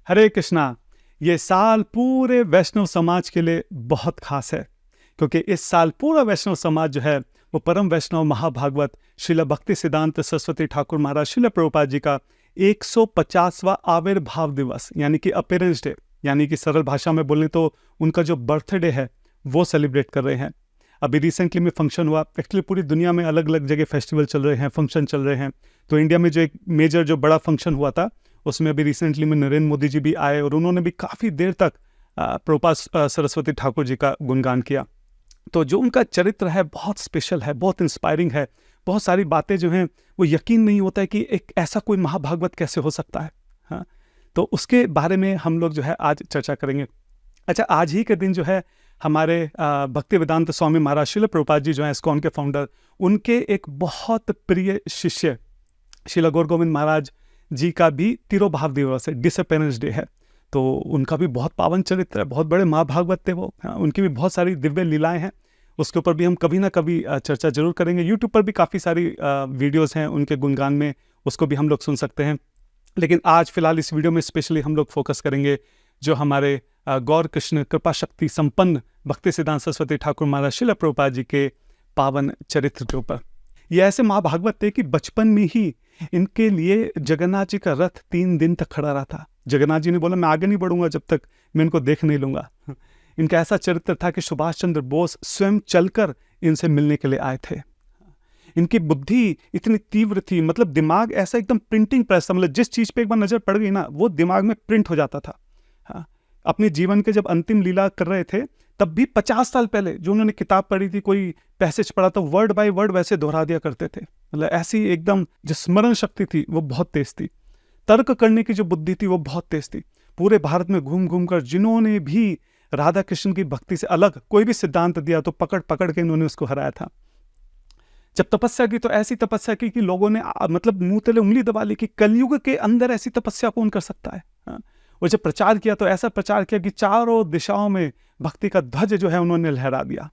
हरे कृष्णा। ये साल पूरे वैष्णव समाज के लिए बहुत खास है, क्योंकि इस साल पूरा वैष्णव समाज जो है वो परम वैष्णव महाभागवत श्रील भक्ति सिद्धांत सरस्वती ठाकुर महाराज श्रील प्रभुपाद जी का 150वां आविर्भाव दिवस यानी कि अपीयरेंस डे, यानी कि सरल भाषा में बोले तो उनका जो बर्थडे है वो सेलिब्रेट कर रहे हैं। अभी रिसेंटली में फंक्शन हुआ, एक्चुअली पूरी दुनिया में अलग अलग जगह फेस्टिवल चल रहे हैं, फंक्शन चल रहे हैं। तो इंडिया में जो एक मेजर जो बड़ा फंक्शन हुआ था उसमें अभी रिसेंटली में नरेंद्र मोदी जी भी आए और उन्होंने भी काफ़ी देर तक प्रभुपाद सरस्वती ठाकुर जी का गुणगान किया। तो जो उनका चरित्र है बहुत स्पेशल है, बहुत इंस्पायरिंग है। बहुत सारी बातें जो हैं वो यकीन नहीं होता है कि एक ऐसा कोई महाभागवत कैसे हो सकता है। हाँ, तो उसके बारे में हम लोग जो है आज चर्चा करेंगे। अच्छा, आज ही के दिन जो है हमारे भक्ति वेदांत स्वामी महाराज श्रील प्रभुपाद जी जो है इस्कॉन के फाउंडर, उनके एक बहुत प्रिय शिष्य श्रील गौर गोविंद महाराज जी का भी तिरोभाव दिवस है, डिसअपेरेंस डे है। तो उनका भी बहुत पावन चरित्र है, बहुत बड़े महाभागवत थे वो। हाँ, उनकी भी बहुत सारी दिव्य लीलाएं हैं, उसके ऊपर भी हम कभी ना कभी चर्चा जरूर करेंगे। यूट्यूब पर भी काफ़ी सारी वीडियोस हैं उनके गुणगान में, उसको भी हम लोग सुन सकते हैं। लेकिन आज फिलहाल इस वीडियो में स्पेशली हम लोग फोकस करेंगे जो हमारे गौर कृष्ण कृपा शक्ति संपन्न भक्ति सिद्धांत सरस्वती ठाकुर महाराज श्रील प्रभुपाद जी के पावन चरित्र के ऊपर। ये ऐसे महाभागवत थे कि बचपन में ही इनके लिए जगन्नाथ जी का रथ 3 दिन तक खड़ा रहा था। जगन्नाथ जी ने बोला मैं आगे नहीं बढ़ूंगा जब तक मैं इनको देख नहीं लूंगा। इनका ऐसा चरित्र था कि सुभाष चंद्र बोस स्वयं चलकर इनसे मिलने के लिए आए थे। इनकी बुद्धि इतनी तीव्र थी, मतलब दिमाग ऐसा एकदम प्रिंटिंग प्रेस था, मतलब जिस चीज पे एक बार नजर पड़ गई ना वो दिमाग में प्रिंट हो जाता था। हाँ, अपने जीवन के जब अंतिम लीला कर रहे थे तब भी 50 साल पहले जो उन्होंने किताब पढ़ी थी, कोई पैसेज पढ़ा था, वर्ड बाय वर्ड वैसे दोहरा दिया करते थे। मतलब ऐसी एकदम जो स्मरण शक्ति थी वो बहुत तेज थी, तर्क करने की जो बुद्धि थी वो बहुत तेज थी। पूरे भारत में घूम घूम कर जिन्होंने भी राधा कृष्ण की भक्ति से अलग कोई भी सिद्धांत दिया तो पकड़ पकड़ के इन्होंने उसको हराया था। जब तपस्या की तो ऐसी तपस्या की कि लोगों ने मतलब मुंह तले उंगली दबा ली कि कलयुग के अंदर ऐसी तपस्या कौन कर सकता है। हाँ? और जब प्रचार किया तो ऐसा प्रचार किया कि चारों दिशाओं में भक्ति का ध्वज जो है उन्होंने लहरा दिया।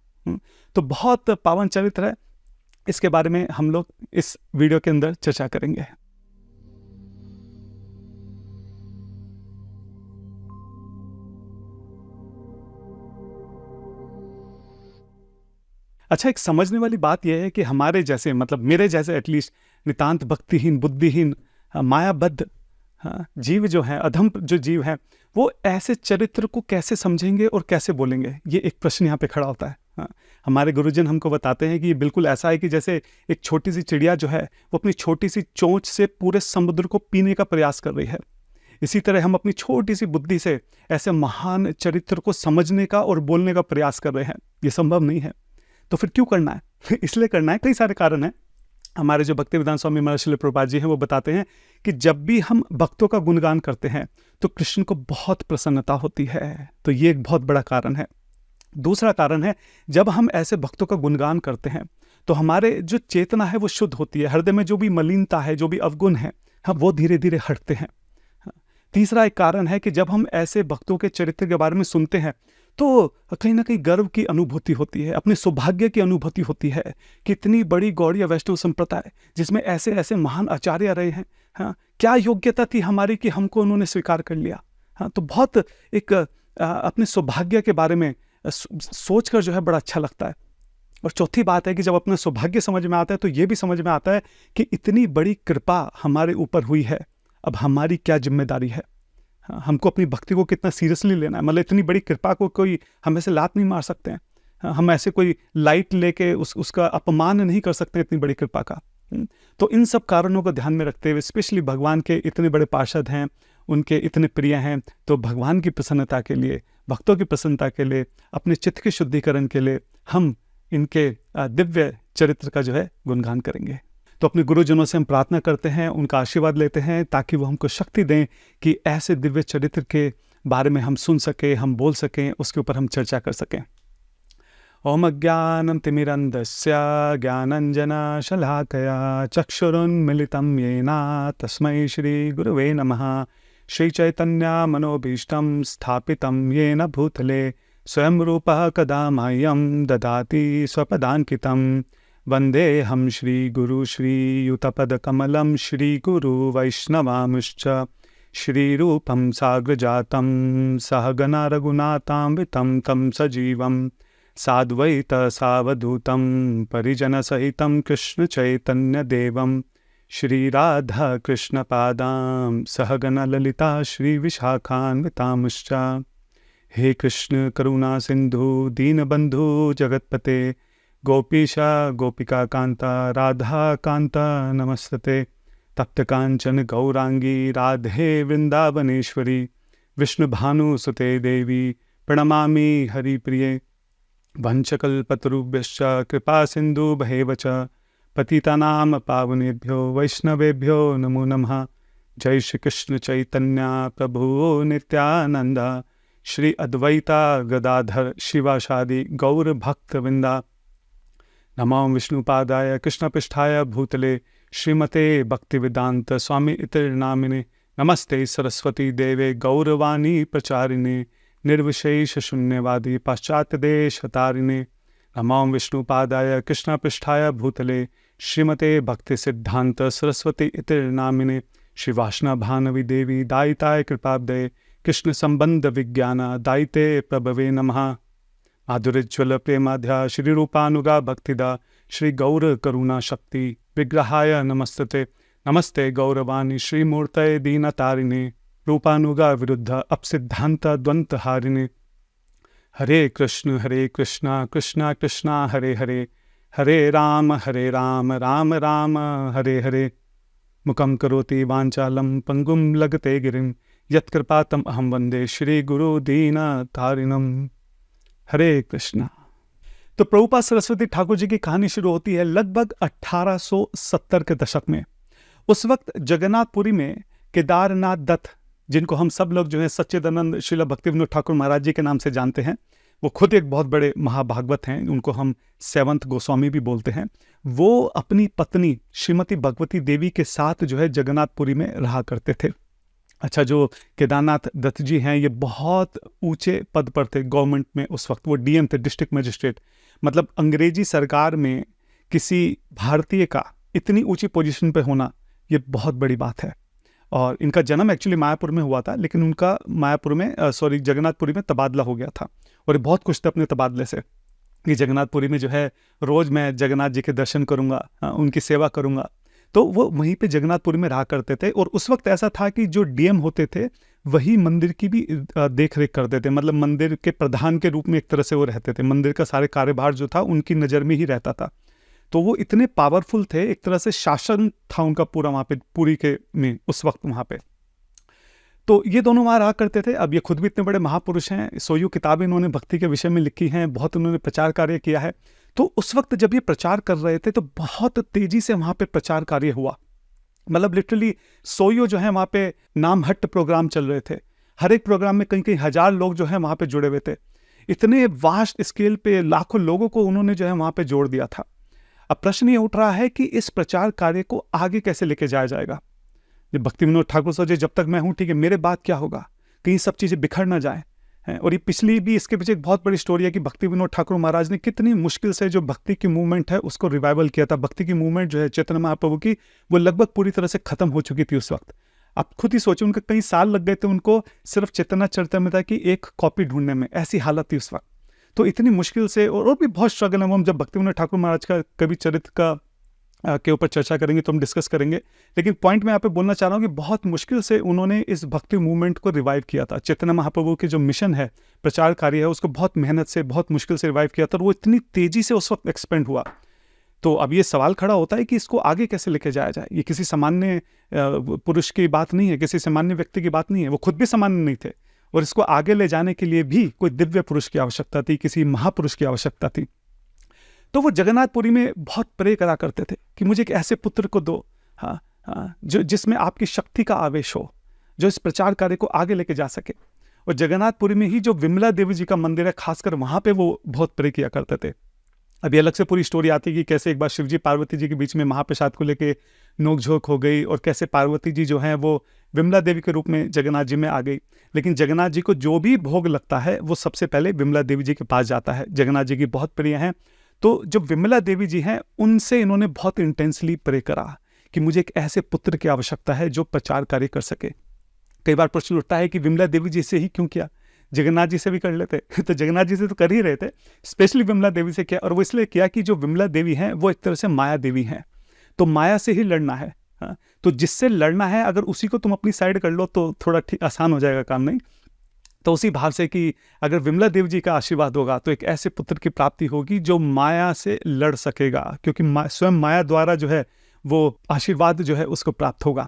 तो बहुत पावन चरित्र है, इसके बारे में हम लोग इस वीडियो के अंदर चर्चा करेंगे। अच्छा, एक समझने वाली बात यह है कि हमारे जैसे, मतलब मेरे जैसे एटलीस्ट नितांत भक्तिहीन, बुद्धिहीन, मायाबद्ध जीव जो है, अधम जो जीव है, वो ऐसे चरित्र को कैसे समझेंगे और कैसे बोलेंगे, ये एक प्रश्न यहाँ पे खड़ा होता है। हाँ, हमारे गुरुजन हमको बताते हैं कि ये बिल्कुल ऐसा है कि जैसे एक छोटी सी चिड़िया जो है वो अपनी छोटी सी चोंच से पूरे समुद्र को पीने का प्रयास कर रही है। इसी तरह हम अपनी छोटी सी बुद्धि से ऐसे महान चरित्र को समझने का और बोलने का प्रयास कर रहे हैं। ये संभव नहीं है। तो फिर क्यों करना है? इसलिए करना है, कई सारे कारण हैं। हमारे जो भक्ति वेदांत स्वामी महाराज श्रील प्रभुपाद जी हैं वो बताते हैं कि जब भी हम भक्तों का गुणगान करते हैं तो कृष्ण को बहुत प्रसन्नता होती है। तो ये एक बहुत बड़ा कारण है। दूसरा कारण है, जब हम ऐसे भक्तों का गुणगान करते हैं तो हमारे जो चेतना है वो शुद्ध होती है, हृदय में जो भी मलिनता है, जो भी अवगुण है, हम वो धीरे धीरे हटते हैं। तीसरा एक कारण है कि जब हम ऐसे भक्तों के चरित्र के बारे में सुनते हैं तो कहीं ना कहीं गर्व की अनुभूति होती है, अपने सौभाग्य की अनुभूति होती है कि इतनी बड़ी गौड़ीय वैष्णव संप्रदाय जिसमें ऐसे ऐसे महान आचार्य रहे हैं। हाँ, क्या योग्यता थी हमारी कि हमको उन्होंने स्वीकार कर लिया। हाँ, तो बहुत एक अपने सौभाग्य के बारे में सोचकर जो है बड़ा अच्छा लगता है। और चौथी बात है कि जब अपना सौभाग्य समझ में आता है तो ये भी समझ में आता है कि इतनी बड़ी कृपा हमारे ऊपर हुई है, अब हमारी क्या जिम्मेदारी है। हमको अपनी भक्ति को कितना सीरियसली लेना है। मतलब इतनी बड़ी कृपा को कोई हम ऐसे लात नहीं मार सकते हैं, हम ऐसे कोई लाइट लेके उसका अपमान नहीं कर सकते इतनी बड़ी कृपा का। तो इन सब कारणों को ध्यान में रखते हुए, स्पेशली भगवान के इतने बड़े पार्षद हैं, उनके इतने प्रिय हैं, तो भगवान की प्रसन्नता के लिए, भक्तों की प्रसन्नता के लिए, अपने चित्त के शुद्धिकरण के लिए हम इनके दिव्य चरित्र का जो है गुणगान करेंगे। तो अपने गुरुजनों से हम प्रार्थना करते हैं, उनका आशीर्वाद लेते हैं ताकि वो हमको शक्ति दें कि ऐसे दिव्य चरित्र के बारे में हम सुन सकें, हम बोल सकें, उसके ऊपर हम चर्चा कर सकें। ओम अज्ञानं तिमिरन्धस्य ज्ञानाञ्जना शलाकया चक्षुरुन्मिलितं येन तस्मै श्री गुरुवे नमः। श्री चैतन्य मनोभीष्टं स्थापितं येन भूतले स्वयं रूपः कदा मह्यं ददाति स्वपदान्कितं। वन्देऽहं श्रीगुरु श्रीयुतपदकमलं श्रीगुरु वैष्णवांश्च श्रीरूपं साग्रजातं सहगना रघुनाथान्वितं तं सजीवं साद्वैत सावधूतं परिजनसहितं कृष्णचैतन्यदेवं श्रीराधा कृष्णपादां सहगना ललिता श्रीविशाखान्वितांश्च। हे कृष्ण करुणा सिंधु दीनबंधु जगतपते गोपीशा गोपिका कांता राधा कांता नमस्तते। तप्त कांचन गौरांगी राधे वृंदावनेश्वरी विष्णुभानुसुते देवी प्रणमामि हरिप्रिये। वंशकल्पतरुभ्यश्च कृपा सिन्धुभ्येव च पतितानां पावनेभ्यो वैष्णवेभ्यो नमो नमः। जय श्री कृष्ण चैतन्य प्रभु नित्यानंद श्री अद्वैता गदाधर शिवासादि गौर भक्तवृंदा। नमो विष्णुपादाय कृष्णपृष्ठाय भूतले श्रीमते भक्तिवेदांत स्वामी इति नामिने। नमस्ते सरस्वती देवे गौरवाणी प्रचारिणे निर्विशेष शून्यवादी पाश्चात्य देश तारिणे। नमो विष्णुपादाय कृष्णपृष्ठाय भूतले श्रीमते भक्ति सिद्धांत सरस्वती इति नामिने। श्री वासना भानवी देवी दायिताय कृपाब्दे कृष्ण संबंध विज्ञान दायिते प्रभवे नमः। माधुर्यज्वल प्रेमाध्या श्री रूपानुगा भक्तिदा श्री गौर करुणा शक्ति विग्रहाय नमस्ते। नमस्ते गौरवाणी श्रीमूर्तये दीनतारिणे रूपानुगा विरुद्ध अपसिद्धांत द्वंत हारिणे। हरे कृष्ण कृष्णा कृष्णा हरे हरे हरे राम राम राम हरे हरे। मुखं करोति वाञ्छालं पंगुं लगते गिरिं यत्कृपातम् अहं वंदे श्री गुरु दीनतारिणम्। हरे कृष्णा। तो प्रभुपाद सरस्वती ठाकुर जी की कहानी शुरू होती है लगभग 1870 के दशक में। उस वक्त जगन्नाथपुरी में केदारनाथ दत्त, जिनको हम सब लोग जो है सच्चिदानंद श्रील भक्तिविनोद ठाकुर महाराज जी के नाम से जानते हैं, वो खुद एक बहुत बड़े महाभागवत हैं, उनको हम सेवंथ गोस्वामी भी बोलते हैं। वो अपनी पत्नी श्रीमती भगवती देवी के साथ जो है जगन्नाथपुरी में रहा करते थे। अच्छा, जो केदारनाथ दत्त जी हैं ये बहुत ऊंचे पद पर थे गवर्नमेंट में। उस वक्त वो डीएम थे, डिस्ट्रिक्ट मजिस्ट्रेट। मतलब अंग्रेजी सरकार में किसी भारतीय का इतनी ऊंची पोजीशन पे होना ये बहुत बड़ी बात है। और इनका जन्म एक्चुअली मायापुर में हुआ था, लेकिन उनका मायापुर में जगन्नाथपुरी में तबादला हो गया था। और बहुत खुश थे अपने तबादले से कि जगन्नाथपुरी में जो है रोज मैं जगन्नाथ जी के दर्शन करूंगा, उनकी सेवा करूंगा। तो वो वहीं पे जगन्नाथपुरी में रहा करते थे। और उस वक्त ऐसा था कि जो डीएम होते थे वही मंदिर की भी देख रेख करते थे। मतलब मंदिर के प्रधान के रूप में एक तरह से वो रहते थे। मंदिर का सारे कार्यभार जो था उनकी नज़र में ही रहता था। तो वो इतने पावरफुल थे, एक तरह से शासन था उनका पूरा वहाँ पे पुरी के में उस वक्त वहाँ पे। तो ये दोनों वहाँ रहा करते थे। अब ये खुद भी इतने बड़े महापुरुष हैं, सोयू किताबें इन्होंने भक्ति के विषय में लिखी हैं, बहुत उन्होंने प्रचार कार्य किया है। तो उस वक्त जब ये प्रचार कर रहे थे तो बहुत तेजी से वहाँ पे प्रचार कार्य हुआ। मतलब लिटरली सोयो जो है वहाँ पे नामहट्ट प्रोग्राम चल रहे थे। हर एक प्रोग्राम में कई कई हजार लोग जो है वहाँ पे जुड़े हुए थे। इतने वास्ट स्केल पे लाखों लोगों को उन्होंने जो है वहाँ पे जोड़ दिया था। अब प्रश्न ये उठ रहा है कि इस प्रचार कार्य को आगे कैसे लेके जाया जाएगा। भक्तिविनोद ठाकुर सोचे जब तक मैं हूँ ठीक है, मेरे बाद क्या होगा, कहीं सब चीज़ें बिखर ना जाए। और ये पिछली भी इसके पीछे एक बहुत बड़ी स्टोरी है कि भक्तिविनोद ठाकुर महाराज ने कितनी मुश्किल से जो भक्ति की मूवमेंट है उसको रिवाइवल किया था। भक्ति की मूवमेंट जो है चैतन्य महाप्रभु की, वो लगभग पूरी तरह से खत्म हो चुकी थी उस वक्त। आप खुद ही सोचो, उनके कई साल लग गए थे उनको सिर्फ चैतन्य चरितामृत की एक कॉपी ढूंढने में, ऐसी हालत थी उस वक्त। तो इतनी मुश्किल से और भी बहुत स्ट्रगल है। हम जब भक्तिविनोद ठाकुर महाराज का कभी चरित्र का के ऊपर चर्चा करेंगे तो हम डिस्कस करेंगे। लेकिन पॉइंट मैं यहाँ पे बोलना चाह रहा हूँ कि बहुत मुश्किल से उन्होंने इस भक्ति मूवमेंट को रिवाइव किया था। चैतन्य महाप्रभु के जो मिशन है, प्रचार कार्य है, उसको बहुत मेहनत से बहुत मुश्किल से रिवाइव किया था। और वो इतनी तेजी से उस वक्त एक्सपेंड हुआ। तो अब ये सवाल खड़ा होता है कि इसको आगे कैसे लेके जाया जाए। ये किसी सामान्य पुरुष की बात नहीं है, किसी सामान्य व्यक्ति की बात नहीं है। वो खुद भी सामान्य नहीं थे और इसको आगे ले जाने के लिए भी कोई दिव्य पुरुष की आवश्यकता थी, किसी महापुरुष की आवश्यकता थी। तो वो जगन्नाथपुरी में बहुत प्रे करा करते थे कि मुझे एक ऐसे पुत्र को दो, जो जिसमें आपकी शक्ति का आवेश हो, जो इस प्रचार कार्य को आगे लेके जा सके। और जगन्नाथपुरी में ही जो विमला देवी जी का मंदिर है, खासकर वहां पे वो बहुत प्रे किया करते थे। अभी अलग से पूरी स्टोरी आती है कि कैसे एक बार शिव जी पार्वती जी के बीच में महाप्रसाद को लेके नोकझोंक हो गई और कैसे पार्वती जी जो है वो विमला देवी के रूप में जगन्नाथ जी में आ गई। लेकिन जगन्नाथ जी को जो भी भोग लगता है वो सबसे पहले विमला देवी जी के पास जाता है। जगन्नाथ जी की बहुत प्रिय हैं। तो जो विमला देवी जी हैं उनसे इन्होंने बहुत इंटेंसली प्रे करा कि मुझे एक ऐसे पुत्र की आवश्यकता है जो प्रचार कार्य कर सके। कई बार प्रश्न उठता है कि विमला देवी जी से ही क्यों किया, जगन्नाथ जी से भी कर लेते तो जगन्नाथ जी से तो कर ही रहे थे, स्पेशली विमला देवी से किया। और वो इसलिए किया कि जो विमला देवी हैं वो एक तरह से माया देवी हैं, तो माया से ही लड़ना है। हाँ, तो जिससे लड़ना है अगर उसी को तुम अपनी साइड कर लो तो थोड़ा ठीक आसान हो जाएगा काम, नहीं? तो उसी भाव से कि अगर विमला देवी जी का आशीर्वाद होगा तो एक ऐसे पुत्र की प्राप्ति होगी जो माया से लड़ सकेगा, क्योंकि स्वयं माया द्वारा जो है वो आशीर्वाद जो है उसको प्राप्त होगा।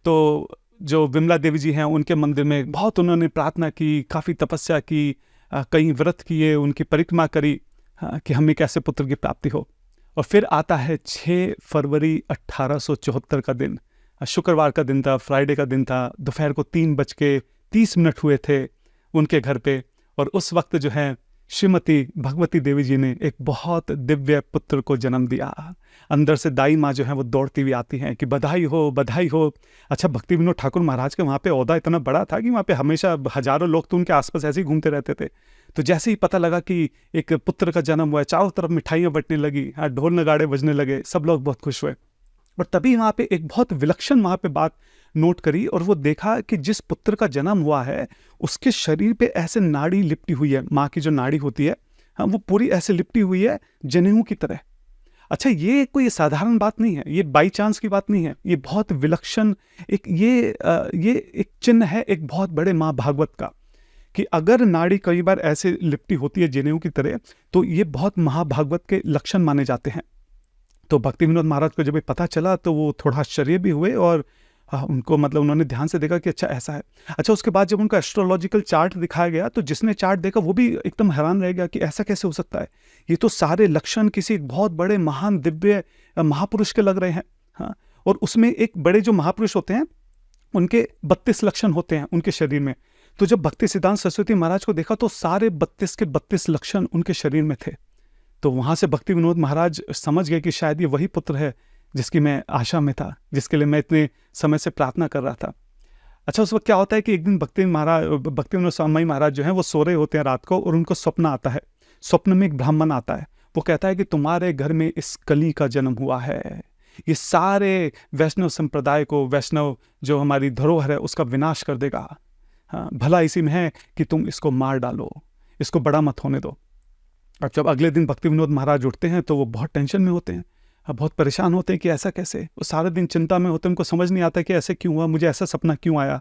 तो जो विमला देवी जी हैं उनके मंदिर में बहुत उन्होंने प्रार्थना की, काफ़ी तपस्या की, कई व्रत किए, उनकी परिक्रमा करी, हाँ, कि हमें कैसे पुत्र की प्राप्ति हो। और फिर आता है 6 फरवरी 1874 का दिन, शुक्रवार का दिन था, फ्राइडे का दिन था, दोपहर को 3:30 हुए थे उनके घर पे। और उस वक्त जो है श्रीमती भगवती देवी जी ने एक बहुत दिव्य पुत्र को जन्म दिया। अंदर से दाई माँ जो है वो दौड़ती हुई आती हैं कि बधाई हो, बधाई हो। अच्छा, भक्ति विनोद ठाकुर महाराज का वहाँ पे ओहदा इतना बड़ा था कि वहाँ पे हमेशा हजारों लोग तो उनके आसपास ऐसे ही घूमते रहते थे। तो जैसे ही पता लगा कि एक पुत्र का जन्म हुआ है, चारों तरफ मिठाइयाँ बंटने लगी, ढोल नगाड़े बजने लगे, सब लोग बहुत खुश हुए। और तभी वहाँ पे एक बहुत विलक्षण वहाँ पे बात नोट करी, और वो देखा कि जिस पुत्र का जन्म हुआ है उसके शरीर पे ऐसे नाड़ी लिपटी हुई है, माँ की जो नाड़ी होती है, हाँ, वो पूरी ऐसे लिपटी हुई है जनेऊ की तरह। अच्छा, ये कोई साधारण बात नहीं है, ये बाई चांस की बात नहीं है, ये बहुत विलक्षण ये एक चिन्ह है एक बहुत बड़े माँ भागवत का, कि अगर नाड़ी कई बार ऐसे लिपटी होती है जनेऊ की तरह तो ये बहुत महाभागवत के लक्षण माने जाते हैं। तो भक्ति विनोद महाराज को जब ये पता चला तो वो थोड़ा आश्चर्य भी हुए, और उनको मतलब उन्होंने ध्यान से देखा कि अच्छा ऐसा है। अच्छा, उसके बाद जब उनका एस्ट्रोलॉजिकल चार्ट दिखाया गया तो जिसने चार्ट देखा वो भी एकदम हैरान रह गया कि ऐसा कैसे हो सकता है, ये तो सारे लक्षण किसी बहुत बड़े महान दिव्य महापुरुष के लग रहे हैं। हाँ, और उसमें एक बड़े जो महापुरुष होते हैं उनके 32 लक्षण होते हैं उनके शरीर में। तो जब भक्ति सिद्धांत सरस्वती महाराज को देखा तो सारे 32 के 32 लक्षण उनके शरीर में थे। तो वहाँ से भक्ति विनोद महाराज समझ गए कि शायद ये वही पुत्र है जिसकी मैं आशा में था, जिसके लिए मैं इतने समय से प्रार्थना कर रहा था। अच्छा, उस वक्त क्या होता है कि एक दिन भक्ति विनोद स्वामी महाराज जो हैं वो सो रहे होते हैं रात को, और उनको स्वप्न आता है। स्वप्न में एक ब्राह्मण आता है, वो कहता है कि तुम्हारे घर में इस कली का जन्म हुआ है, ये सारे वैष्णव संप्रदाय को, वैष्णव जो हमारी धरोहर है उसका विनाश कर देगा। हाँ, भला इसी में है कि तुम इसको मार डालो, इसको बड़ा मत होने दो। और जब अगले दिन भक्ति विनोद महाराज उठते हैं तो वो बहुत टेंशन में होते हैं, बहुत परेशान होते हैं कि ऐसा कैसे। वो सारे दिन चिंता में होते हैं, उनको समझ नहीं आता कि ऐसे क्यों हुआ, मुझे ऐसा सपना क्यों आया।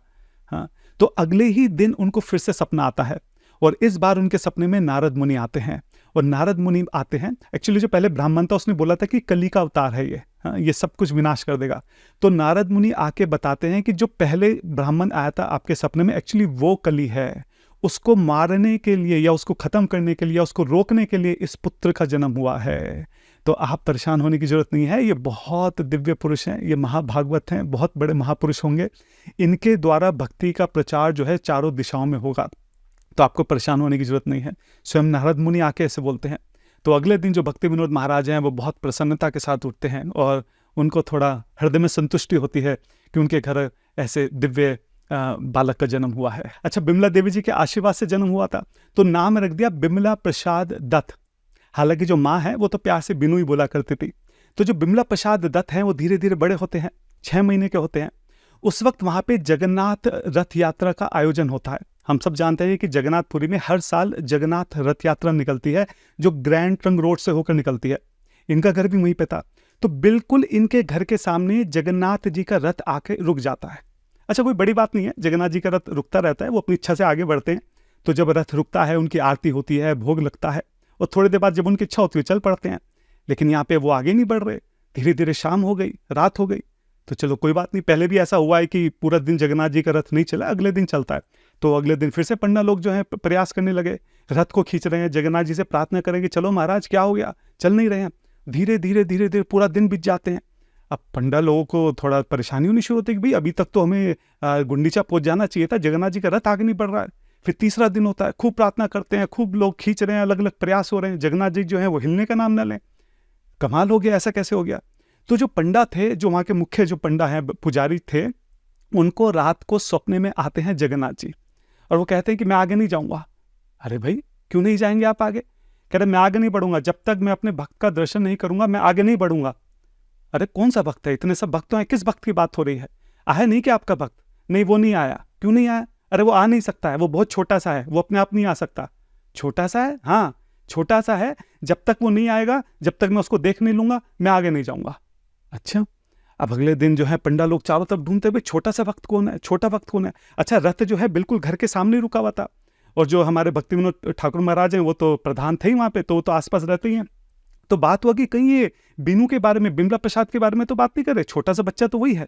हाँ, तो अगले ही दिन उनको फिर से सपना आता है, और इस बार उनके सपने में नारद मुनि आते हैं। और नारद मुनि आते हैं, एक्चुअली जो पहले ब्राह्मण था उसने बोला था कि कली का अवतार है ये, हाँ, ये सब कुछ विनाश कर देगा। तो नारद मुनि आके बताते हैं कि जो पहले ब्राह्मण आया था आपके सपने में एक्चुअली वो कली है, उसको मारने के लिए या उसको खत्म करने के लिए या उसको रोकने के लिए इस पुत्र का जन्म हुआ है। तो आप परेशान होने की जरूरत नहीं है, ये बहुत दिव्य पुरुष हैं, ये महाभागवत हैं, बहुत बड़े महापुरुष होंगे, इनके द्वारा भक्ति का प्रचार जो है चारों दिशाओं में होगा, तो आपको परेशान होने की जरूरत नहीं है। स्वयं नारद मुनि आके ऐसे बोलते हैं। तो अगले दिन जो भक्ति विनोद महाराज हैं वो बहुत प्रसन्नता के साथ उठते हैं, और उनको थोड़ा हृदय में संतुष्टि होती है कि उनके घर ऐसे दिव्य बालक का जन्म हुआ है। अच्छा, बिमला देवी जी के आशीर्वाद से जन्म हुआ था, तो नाम रख दिया बिमला प्रसाद दत्त। हालांकि जो माँ है वो तो प्यार से बिनू ही बोला करती थी। तो जो बिमला प्रसाद दत्त हैं वो धीरे धीरे बड़े होते हैं, 6 महीने के होते हैं। उस वक्त वहाँ पे जगन्नाथ रथ यात्रा का आयोजन होता है। हम सब जानते हैं कि जगन्नाथपुरी में हर साल जगन्नाथ रथ यात्रा निकलती है, जो ग्रैंड ट्रंक रोड से होकर निकलती है। इनका घर भी वहीं पे था, तो बिल्कुल इनके घर के सामने जगन्नाथ जी का रथ आके रुक जाता है। अच्छा, कोई बड़ी बात नहीं है, जगन्नाथ जी का रथ रुकता रहता है, वो अपनी इच्छा से आगे बढ़ते हैं। तो जब रथ रुकता है उनकी आरती होती है, भोग लगता है, और थोड़ी देर बाद जब उनकी इच्छा होती है चल पड़ते हैं। लेकिन यहाँ पे वो आगे नहीं बढ़ रहे, धीरे धीरे शाम हो गई, रात हो गई। तो चलो कोई बात नहीं, पहले भी ऐसा हुआ है कि पूरा दिन जगन्नाथ जी का रथ नहीं चला, अगले दिन चलता है। तो अगले दिन फिर से पंडा लोग जो है प्रयास करने लगे, रथ को खींच रहे हैं, जगन्नाथ जी से प्रार्थना करेंगे, चलो महाराज क्या हो गया, चल नहीं रहे हैं। धीरे धीरे धीरे धीरे पूरा दिन बीत जाते हैं। अब पंडा लोगों को थोड़ा परेशानी होनी शुरू होती है कि भाई अभी तक तो हमें गुंडीचा पहुंच जाना चाहिए था, जगन्नाथ जी का रथ आगे नहीं बढ़ रहा है। फिर तीसरा दिन होता है, खूब प्रार्थना करते हैं, खूब लोग खींच रहे हैं, अलग अलग प्रयास हो रहे हैं, जगन्नाथ जी जो है वो हिलने का नाम न लें। कमाल हो गया, ऐसा कैसे हो गया। तो जो पंडा थे, जो वहाँ के मुख्य जो पंडा हैं, पुजारी थे, उनको रात को सपने में आते हैं जगन्नाथ जी, और वो कहते हैं कि मैं आगे नहीं जाऊँगा। अरे भाई क्यों नहीं जाएंगे आप आगे? कह रहे मैं आगे नहीं बढ़ूंगा, जब तक मैं अपने भक्त का दर्शन नहीं करूंगा मैं आगे नहीं बढ़ूंगा। अरे कौन सा भक्त है, इतने सब भक्त हैं, किस भक्त की बात हो रही है? है नहीं कि आपका भक्त? नहीं वो नहीं आया, क्यों नहीं आया? अरे वो आ नहीं सकता है, वो बहुत छोटा सा है, वो अपने आप नहीं आ सकता। छोटा सा है, हाँ छोटा सा है, जब तक वो नहीं आएगा, जब तक मैं उसको देख नहीं लूंगा, मैं आगे नहीं जाऊंगा। अच्छा, अब अगले दिन जो है पंडा लोग चारों तरफ ढूंढते हुए छोटा सा वक्त कौन है, छोटा वक्त कौन है। अच्छा, रथ जो है बिल्कुल घर के सामने रुका हुआ था, और जो हमारे भक्ति विनोद ठाकुर महाराज हैं वो तो प्रधान थे ही वहां पे, तो वो तो आसपास रहते ही हैं। तो बात हुआ कि कहीं ये बीनू के बारे में, बिमला प्रसाद के बारे में तो बात नहीं कर रहे, छोटा सा बच्चा तो वही है।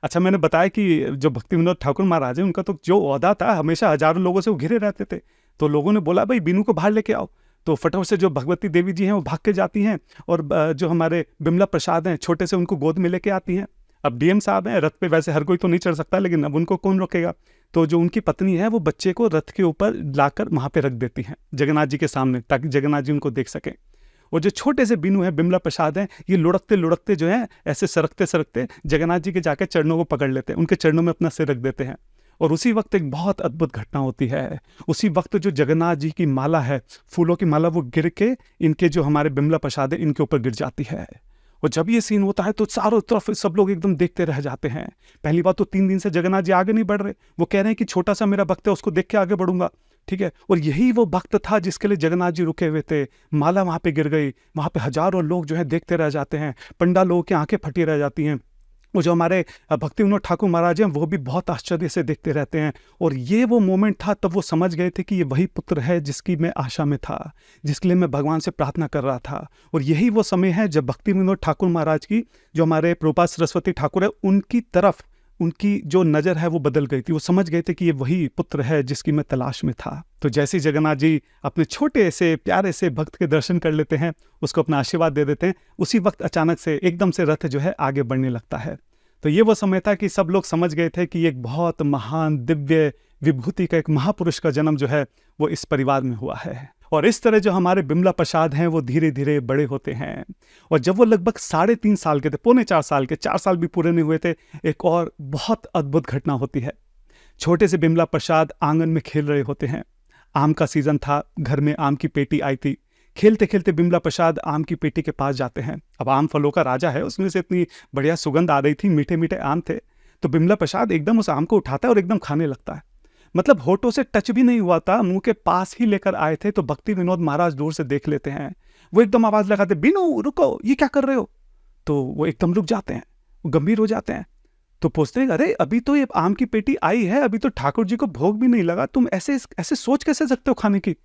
अच्छा, मैंने बताया कि जो भक्ति विनोद ठाकुर महाराज है उनका तो जो ओहदा था, हमेशा हजारों लोगों से वो घिरे रहते थे। तो लोगों ने बोला भाई बीनू को बाहर लेके आओ। तो फटाफट से जो भगवती देवी जी हैं वो भाग के जाती हैं, और जो हमारे बिमला प्रसाद हैं छोटे से, उनको गोद में लेके आती हैं। अब डीएम साहब हैं, रथ पे वैसे हर कोई तो नहीं चढ़ सकता, लेकिन अब उनको कौन रोकेगा। तो जो उनकी पत्नी है वो बच्चे को रथ के ऊपर लाकर वहां पे रख देती हैं जगन्नाथ जी के सामने, ताकि जगन्नाथ जी उनको देख सकें। और जो छोटे से बीनू है, बिमला प्रसाद हैं, ये लुढ़कते लुढ़कते जो है ऐसे सरकते सरकते जगन्नाथ जी के जाके चरणों को पकड़ लेते हैं, उनके चरणों में अपना सिर रख देते हैं। और उसी वक्त एक बहुत अद्भुत घटना होती है। उसी वक्त जो जगन्नाथ जी की माला है, फूलों की माला, वो गिर के इनके जो हमारे बिमला प्रसाद है इनके ऊपर गिर जाती है। और जब ये सीन होता है तो चारों तरफ सब लोग एकदम देखते रह जाते हैं। पहली बात तो 3 दिन से जगन्नाथ जी आगे नहीं बढ़ रहे, वो कह रहे हैं कि छोटा सा मेरा भक्त है, उसको देख के आगे बढ़ूंगा, ठीक है। और यही वो भक्त था जिसके लिए जगन्नाथ जी रुके हुए थे। माला वहां पे गिर गई, वहां पे हजारों लोग जो है देखते रह जाते हैं, पंडा लोगों की आंखें फटी रह जाती हैं। वो जो हमारे भक्ति विनोद ठाकुर महाराज हैं वो भी बहुत आश्चर्य से देखते रहते हैं। और ये वो मोमेंट था, तब वो समझ गए थे कि ये वही पुत्र है जिसकी मैं आशा में था, जिसके लिए मैं भगवान से प्रार्थना कर रहा था। और यही वो समय है जब भक्ति विनोद ठाकुर महाराज की, जो हमारे प्रभुपाद सरस्वती ठाकुर है, उनकी तरफ उनकी जो नज़र है वो बदल गई थी। वो समझ गए थे कि ये वही पुत्र है जिसकी मैं तलाश में था। तो जैसे ही जगन्नाथ जी अपने छोटे से प्यारे से भक्त के दर्शन कर लेते हैं, उसको अपना आशीर्वाद दे देते हैं, उसी वक्त अचानक से एकदम से रथ जो है आगे बढ़ने लगता है। तो ये वो समय था कि सब लोग समझ गए थे कि एक बहुत महान दिव्य विभूति का, एक महापुरुष का जन्म जो है वो इस परिवार में हुआ है। और इस तरह जो हमारे बिमला प्रसाद हैं वो धीरे धीरे बड़े होते हैं। और जब वो लगभग 3.5 साल के थे, 3.25 साल के, 4 साल भी पूरे नहीं हुए थे, एक और बहुत अद्भुत घटना होती है। छोटे से बिमला प्रसाद आंगन में खेल रहे होते हैं। आम का सीजन था, घर में आम की पेटी आई थी। खेलते खेलते बिमला प्रसाद आम की पेटी के पास जाते हैं। अब आम फलों का राजा है, उसमें से इतनी बढ़िया सुगंध आ रही थी, मीठे मीठे आम थे। तो बिमला प्रसाद एकदम उस आम को उठाता है और एकदम खाने लगता है। मतलब होठों से टच भी नहीं हुआ था, मुंह के पास ही लेकर आए थे। तो भक्ति विनोद महाराज दूर से देख लेते हैं, वो एकदम आवाज लगाते, बीनू रुको, ये क्या कर रहे हो। तो वो एकदम रुक जाते हैं, वो गंभीर हो जाते हैं। तो पूछते हैं, अरे अभी तो ये आम की पेटी आई है, अभी तो ठाकुर जी को भोग भी नहीं लगा, तुम ऐसे ऐसे सोच कैसे सकते हो खाने की।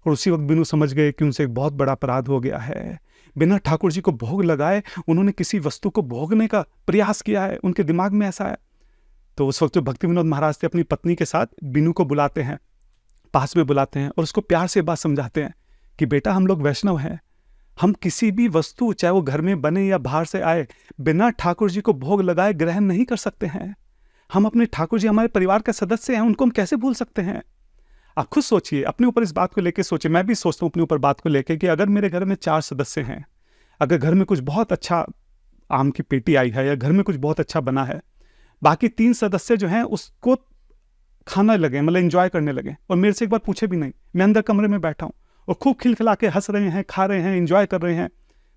और उसी वक्त बीनू समझ गए कि उनसे एक बहुत बड़ा अपराध हो गया है। बिना ठाकुर जी को भोग लगाए उन्होंने किसी वस्तु को भोगने का प्रयास किया है, उनके दिमाग में ऐसा है। तो उस वक्त जो भक्ति विनोद महाराज थे अपनी पत्नी के साथ बीनू को बुलाते हैं, पास में बुलाते हैं और उसको प्यार से बात समझाते हैं कि बेटा हम लोग वैष्णव हैं, हम किसी भी वस्तु, चाहे वो घर में बने या बाहर से आए, बिना ठाकुर जी को भोग लगाए ग्रहण नहीं कर सकते हैं। हम अपने ठाकुर जी हमारे परिवार का सदस्य हैं, उनको हम कैसे भूल सकते हैं। आप खुद सोचिए, अपने ऊपर इस बात को लेकर सोचिए। मैं भी सोचता हूँ अपने ऊपर बात को लेकर कि अगर मेरे घर में 4 सदस्य हैं, अगर घर में कुछ बहुत अच्छा आम की पेटी आई है या घर में कुछ बहुत अच्छा बना है, बाकी 3 सदस्य जो हैं उसको खाना लगे, मतलब एंजॉय करने लगे, और मेरे से एक बार पूछे भी नहीं। मैं अंदर कमरे में बैठा हूँ और खूब खिलखिला के हंस रहे हैं, खा रहे हैं, एंजॉय कर रहे हैं।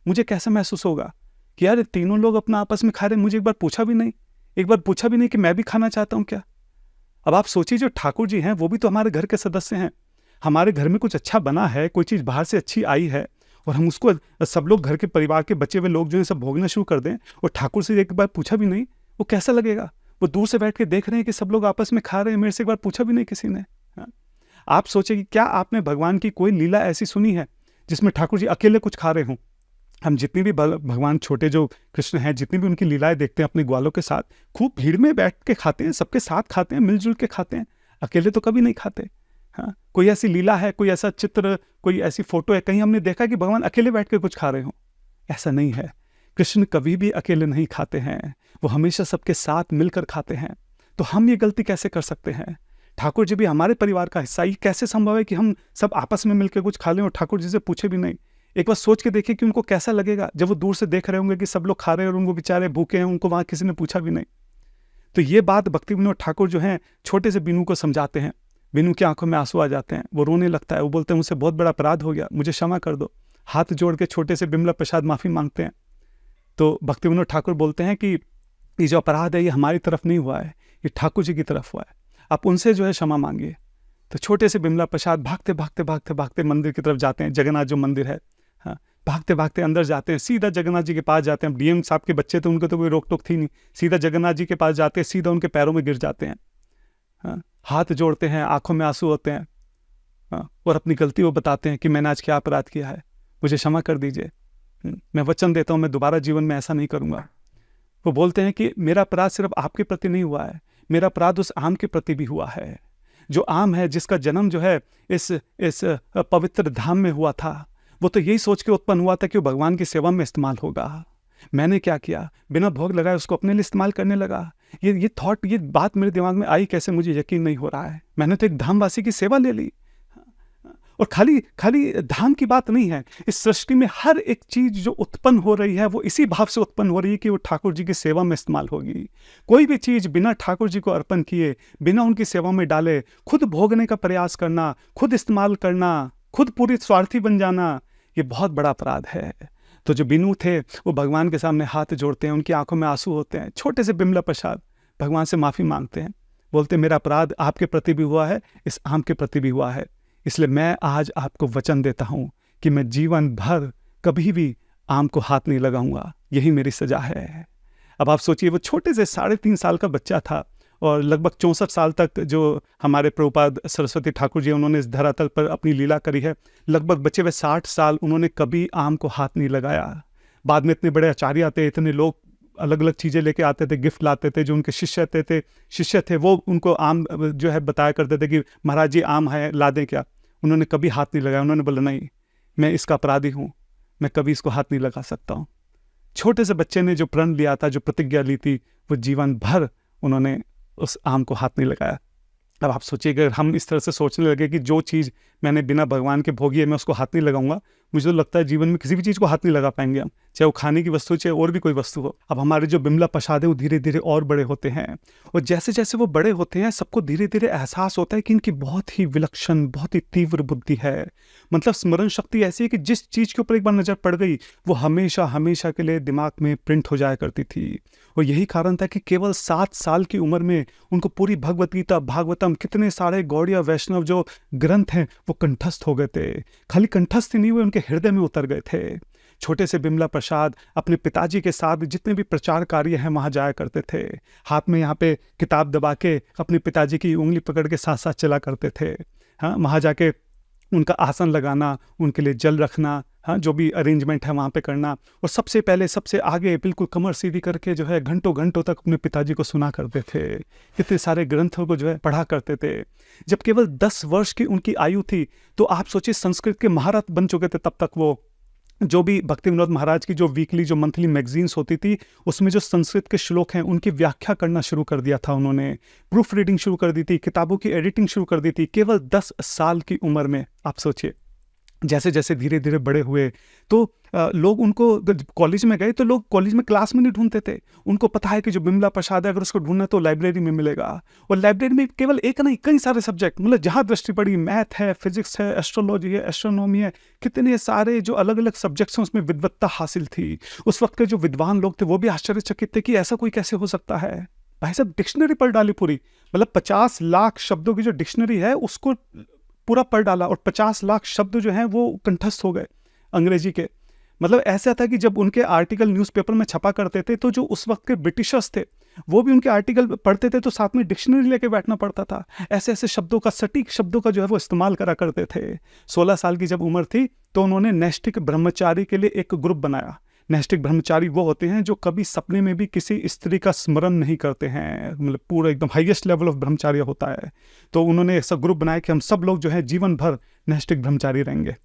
मुझे कैसा महसूस होगा कि यार तीनों लोग अपना आपस में खा रहे हैं, मुझे एक बार पूछा भी नहीं, एक बार पूछा भी नहीं कि मैं भी खाना चाहता हूँ क्या। अब आप सोचिए, जो ठाकुर जी हैं वो भी तो हमारे घर के सदस्य हैं। हमारे घर में कुछ अच्छा बना है, कोई चीज़ बाहर से अच्छी आई है, और हम उसको सब लोग घर के परिवार के बचे हुए लोग जो है सब भोगना शुरू कर दें, और ठाकुर से एक बार पूछा भी नहीं, वो कैसा लगेगा। वो दूर से बैठ के देख रहे हैं कि सब लोग आपस में खा रहे हैं, मेरे से एक बार पूछा भी नहीं किसी ने। हाँ? आप सोचिए कि क्या आपने भगवान की कोई लीला ऐसी सुनी है जिसमें ठाकुर जी अकेले कुछ खा रहे हों। हम जितनी भी भगवान छोटे जो कृष्ण हैं, जितनी भी उनकी लीलाएं देखते हैं अपने ग्वालों के साथ, खूब भीड़ में बैठ के खाते हैं, सबके साथ खाते हैं, मिलजुल के खाते हैं, अकेले तो कभी नहीं खाते। हाँ, कोई ऐसी लीला है, कोई ऐसा चित्र, कोई ऐसी फोटो है, कहीं हमने देखा कि भगवान अकेले बैठ के कुछ खा रहे हो। ऐसा नहीं है। कृष्ण कभी भी अकेले नहीं खाते हैं, वो हमेशा सबके साथ मिलकर खाते हैं। तो हम ये गलती कैसे कर सकते हैं। ठाकुर जी भी हमारे परिवार का हिस्सा, ये कैसे संभव है कि हम सब आपस में मिलकर कुछ खा लें और ठाकुर जी से पूछे भी नहीं। एक बार सोच के देखिए कि उनको कैसा लगेगा जब वो दूर से देख रहे होंगे कि सब लोग खा रहे हैं और उनको बेचारे भूखे हैं, उनको वहां किसी ने पूछा भी नहीं। तो ये बात भक्ति विनोद ठाकुर जो हैं छोटे से बीनू को समझाते हैं। बीनू की आंखों में आंसू आ जाते हैं, वो रोने लगता है, वो बोलते हैं मुझसे बहुत बड़ा अपराध हो गया, मुझे क्षमा कर दो। हाथ जोड़ के छोटे से बिमला प्रसाद माफी मांगते हैं। तो भक्ति विनोद ठाकुर बोलते हैं कि ये जो अपराध है ये हमारी तरफ नहीं हुआ है, ये ठाकुर जी की तरफ हुआ है, आप उनसे जो है क्षमा मांगिए। तो छोटे से बिमला प्रसाद भागते भागते भागते भागते मंदिर की तरफ जाते हैं, जगन्नाथ जो मंदिर है, हाँ, भागते भागते अंदर जाते हैं, सीधा जगन्नाथ जी के पास जाते हैं। डीएम साहब के बच्चे थे, उनको तो कोई रोक टोक थी नहीं, सीधा जगन्नाथ जी के पास जाते हैं, सीधा उनके पैरों में गिर जाते हैं, हाँ, हाथ जोड़ते हैं, आंखों में आंसू होते हैं, हाँ, और अपनी गलती वो बताते हैं कि मैंने आज क्या अपराध किया है, मुझे क्षमा कर दीजिए, मैं वचन देता हूँ मैं दोबारा जीवन में ऐसा नहीं करूँगा। वो बोलते हैं कि मेरा अपराध सिर्फ आपके प्रति नहीं हुआ है, मेरा अपराध उस आम के प्रति भी हुआ है, जो आम है, जिसका जन्म जो है इस पवित्र धाम में हुआ था। वो तो यही सोच के उत्पन्न हुआ था कि वो भगवान की सेवा में इस्तेमाल होगा। मैंने क्या किया, बिना भोग लगाए उसको अपने लिए इस्तेमाल करने लगा। ये थॉट, ये बात मेरे दिमाग में आई कैसे, मुझे यकीन नहीं हो रहा है। मैंने तो एक धामवासी की सेवा ले ली। और खाली धाम की बात नहीं है, इस सृष्टि में हर एक चीज जो उत्पन्न हो रही है वो इसी भाव से उत्पन्न हो रही है कि वो ठाकुर जी की सेवा में इस्तेमाल होगी। कोई भी चीज बिना ठाकुर जी को अर्पण किए, बिना उनकी सेवा में डाले, खुद भोगने का प्रयास करना, खुद इस्तेमाल करना, खुद पूरी स्वार्थी बन जाना, ये बहुत बड़ा अपराध है। तो जो बिनू थे वो भगवान के सामने हाथ जोड़ते हैं, उनकी आंखों में आंसू होते हैं। छोटे से बिमला प्रसाद भगवान से माफी मांगते हैं, बोलते मेरा अपराध आपके प्रति भी हुआ है, इस आम के प्रति भी हुआ है, इसलिए मैं आज आपको वचन देता हूं कि मैं जीवन भर कभी भी आम को हाथ नहीं लगाऊंगा, यही मेरी सजा है। अब आप सोचिए, वो छोटे से 3.5 साल का बच्चा था और लगभग 64 साल तक जो हमारे प्रभुपाद सरस्वती ठाकुर जी उन्होंने इस धरातल पर अपनी लीला करी है, लगभग बचे हुए 60 साल उन्होंने कभी आम को हाथ नहीं लगाया। बाद में इतने बड़े आचार्य आते, इतने लोग अलग अलग चीज़ें लेके आते थे, गिफ्ट लाते थे, जो उनके शिष्य थे वो उनको आम जो है बताया करते थे कि महाराज जी आम है, ला दें क्या। उन्होंने कभी हाथ नहीं लगाया, उन्होंने बोला नहीं, मैं इसका अपराधी हूँ, मैं कभी इसको हाथ नहीं लगा सकता हूँ। छोटे से बच्चे ने जो प्रण लिया था, जो प्रतिज्ञा ली थी, वो जीवन भर उन्होंने उस आम को हाथ नहीं लगाया। अब आप सोचिए, अगर हम इस तरह से सोचने लगे कि जो चीज़ मैंने बिना भगवान के भोगी है मैं उसको हाथ नहीं लगाऊंगा, मुझे तो लगता है जीवन में किसी भी चीज़ को हाथ नहीं लगा पाएंगे हम, चाहे वो खाने की वस्तु, चाहे और भी कोई वस्तु हो। अब हमारे जो बिमला प्रसाद है वो धीरे धीरे और बड़े होते हैं, और जैसे जैसे वो बड़े होते हैं सबको धीरे धीरे एहसास होता है कि इनकी बहुत ही विलक्षण, बहुत ही तीव्र बुद्धि है। मतलब स्मरण शक्ति ऐसी है कि जिस चीज़ के ऊपर एक बार नज़र पड़ गई वो हमेशा हमेशा के लिए दिमाग में प्रिंट हो जाया करती थी। और यही कारण था कि केवल 7 साल की उम्र में उनको पूरी भगवत गीता, भागवतम, कितने सारे गौड़िया वैष्णव जो ग्रंथ हैं वो कंठस्थ हो गए थे। खाली कंठस्थ ही नहीं हुए, उनके हृदय में उतर गए थे। छोटे से बिमला प्रसाद अपने पिताजी के साथ जितने भी प्रचार कार्य हैं वहाँ जाया करते थे, हाथ में यहाँ पे किताब दबा के अपने पिताजी की उंगली पकड़ के साथ साथ चला करते थे। हाँ, वहाँ जाके उनका आसन लगाना, उनके लिए जल रखना, हाँ, जो भी अरेंजमेंट है वहाँ पे करना, और सबसे पहले सबसे आगे बिल्कुल कमर सीधी करके जो है घंटों घंटों तक अपने पिताजी को सुना करते थे। कितने सारे ग्रंथों को जो है पढ़ा करते थे। जब केवल 10 वर्ष की उनकी आयु थी तो आप सोचिए संस्कृत के महारथ बन चुके थे तब तक वो। जो भी भक्ति विनोद महाराज की जो वीकली, जो मंथली मैगजीन्स होती थी, उसमें जो संस्कृत के श्लोक हैं उनकी व्याख्या करना शुरू कर दिया था उन्होंने, प्रूफ रीडिंग शुरू कर दी थी, किताबों की एडिटिंग शुरू कर दी थी, केवल 10 साल की उम्र में। आप सोचिए, जैसे जैसे धीरे धीरे बड़े हुए तो लोग उनको कॉलेज में गए तो लोग कॉलेज में क्लास में नहीं ढूंढते थे। उनको पता है कि जो बिमला प्रसाद है अगर उसको ढूंढना तो लाइब्रेरी में मिलेगा, और लाइब्रेरी में केवल एक नहीं कई सारे सब्जेक्ट, मतलब जहाँ दृष्टि पड़ी, मैथ है, फिजिक्स है, एस्ट्रोलॉजी है, एस्ट्रोनॉमी है, कितने सारे जो अलग अलग सब्जेक्ट्स हैं उसमें विद्वत्ता हासिल थी। उस वक्त के जो विद्वान लोग थे वो भी आश्चर्यचकित थे कि ऐसा कोई कैसे हो सकता है। भाई साहब डिक्शनरी पढ़ डाली पूरी, मतलब 50 लाख शब्दों की जो डिक्शनरी है उसको पूरा पढ़ डाला, और 50 लाख शब्द जो हैं वो कंठस्थ हो गए अंग्रेजी के। मतलब ऐसा था कि जब उनके आर्टिकल न्यूज़पेपर में छपा करते थे तो जो उस वक्त के ब्रिटिशर्स थे वो भी उनके आर्टिकल पढ़ते थे तो साथ में डिक्शनरी लेके बैठना पड़ता था। ऐसे ऐसे शब्दों का, सटीक शब्दों का जो है वो इस्तेमाल करा करते थे। 16 साल की जब उम्र थी तो उन्होंने नैष्ठिक ब्रह्मचारी के लिए एक ग्रुप बनाया। नैष्ठिक ब्रह्मचारी वो होते हैं जो कभी सपने में भी किसी स्त्री का स्मरण नहीं करते हैं, मतलब पूरा एकदम हाईएस्ट लेवल ऑफ ब्रह्मचार्य होता है। तो उन्होंने ऐसा ग्रुप बनाया कि हम सब लोग जो है जीवन भर नैष्ठिक ब्रह्मचारी रहेंगे।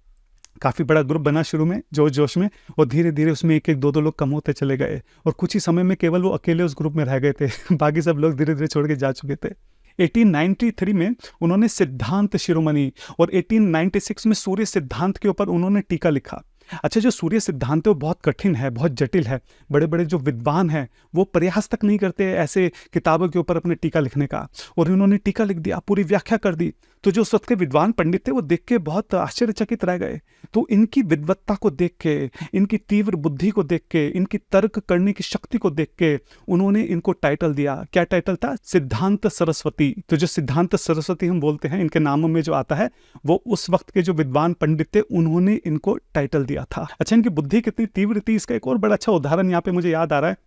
काफ़ी बड़ा ग्रुप बना शुरू में जोश जोश में, और धीरे धीरे उसमें एक एक दो लोग कम होते चले गए, और कुछ ही समय में केवल वो अकेले उस ग्रुप में रह गए थे बाकी सब लोग धीरे धीरे छोड़ के जा चुके थे। 1893 में उन्होंने सिद्धांत शिरोमणि और 1896 में सूर्य सिद्धांत के ऊपर उन्होंने टीका लिखा। अच्छा, जो सूर्य सिद्धांत है वो बहुत कठिन है, बहुत जटिल है। बड़े बड़े जो विद्वान हैं वो प्रयास तक नहीं करते ऐसे किताबों के ऊपर अपने टीका लिखने का, और इन्होंने टीका लिख दिया, पूरी व्याख्या कर दी। तो जो उस वक्त के विद्वान पंडित थे वो देख के बहुत आश्चर्यचकित रह गए। तो इनकी विद्वत्ता को देख के, इनकी तीव्र बुद्धि को देख के, इनकी तर्क करने की शक्ति को देख के उन्होंने इनको टाइटल दिया। क्या टाइटल था? सिद्धांत सरस्वती। तो जो सिद्धांत सरस्वती हम बोलते हैं, इनके नामों में जो आता है, वो उस वक्त के जो विद्वान पंडित थे उन्होंने इनको टाइटल दिया था। अच्छा, इनकी बुद्धि कितनी तीव्र थी, इसका एक और बड़ा अच्छा उदाहरण यहाँ पे मुझे याद आ रहा है।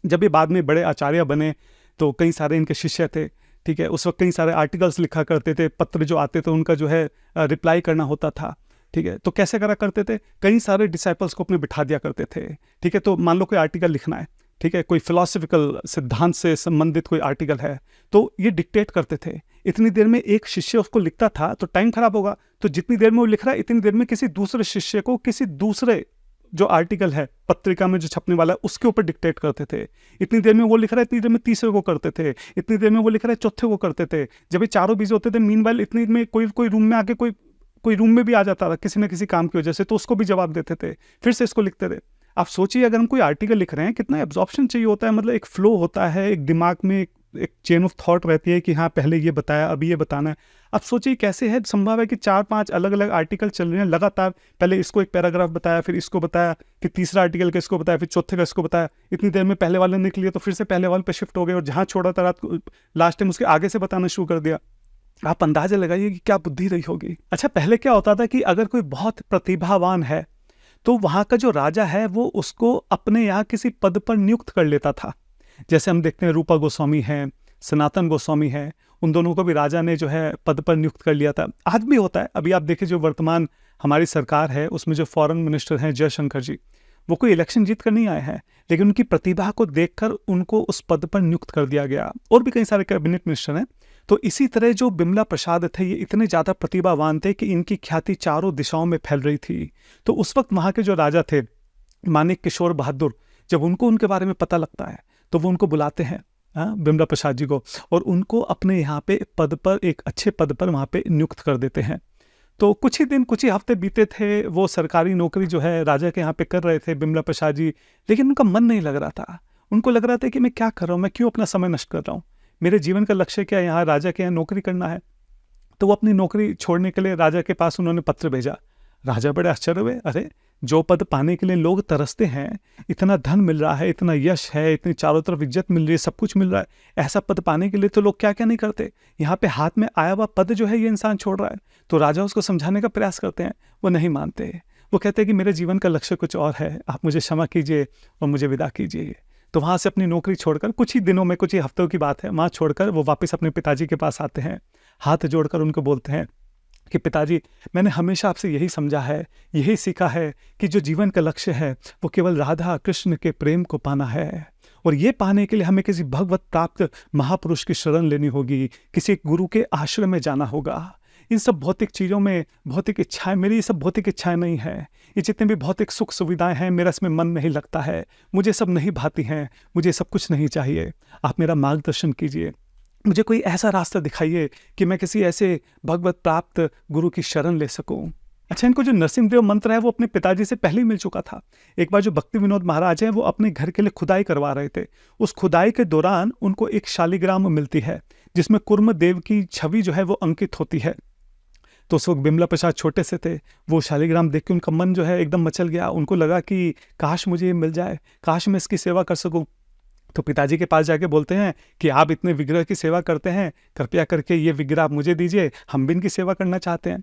जब ये बाद में बड़े आचार्य बने तो कई सारे इनके शिष्य थे, ठीक है। उस वक्त कई सारे आर्टिकल्स लिखा करते थे, पत्र जो आते थे उनका जो है रिप्लाई करना होता था, ठीक है। तो कैसे करा करते थे? कई सारे डिसाइपल्स को अपने बिठा दिया करते थे, ठीक है। तो मान लो कोई आर्टिकल लिखना है, ठीक है, कोई फिलोसफिकल सिद्धांत से संबंधित कोई आर्टिकल है, तो ये डिक्टेट करते थे। इतनी देर में एक शिष्य उसको लिखता था तो टाइम खराब होगा, तो जितनी देर में वो लिख रहा है इतनी देर में किसी दूसरे शिष्य को किसी दूसरे जो आर्टिकल है पत्रिका में जो छपने वाला है उसके ऊपर डिक्टेट करते थे। इतनी देर में वो लिख रहा है, इतनी देर में तीसरे को करते थे, इतनी देर में वो लिख रहा है, चौथे को करते थे। जब ये चारों बिजी होते थे, मीनवाइल इतनी देर में कोई रूम में आके कोई रूम में भी आ जाता था किसी न किसी काम की वजह से, तो उसको भी जवाब देते थे, फिर से इसको लिखते थे। आप सोचिए, अगर हम कोई आर्टिकल लिख रहे हैं, कितना एब्जॉर्प्शन चाहिए होता है, मतलब एक फ्लो होता है, एक दिमाग में एक चेन ऑफ थॉट रहती है कि हाँ पहले ये बताया, अभी ये बताना है। अब सोचिए कैसे है संभव है कि 4-5 अलग अलग आर्टिकल चल रहे हैं लगातार, पहले इसको एक पैराग्राफ बताया, फिर इसको बताया, फिर तीसरा आर्टिकल का इसको बताया, फिर चौथे का इसको बताया। इतनी देर में पहले वाले निकलिए तो फिर से पहले वाले पे शिफ्ट हो गए, और जहाँ छोड़ा था रात को लास्ट टाइम उसके आगे से बताना शुरू कर दिया। आप अंदाजा लगाइए कि क्या बुद्धि रही होगी। अच्छा, पहले क्या होता था कि अगर कोई बहुत प्रतिभावान है तो वहाँ का जो राजा है वो उसको अपने यहाँ किसी पद पर नियुक्त कर लेता था। जैसे हम देखते हैं रूपा गोस्वामी हैं, सनातन गोस्वामी हैं, उन दोनों को भी राजा ने जो है पद पर नियुक्त कर लिया था। आज भी होता है। अभी आप देखिए, जो वर्तमान हमारी सरकार है उसमें जो फॉरेन मिनिस्टर हैं जयशंकर जी, वो कोई इलेक्शन जीत कर नहीं आए हैं, लेकिन उनकी प्रतिभा को देखकर उनको उस पद पर नियुक्त कर दिया गया। और भी कई सारे कैबिनेट मिनिस्टर हैं। तो इसी तरह जो बिमला प्रसाद थे, ये इतने ज़्यादा प्रतिभावान थे कि इनकी ख्याति चारों दिशाओं में फैल रही थी। तो उस वक्त वहाँ के जो राजा थे मानिक किशोर बहादुर, जब उनको उनके बारे में पता लगता है तो वो उनको बुलाते हैं, बिमला प्रसाद जी को, और उनको अपने यहाँ पे पद पर, एक अच्छे पद पर वहाँ पे नियुक्त कर देते हैं। तो कुछ ही हफ्ते बीते थे, वो सरकारी नौकरी जो है राजा के यहाँ पे कर रहे थे बिमला प्रसाद जी, लेकिन उनका मन नहीं लग रहा था। उनको लग रहा था कि मैं क्या कर रहा हूँ, मैं क्यों अपना समय नष्ट कर रहा हूँ, मेरे जीवन का लक्ष्य क्या है, यहाँ राजा के यहाँ नौकरी करना है। तो वो अपनी नौकरी छोड़ने के लिए राजा के पास उन्होंने पत्र भेजा। राजा बड़े आश्चर्य हुए, अरे जो पद पाने के लिए लोग तरसते हैं, इतना धन मिल रहा है, इतना यश है, इतनी चारों तरफ इज्जत मिल रही है, सब कुछ मिल रहा है, ऐसा पद पाने के लिए तो लोग क्या क्या नहीं करते, यहाँ पे हाथ में आया हुआ पद जो है ये इंसान छोड़ रहा है। तो राजा उसको समझाने का प्रयास करते हैं, वो नहीं मानते। वो कहते हैं कि मेरे जीवन का लक्ष्य कुछ और है, आप मुझे क्षमा कीजिए और मुझे विदा कीजिए। तो वहाँ से अपनी नौकरी छोड़कर, कुछ ही दिनों में, कुछ ही हफ्तों की बात है, वहाँ छोड़कर वो वापस अपने पिताजी के पास आते हैं, हाथ जोड़कर उनको बोलते हैं कि पिताजी, मैंने हमेशा आपसे यही समझा है, यही सीखा है कि जो जीवन का लक्ष्य है वो केवल राधा कृष्ण के प्रेम को पाना है, और ये पाने के लिए हमें किसी भगवत प्राप्त महापुरुष की शरण लेनी होगी, किसी गुरु के आश्रम में जाना होगा। इन सब भौतिक चीज़ों में भौतिक इच्छाएं, मेरी ये सब भौतिक इच्छाएं नहीं है, ये जितने भी भौतिक सुख सुविधाएं हैं मेरा इसमें मन नहीं लगता है, मुझे सब नहीं भाती हैं, मुझे सब कुछ नहीं चाहिए। आप मेरा मार्गदर्शन कीजिए, मुझे कोई ऐसा रास्ता दिखाइए कि मैं किसी ऐसे भगवत प्राप्त गुरु की शरण ले सकूं। अच्छा, इनको जो नरसिंहदेव मंत्र है वो अपने पिताजी से पहले ही मिल चुका था। एक बार जो भक्ति विनोद महाराज हैं वो अपने घर के लिए खुदाई करवा रहे थे, उस खुदाई के दौरान उनको एक शालिग्राम मिलती है जिसमें कुर्म देव की छवि जो है वो अंकित होती है। तो उस वक्त बिमला प्रसाद छोटे से थे, वो शालिग्राम देख के उनका मन जो है एकदम मचल गया। उनको लगा कि काश मुझे ये मिल जाए, काश मैं इसकी सेवा कर सकूं। तो पिताजी के पास जाके बोलते हैं कि आप इतने विग्रह की सेवा करते हैं, कृपया करके ये विग्रह आप मुझे दीजिए, हम भी इनकी सेवा करना चाहते हैं।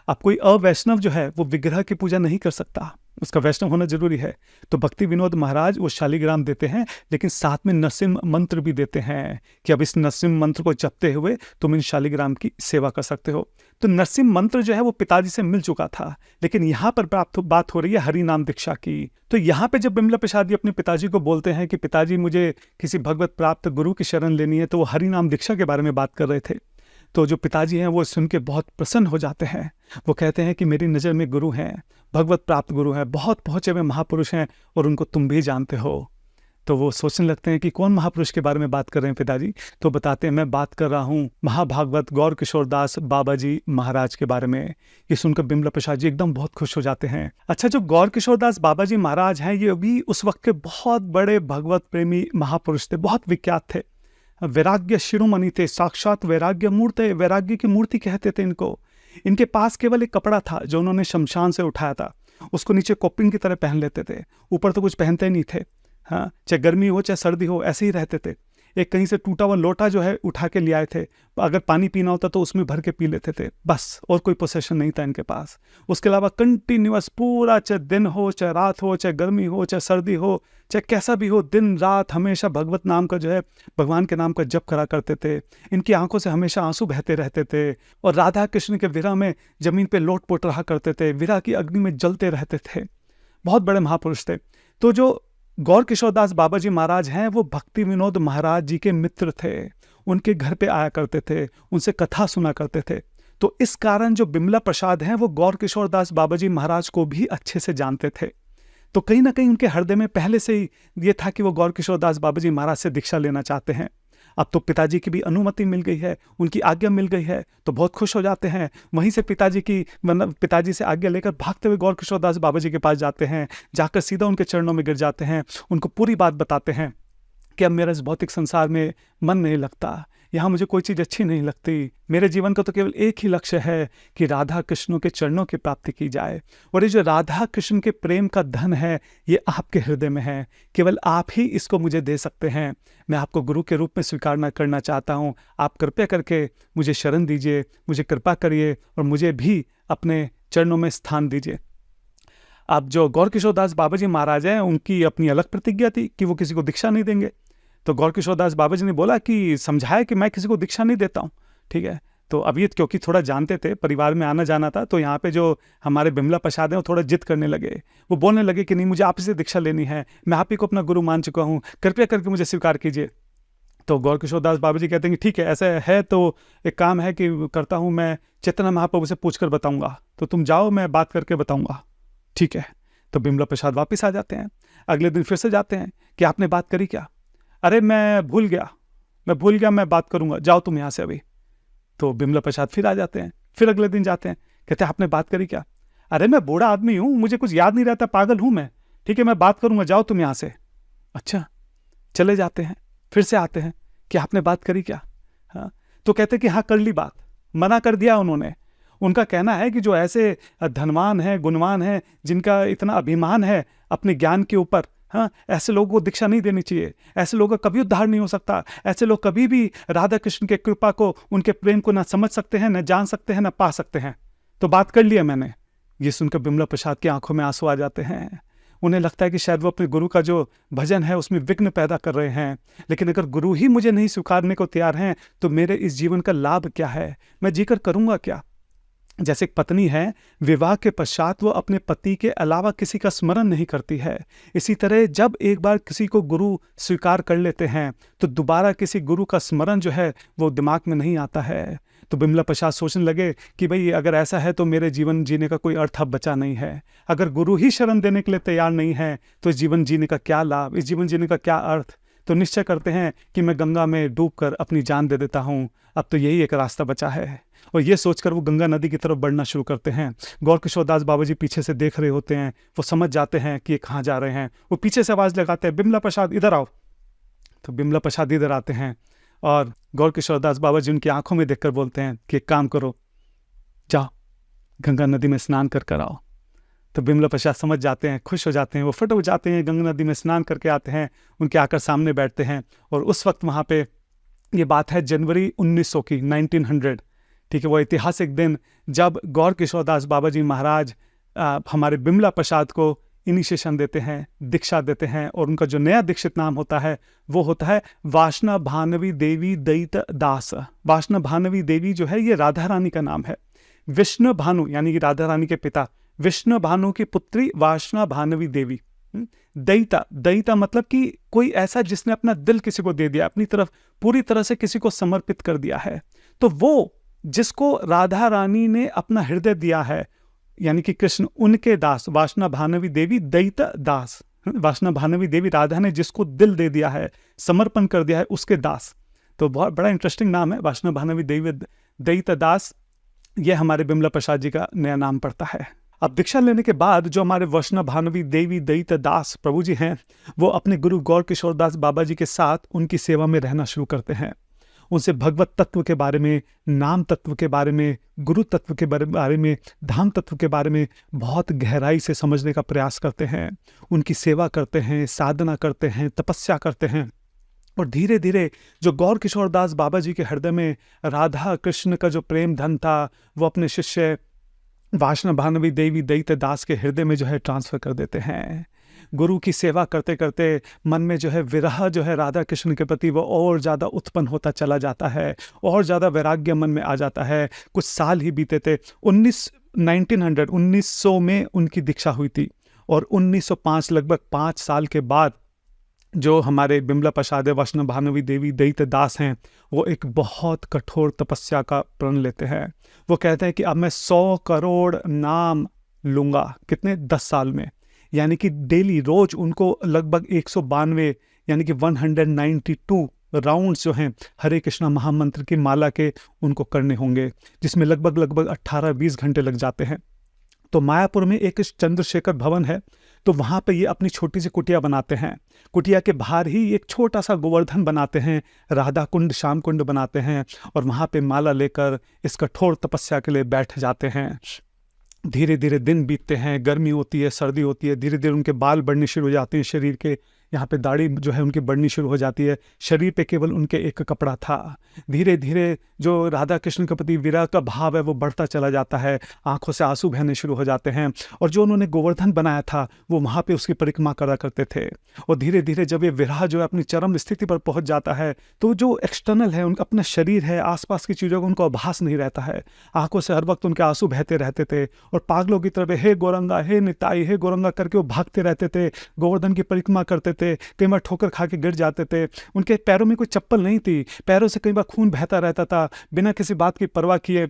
अब कोई अवैष्णव जो है वो विग्रह की पूजा नहीं कर सकता, उसका वैष्णव होना जरूरी है। तो भक्ति विनोद महाराज वो शालिग्राम देते हैं, लेकिन साथ में नरसिंह मंत्र भी देते हैं कि अब इस नरसिंह मंत्र को जपते हुए तुम इन शालिग्राम की सेवा कर सकते हो। तो नरसिंह मंत्र जो है वो पिताजी से मिल चुका था, लेकिन यहाँ पर बात हो रही है हरि नाम दीक्षा की। तो यहाँ पे जब बिमला प्रसाद जी अपने पिताजी को बोलते हैं कि पिताजी मुझे किसी भगवत प्राप्त गुरु की शरण लेनी है, तो वो हरि नाम दीक्षा के बारे में बात कर रहे थे। तो जो पिताजी हैं वो सुन के बहुत प्रसन्न हो जाते हैं। वो कहते हैं कि मेरी नज़र में गुरु हैं, भगवत प्राप्त गुरु हैं, बहुत पहुँचे हुए महापुरुष हैं, और उनको तुम भी जानते हो। तो वो सोचने लगते हैं कि कौन महापुरुष के बारे में बात कर रहे हैं पिताजी। तो बताते हैं, मैं बात कर रहा हूँ महाभागवत गौर किशोर दास बाबा जी महाराज के बारे में। ये सुनकर बिमला प्रसाद जी एकदम बहुत खुश हो जाते हैं। अच्छा, जो गौर किशोर दास बाबा जी महाराज हैं, ये भी उस वक्त के बहुत बड़े भगवत प्रेमी महापुरुष थे, बहुत विख्यात थे। वैराग्य शिरोमणि थे, साक्षात वैराग्य मूर्ति, वैराग्य की मूर्ति कहते थे इनको। इनके पास केवल एक कपड़ा था जो उन्होंने शमशान से उठाया था, उसको नीचे कॉपिन की तरह पहन लेते थे, ऊपर तो कुछ पहनते ही नहीं थे। हाँ, चाहे गर्मी हो चाहे सर्दी हो, ऐसे ही रहते थे। एक कहीं से टूटा हुआ लोटा जो है उठा के ले आए थे, अगर पानी पीना होता तो उसमें भर के पी लेते थे, बस। और कोई पोसेशन नहीं था इनके पास। उसके अलावा कंटिन्यूअस पूरा, चाहे दिन हो चाहे रात हो, चाहे गर्मी हो चाहे सर्दी हो, चाहे कैसा भी हो, दिन रात हमेशा भगवत नाम का जो है, भगवान के नाम का जप करा करते थे। इनकी आंखों से हमेशा आंसू बहते रहते थे और राधा कृष्ण के विरह में जमीन पे लोट पोट रहा करते थे, विरह की अग्नि में जलते रहते थे। बहुत बड़े महापुरुष थे। तो जो गौर किशोर दास बाबा जी महाराज हैं, वो भक्ति विनोद महाराज जी के मित्र थे। उनके घर पे आया करते थे, उनसे कथा सुना करते थे। तो इस कारण जो बिमला प्रसाद हैं, वो गौर किशोर दास बाबा जी महाराज को भी अच्छे से जानते थे। तो कहीं ना कहीं उनके हृदय में पहले से ही ये था कि वो गौर किशोर दास बाबा जी महाराज से दीक्षा लेना चाहते हैं। अब तो पिताजी की भी अनुमति मिल गई है, उनकी आज्ञा मिल गई है, तो बहुत खुश हो जाते हैं। वहीं से पिताजी से आज्ञा लेकर भागते हुए गौर किशोर दास बाबा जी के पास जाते हैं। जाकर सीधा उनके चरणों में गिर जाते हैं, उनको पूरी बात बताते हैं कि अब मेरा इस भौतिक संसार में मन नहीं लगता, यहाँ मुझे कोई चीज़ अच्छी नहीं लगती। मेरे जीवन का तो केवल एक ही लक्ष्य है कि राधा कृष्णों के चरणों की प्राप्ति की जाए। और ये जो राधा कृष्ण के प्रेम का धन है, ये आपके हृदय में है, केवल आप ही इसको मुझे दे सकते हैं। मैं आपको गुरु के रूप में स्वीकार करना चाहता हूँ। आप कृपया करके मुझे शरण दीजिए, मुझे कृपा करिए और मुझे भी अपने चरणों में स्थान दीजिए। अब जो गौर किशोर दास बाबा जी महाराज हैं, उनकी अपनी अलग प्रतिज्ञा थी कि वो किसी को दीक्षा नहीं देंगे। तो गौर किशोर दास बाबा जी ने बोला कि समझाया कि मैं किसी को दीक्षा नहीं देता हूँ, ठीक है। तो अब ये क्योंकि थोड़ा जानते थे, परिवार में आना जाना था, तो यहाँ पे जो हमारे बिमला प्रसाद हैं वो थोड़ा जिद करने लगे। वो बोलने लगे कि नहीं, मुझे आप ही से दीक्षा लेनी है, मैं आप ही को अपना गुरु मान चुका हूँ, कृपया करके मुझे स्वीकार कीजिए। तो गौर किशोर दास बाबा जी कहते हैं कि ठीक है, ऐसा है तो एक काम है कि करता हूँ, मैं चैतन्य महाप्रभु से पूछ कर बताऊँगा, तो तुम जाओ, मैं बात करके बताऊँगा, ठीक है। तो बिमला प्रसाद वापस आ जाते हैं। अगले दिन फिर से जाते हैं कि आपने बात करी क्या? अरे मैं भूल गया, मैं बात करूंगा, जाओ तुम यहाँ से अभी। तो बिमला प्रसाद फिर आ जाते हैं। फिर अगले दिन जाते हैं, कहते हैं आपने बात करी क्या? अरे मैं बूढ़ा आदमी हूँ, मुझे कुछ याद नहीं रहता, पागल हूँ मैं, ठीक है, मैं बात करूंगा, जाओ तुम यहाँ से। अच्छा, चले जाते हैं। फिर से आते हैं कि आपने बात करी क्या? हाँ, तो कहते हैं कि हाँ कर ली बात, मना कर दिया उन्होंने। उनका कहना है कि जो ऐसे धनवान हैं, गुणवान हैं, जिनका इतना अभिमान है अपने ज्ञान के ऊपर, हाँ, ऐसे लोगों को दीक्षा नहीं देनी चाहिए। ऐसे लोगों का कभी उद्धार नहीं हो सकता। ऐसे लोग कभी भी राधा कृष्ण के कृपा को, उनके प्रेम को ना समझ सकते हैं, ना जान सकते हैं, ना पा सकते हैं। तो बात कर लिया मैंने। ये सुनकर बिमला प्रसाद की आंखों में आंसू आ जाते हैं। उन्हें लगता है कि शायद वो अपने गुरु का जो भजन है उसमें विघ्न पैदा कर रहे हैं। लेकिन अगर गुरु ही मुझे नहीं स्वीकारने को तैयार हैं, तो मेरे इस जीवन का लाभ क्या है? मैं जीकर करूँगा क्या? जैसे एक पत्नी है, विवाह के पश्चात वो अपने पति के अलावा किसी का स्मरण नहीं करती है। इसी तरह जब एक बार किसी को गुरु स्वीकार कर लेते हैं, तो दोबारा किसी गुरु का स्मरण जो है वो दिमाग में नहीं आता है। तो बिमला प्रसाद सोचने लगे कि भाई अगर ऐसा है तो मेरे जीवन जीने का कोई अर्थ अब बचा नहीं है। अगर गुरु ही शरण देने के लिए तैयार नहीं है, तो इस जीवन जीने का क्या लाभ, इस जीवन जीने का क्या अर्थ? तो निश्चय करते हैं कि मैं गंगा में डूबकर अपनी जान दे देता हूँ, अब तो यही एक रास्ता बचा है। और ये सोचकर वो गंगा नदी की तरफ बढ़ना शुरू करते हैं। गौर किशोर दास बाबा जी पीछे से देख रहे होते हैं। वो समझ जाते हैं कि ये कहाँ जा रहे हैं। वो पीछे से आवाज़ लगाते हैं, बिमला प्रसाद इधर आओ। तो बिमला प्रसाद इधर आते हैं और गौर किशोर दास बाबा जी उनकी आंखों में देखकर बोलते हैं कि एक काम करो, जाओ गंगा नदी में स्नान कर आओ। तो बिमला प्रसाद समझ जाते हैं, खुश हो जाते हैं, वो फट हो जाते हैं, गंगा नदी में स्नान करके आते हैं, उनके आकर सामने बैठते हैं। और उस वक्त वहाँ पे ये बात है जनवरी 1900 की, 1900, ठीक है, वो ऐतिहासिक दिन जब गौर किशोर दास बाबा जी महाराज हमारे बिमला प्रसाद को इनिशिएशन देते हैं, दीक्षा देते हैं। और उनका जो नया दीक्षित नाम होता है वो होता है वासना भानवी देवी दैत दास। वासना भानवी देवी जो है ये राधा रानी का नाम है। विष्णु भानु यानी कि राधा रानी के पिता विष्णु भानु की पुत्री वासना भानवी देवी। दैता, दैता मतलब कि कोई ऐसा जिसने अपना दिल किसी को दे दिया, अपनी तरफ पूरी तरह से किसी को समर्पित कर दिया है। तो वो जिसको राधा रानी ने अपना हृदय दिया है, यानी कि कृष्ण, उनके दास वासना भानवी देवी दैता दास। वैष्णव भानवी देवी राधा ने जिसको दिल दे दिया है, समर्पण कर दिया है, उसके दास। तो बहुत बड़ा इंटरेस्टिंग नाम है वैष्णव भानवी देवी दयित दास। ये हमारे बिमला प्रसाद जी का नया नाम पड़ता है। अब दीक्षा लेने के बाद जो हमारे वैष्णव भानवी देवी दयित दास प्रभु जी हैं, वो अपने गुरु गौर किशोर दास बाबा जी के साथ उनकी सेवा में रहना शुरू करते हैं। उनसे भगवत तत्व के बारे में, नाम तत्व के बारे में, गुरु तत्व के बारे में, धाम तत्व के बारे में बहुत गहराई से समझने का प्रयास करते हैं। उनकी सेवा करते हैं, साधना करते हैं, तपस्या करते हैं। और धीरे धीरे जो गौर किशोर दास बाबा जी के हृदय में राधा कृष्ण का जो प्रेम धन था, वो अपने शिष्य वैष्णव भानवी देवी दयित दास के हृदय में जो है ट्रांसफर कर देते हैं। गुरु की सेवा करते करते मन में जो है विरह जो है राधा कृष्ण के प्रति वो और ज़्यादा उत्पन्न होता चला जाता है, और ज़्यादा वैराग्य मन में आ जाता है। कुछ साल ही बीते थे। 1900 में उनकी दीक्षा हुई थी, और 1905 लगभग 5 साल के बाद जो हमारे बिमला प्रसाद वैष्णव भानवी देवी दयित दास हैं, वो एक बहुत कठोर तपस्या का प्रण लेते हैं। वो कहते हैं कि अब मैं 100 करोड़ नाम लूँगा। कितने? 10 साल में। यानी कि डेली रोज उनको लगभग 192 यानी कि 192 राउंड्स जो हैं हरे कृष्णा महामंत्र की माला के उनको करने होंगे, जिसमें लगभग 18-20 घंटे लग जाते हैं। तो मायापुर में एक चंद्रशेखर भवन है, तो वहाँ पे ये अपनी छोटी सी कुटिया बनाते हैं। कुटिया के बाहर ही एक छोटा सा गोवर्धन बनाते हैं, राधा कुंड, श्याम कुंड बनाते हैं, और वहाँ पे माला लेकर इस कठोर तपस्या के लिए बैठ जाते हैं। धीरे धीरे दिन बीतते हैं, गर्मी होती है, सर्दी होती है, धीरे धीरे उनके बाल बढ़ने शुरू हो जाते हैं, शरीर के यहाँ पे दाढ़ी जो है उनकी बढ़नी शुरू हो जाती है। शरीर पे केवल उनके एक कपड़ा था। धीरे धीरे जो राधा कृष्ण के प्रति विरह का भाव है वो बढ़ता चला जाता है, आंखों से आंसू बहने शुरू हो जाते हैं। और जो उन्होंने गोवर्धन बनाया था वो वहाँ पे उसकी परिक्रमा करा करते थे। और धीरे धीरे जब ये विरह जो है अपनी चरम स्थिति पर पहुँच जाता है, तो जो एक्सटर्नल है, उनका अपना शरीर है, आसपास की चीज़ों का उनको आभास नहीं रहता है। आंखों से हर वक्त उनके आंसू बहते रहते थे, और पागलों की तरह हे गौरंगा, हे निताई, हे गौरंगा करके वो भागते रहते थे, गोवर्धन की परिक्रमा करते थे। कई बार ठोकर खा के गिर जाते थे। उनके पैरों में कोई चप्पल नहीं थी, पैरों से कई बार खून बहता रहता था। बिना किसी बात की परवाह किए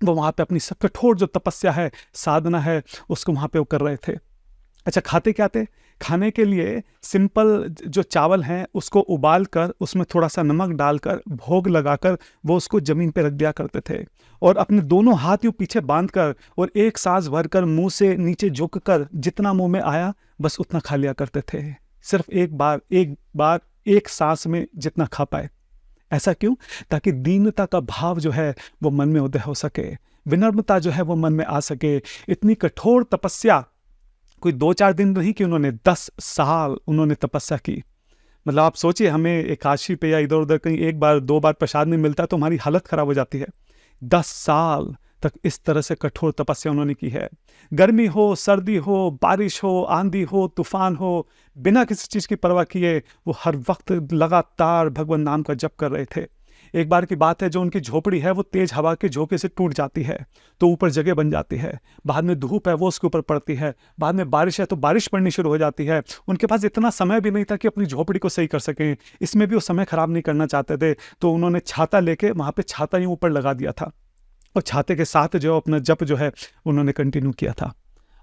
वो वहाँ पे अपनी कठोर जो तपस्या है, साधना है, उसको वहाँ पे वो कर रहे थे। अच्छा, खाते क्या थे? खाने के लिए सिंपल जो चावल हैं उसको उबाल कर उसमें थोड़ा सा नमक डालकर भोग लगाकर वो उसको ज़मीन पे रख दिया करते थे, और अपने दोनों हाथ यूँ पीछे बांधकर और एक सांस भरकर मुंह से नीचे झुककर जितना मुंह में आया बस उतना खा लिया करते थे। सिर्फ एक बार एक सांस में जितना खा पाए। ऐसा क्यों? ताकि दीनता का भाव जो है वो मन में उदय हो सके, विनम्रता जो है वो मन में आ सके। इतनी कठोर तपस्या कोई 2-4 दिन नहीं कि उन्होंने 10 साल उन्होंने तपस्या की। मतलब आप सोचिए, हमें एकादशी पे या इधर उधर कहीं 1-2 बार प्रसाद नहीं मिलता तो हमारी हालत खराब हो जाती है। 10 साल तक इस तरह से कठोर तपस्या उन्होंने की है। गर्मी हो, सर्दी हो, बारिश हो, आंधी हो, तूफान हो, बिना किसी चीज़ की परवाह किए वो हर वक्त लगातार भगवान नाम का जप कर रहे थे। एक बार की बात है, जो उनकी झोपड़ी है वो तेज हवा के झोंके से टूट जाती है, तो ऊपर जगह बन जाती है। बाद में धूप है वो उसके ऊपर पड़ती है, बाद में बारिश है तो बारिश पड़नी शुरू हो जाती है। उनके पास इतना समय भी नहीं था कि अपनी झोपड़ी को सही कर सकें, इसमें भी वो समय खराब नहीं करना चाहते थे। तो उन्होंने छाता लेके वहाँ पे छाता यूँ ऊपर लगा दिया था, और छाते के साथ जो अपना जप जो है उन्होंने कंटिन्यू किया था।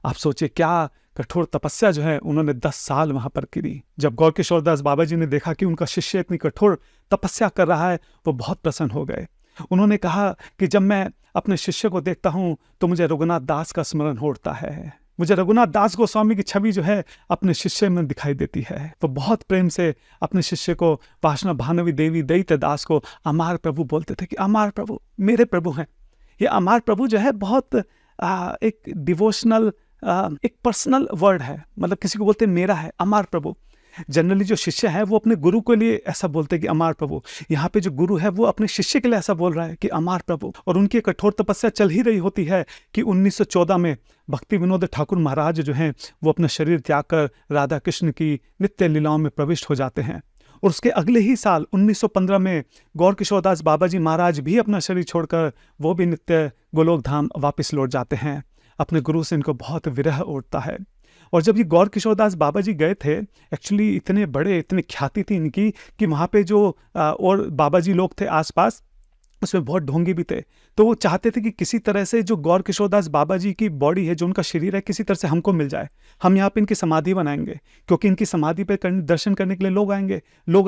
आप सोचिए क्या कठोर तपस्या जो है उन्होंने 10 साल वहाँ पर की। जब गौर किशोर दास बाबा जी ने देखा कि उनका शिष्य इतनी कठोर तपस्या कर रहा है, वो बहुत प्रसन्न हो गए। उन्होंने कहा कि जब मैं अपने शिष्य को देखता हूँ तो मुझे रघुनाथ दास का स्मरण होता है, मुझे रघुनाथ दास गोस्वामी की छवि जो है अपने शिष्य में दिखाई देती है। वो बहुत प्रेम से अपने शिष्य को, वैष्णव भानवी देवी दयित दास को अमार प्रभु बोलते थे कि अमार प्रभु मेरे प्रभु हैं। ये अमार प्रभु जो है बहुत एक डिवोशनल, एक पर्सनल वर्ड है, मतलब किसी को बोलते मेरा है अमार प्रभु। जनरली जो शिष्य है वो अपने गुरु के लिए ऐसा बोलते हैं कि अमार प्रभु। यहाँ पे जो गुरु है वो अपने शिष्य के लिए ऐसा बोल रहा है कि अमार प्रभु। और उनकी कठोर तपस्या चल ही रही होती है कि 1914 में भक्ति विनोद ठाकुर महाराज जो हैं वो अपना शरीर त्याग कर राधा कृष्ण की नित्य लीलाओं में प्रविष्ट हो जाते हैं। और उसके अगले ही साल 1915 में गौर किशोर दास बाबा जी महाराज भी अपना शरीर छोड़कर वो भी नित्य गोलोक धाम वापस लौट जाते हैं। अपने गुरु से इनको बहुत विरह उठता है। और जब ये गौर किशोर दास बाबा जी गए थे, एक्चुअली इतने बड़े, इतनी ख्याति थी इनकी कि वहाँ पे जो और बाबा जी लोग थे आसपास, उसमें बहुत ढोंगी भी थे। तो वो चाहते थे कि किसी तरह से जो गौर किशोरदास बाबा जी की बॉडी है, जो उनका शरीर है, किसी तरह से हमको मिल जाए। हम यहाँ पे इनकी समाधि बनाएंगे, क्योंकि इनकी समाधि पे दर्शन करने के लिए लोग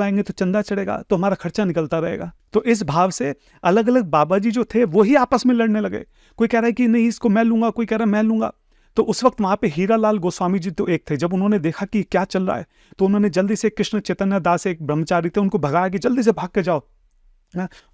आएंगे तो चंदा चढ़ेगा, तो हमारा खर्चा निकलता रहेगा। तो इस भाव से अलग अलग बाबा जी जो थे वो ही आपस में लड़ने लगे। कोई कह रहा है कि नहीं इसको मैं लूंगा, कोई कह रहा है मैं लूंगा। तो उस वक्त वहां पे हीरालाल गोस्वामी जी तो एक थे। जब उन्होंने देखा कि क्या चल रहा है, तो उन्होंने जल्दी से कृष्ण चैतन्य दास एक ब्रह्मचारी थे, उनको भगाया कि जल्दी से भाग के जाओ।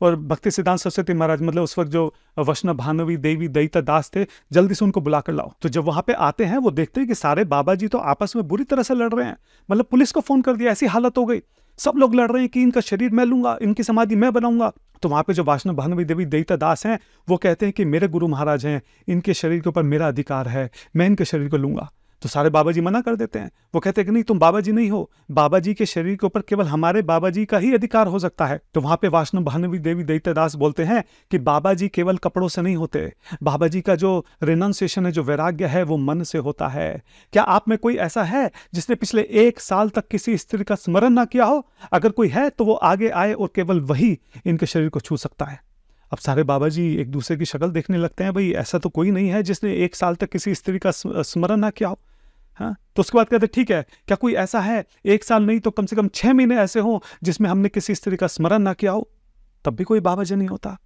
और भक्ति सिद्धांत सरस्वती महाराज, मतलब उस वक्त जो वैष्णव भानवी देवी दयिता दास थे, जल्दी से उनको बुला कर लाओ। तो जब वहां पे आते हैं, वो देखते हैं कि सारे बाबा जी तो आपस में बुरी तरह से लड़ रहे हैं। मतलब पुलिस को फोन कर दिया, ऐसी हालत हो गई। सब लोग लड़ रहे हैं कि इनका शरीर मैं लूंगा, इनकी समाधि मैं बनाऊंगा। तो वहां पे जो वैष्णव भानवी देवी दयिता दास हैं, वो कहते हैं कि मेरे गुरु महाराज हैं, इनके शरीर के ऊपर मेरा अधिकार है, मैं इनके शरीर को लूंगा। तो सारे बाबा जी मना कर देते हैं। वो कहते हैं कि नहीं, तुम बाबा जी नहीं हो, बाबा जी के शरीर के ऊपर केवल हमारे बाबा जी का ही अधिकार हो सकता है। तो वहां पे वैष्णव भानवी देवी दयिता दास बोलते हैं कि बाबा जी केवल कपड़ों से नहीं होते, बाबा जी का जो रिनंसिएशन है, जो वैराग्य है, वो मन से होता है। क्या आप में कोई ऐसा है जिसने पिछले 1 साल तक किसी स्त्री का स्मरण ना किया हो? अगर कोई है तो वो आगे आए और केवल वही इनके शरीर को छू सकता है। अब सारे बाबा जी एक दूसरे की शक्ल देखने लगते हैं, भाई ऐसा तो कोई नहीं है जिसने 1 साल तक किसी स्त्री का स्मरण ना किया हो। हाँ, तो उसके बाद कहते ठीक है, क्या कोई ऐसा है 1 साल नहीं तो कम से कम 6 महीने ऐसे हो जिसमें हमने किसी स्त्री का स्मरण ना किया हो? तब भी कोई बाबा जी नहीं होता।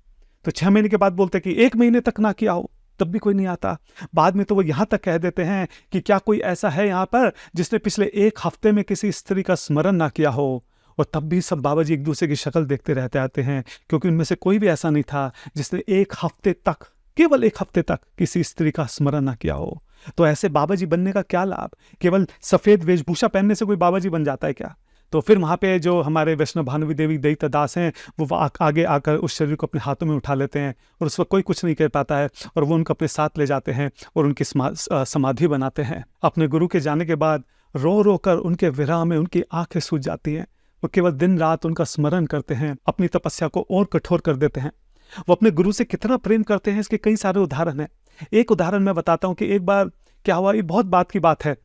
तो 6 महीने के बाद बोलते कि 1 महीने तक ना किया हो, तब भी कोई नहीं आता। बाद में तो वो यहां तक कह देते हैं कि क्या कोई ऐसा है यहां पर जिसने पिछले 1 हफ्ते में किसी स्त्री का स्मरण ना किया हो? और तब भी सब बाबा जी एक दूसरे की शक्ल देखते रहते आते हैं, क्योंकि उनमें से कोई भी ऐसा नहीं था जिसने 1 हफ्ते तक, केवल 1 हफ्ते तक किसी स्त्री का स्मरण ना किया हो। तो ऐसे बाबा जी बनने का क्या लाभ? केवल सफेद वेशभूषा पहनने से कोई बाबा जी बन जाता है क्या? तो फिर वहां पे जो हमारे वैष्णव भानवी देवी दयिता दास हैं, वो आगे आकर उस शरीर को अपने हाथों में उठा लेते हैं, और उस वक्त कोई कुछ नहीं कर पाता है, और वो उनको अपने साथ ले जाते हैं और उनकी समाधि बनाते हैं। अपने गुरु के जाने के बाद रो रो कर उनके विरह में उनकी आंखें सूज जाती हैं। वो केवल दिन रात उनका स्मरण करते हैं, अपनी तपस्या को और कठोर कर देते हैं। वो अपने गुरु से कितना प्रेम करते हैं, इसके कई सारे उदाहरण हैं। एक उदाहरण मैं बताता हूं कि एक बार क्या हुआ, ये बहुत बात की बात है।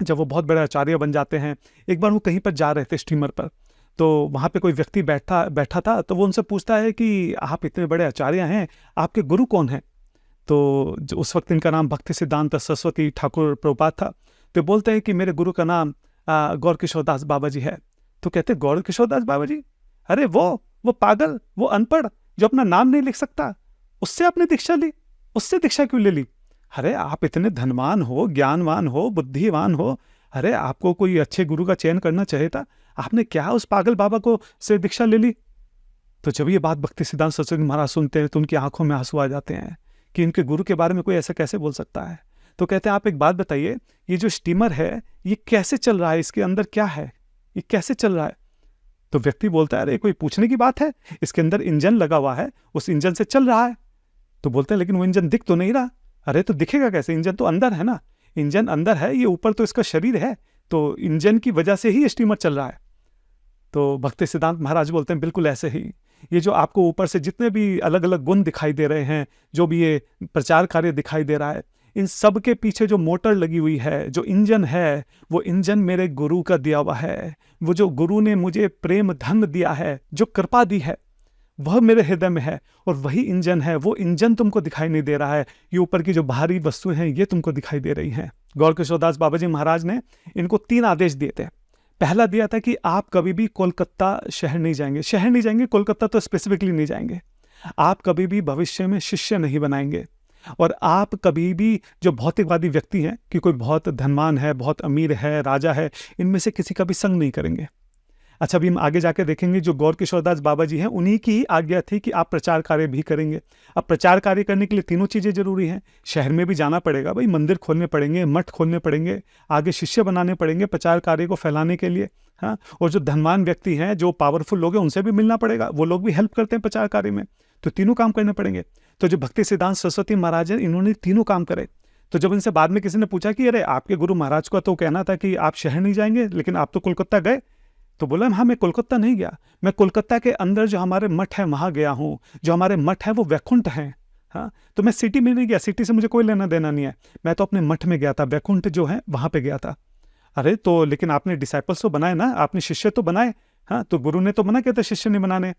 जब वो बहुत बड़े आचार्य बन जाते हैं, एक बार वो कहीं पर जा रहे थे स्टीमर पर, तो वहां पे कोई व्यक्ति बैठा था। तो वो उनसे पूछता है कि आप इतने बड़े आचार्य हैं, आपके गुरु कौन हैं? तो उस वक्त इनका नाम भक्ति सिद्धांत सरस्वती ठाकुर प्रभुपाद था। तो बोलते हैं कि मेरे गुरु का नाम गौर किशोरदास बाबा जी है। तो कहते गौर किशोरदास बाबा जी? अरे वो पागल, वो अनपढ़ जो अपना नाम नहीं लिख सकता, उससे आपने दीक्षा ली? उससे दीक्षा क्यों ले ली? अरे आप इतने धनवान हो, ज्ञानवान हो, बुद्धिवान हो, अरे आपको कोई अच्छे गुरु का चयन करना चाहिए था, आपने क्या उस पागल बाबा को से दीक्षा ले ली? तो जब ये बात भक्ति सिद्धांत सरस्वती महाराज सुनते हैं, तो उनकी आंखों में आंसू आ जाते हैं कि इनके गुरु के बारे में कोई ऐसा कैसे बोल सकता है। तो कहते हैं आप एक बात बताइए, ये जो स्टीमर है ये कैसे चल रहा है, इसके अंदर क्या है, ये कैसे चल रहा है? तो व्यक्ति बोलता है अरे कोई पूछने की बात है, इसके अंदर इंजन लगा हुआ है, उस इंजन से चल रहा है। तो बोलते हैं लेकिन वो इंजन दिख तो नहीं रहा। अरे तो दिखेगा कैसे, इंजन तो अंदर है ना, इंजन अंदर है, ये ऊपर तो इसका शरीर है, तो इंजन की वजह से ही स्टीमर चल रहा है। तो भक्ति सिद्धांत महाराज बोलते हैं बिल्कुल ऐसे ही, ये जो आपको ऊपर से जितने भी अलग अलग गुण दिखाई दे रहे हैं, जो भी ये प्रचार कार्य दिखाई दे रहा है, इन सब के पीछे जो मोटर लगी हुई है, जो इंजन है, वो इंजन मेरे गुरु का दिया हुआ है। वो जो गुरु ने मुझे प्रेम धन दिया है, जो कृपा दी है, वह मेरे हृदय में है, और वही इंजन है। वो इंजन तुमको दिखाई नहीं दे रहा है, ये ऊपर की जो बाहरी वस्तुएं हैं ये तुमको दिखाई दे रही हैं। गौर किशोरदास बाबा जी महाराज ने इनको 3 आदेश दिए थे। पहला दिया था कि आप कभी भी कोलकाता शहर नहीं जाएंगे, कोलकाता तो स्पेसिफिकली नहीं जाएंगे। आप कभी भी भविष्य में शिष्य नहीं बनाएंगे, और आप कभी भी जो भौतिकवादी व्यक्ति हैं कि कोई बहुत धनवान है, बहुत अमीर है, राजा है, इनमें से किसी का भी संग नहीं करेंगे। अच्छा, अभी हम आगे जाके देखेंगे जो गौर किशोरदास बाबा जी हैं, उन्हीं की ही आज्ञा थी कि आप प्रचार कार्य भी करेंगे। अब प्रचार कार्य करने के लिए 3 चीजें जरूरी हैं। शहर में भी जाना पड़ेगा, भाई मंदिर खोलने पड़ेंगे, मठ खोलने पड़ेंगे, आगे शिष्य बनाने पड़ेंगे प्रचार कार्य को फैलाने के लिए। हाँ, और जो धनवान व्यक्ति हैं, जो पावरफुल लोग हैं, उनसे भी मिलना पड़ेगा, वो लोग भी हेल्प करते हैं प्रचार कार्य में। तो 3 काम करने पड़ेंगे। तो जो भक्ति सिद्धांत सरस्वती महाराज हैं, इन्होंने 3 काम करे। तो जब इनसे बाद में किसी ने पूछा कि अरे आपके गुरु महाराज का तो कहना था कि आप शहर नहीं जाएंगे, लेकिन आप तो कोलकाता गए, तो बोला हाँ मैं कोलकाता नहीं गया, मैं कोलकाता के अंदर जो हमारे मठ है वहां गया हूँ। जो हमारे मठ है वो वैकुंठ है। हाँ, तो मैं सिटी में नहीं गया, सिटी से मुझे कोई लेना देना नहीं है, मैं तो अपने मठ में गया था, वैकुंठ जो है वहां पे गया था। अरे तो लेकिन आपने डिसाइपल्स तो बनाए ना, आपने शिष्य तो बनाए। हाँ, तो गुरु ने तो मना किया था शिष्य नहीं बनाने।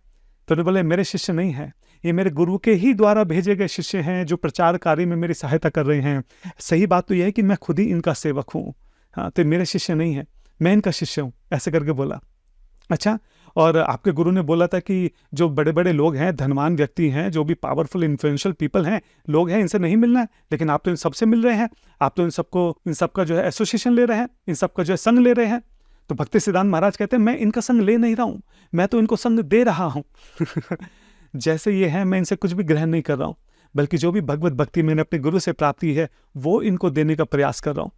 तो उन्होंने बोले मेरे शिष्य नहीं है, ये मेरे गुरु के ही द्वारा भेजे गए शिष्य हैं जो प्रचार कार्य में मेरी सहायता कर रहे हैं। सही बात तो यह है कि मैं खुद ही इनका सेवक हूँ। हाँ, तो मेरे शिष्य नहीं है, मैं इनका शिष्य हूँ, ऐसे करके बोला। अच्छा, और आपके गुरु ने बोला था कि जो बड़े बड़े लोग हैं, धनवान व्यक्ति हैं, जो भी पावरफुल इन्फ्लुएंशियल पीपल हैं, लोग हैं, इनसे नहीं मिलना है, लेकिन आप तो इन सबसे मिल रहे हैं, आप तो इन सबका जो है एसोसिएशन ले रहे हैं, इन सबका जो है संग ले रहे हैं। तो भक्ति सिद्धांत महाराज कहते हैं मैं इनका संग ले नहीं रहा हूँ, मैं तो इनको संग दे रहा हूँ। जैसे ये है, मैं इनसे कुछ भी ग्रहण नहीं कर रहा हूँ, बल्कि जो भी भगवत भक्ति मैंने अपने गुरु से प्राप्ति है वो इनको देने का प्रयास कर रहा हूँ।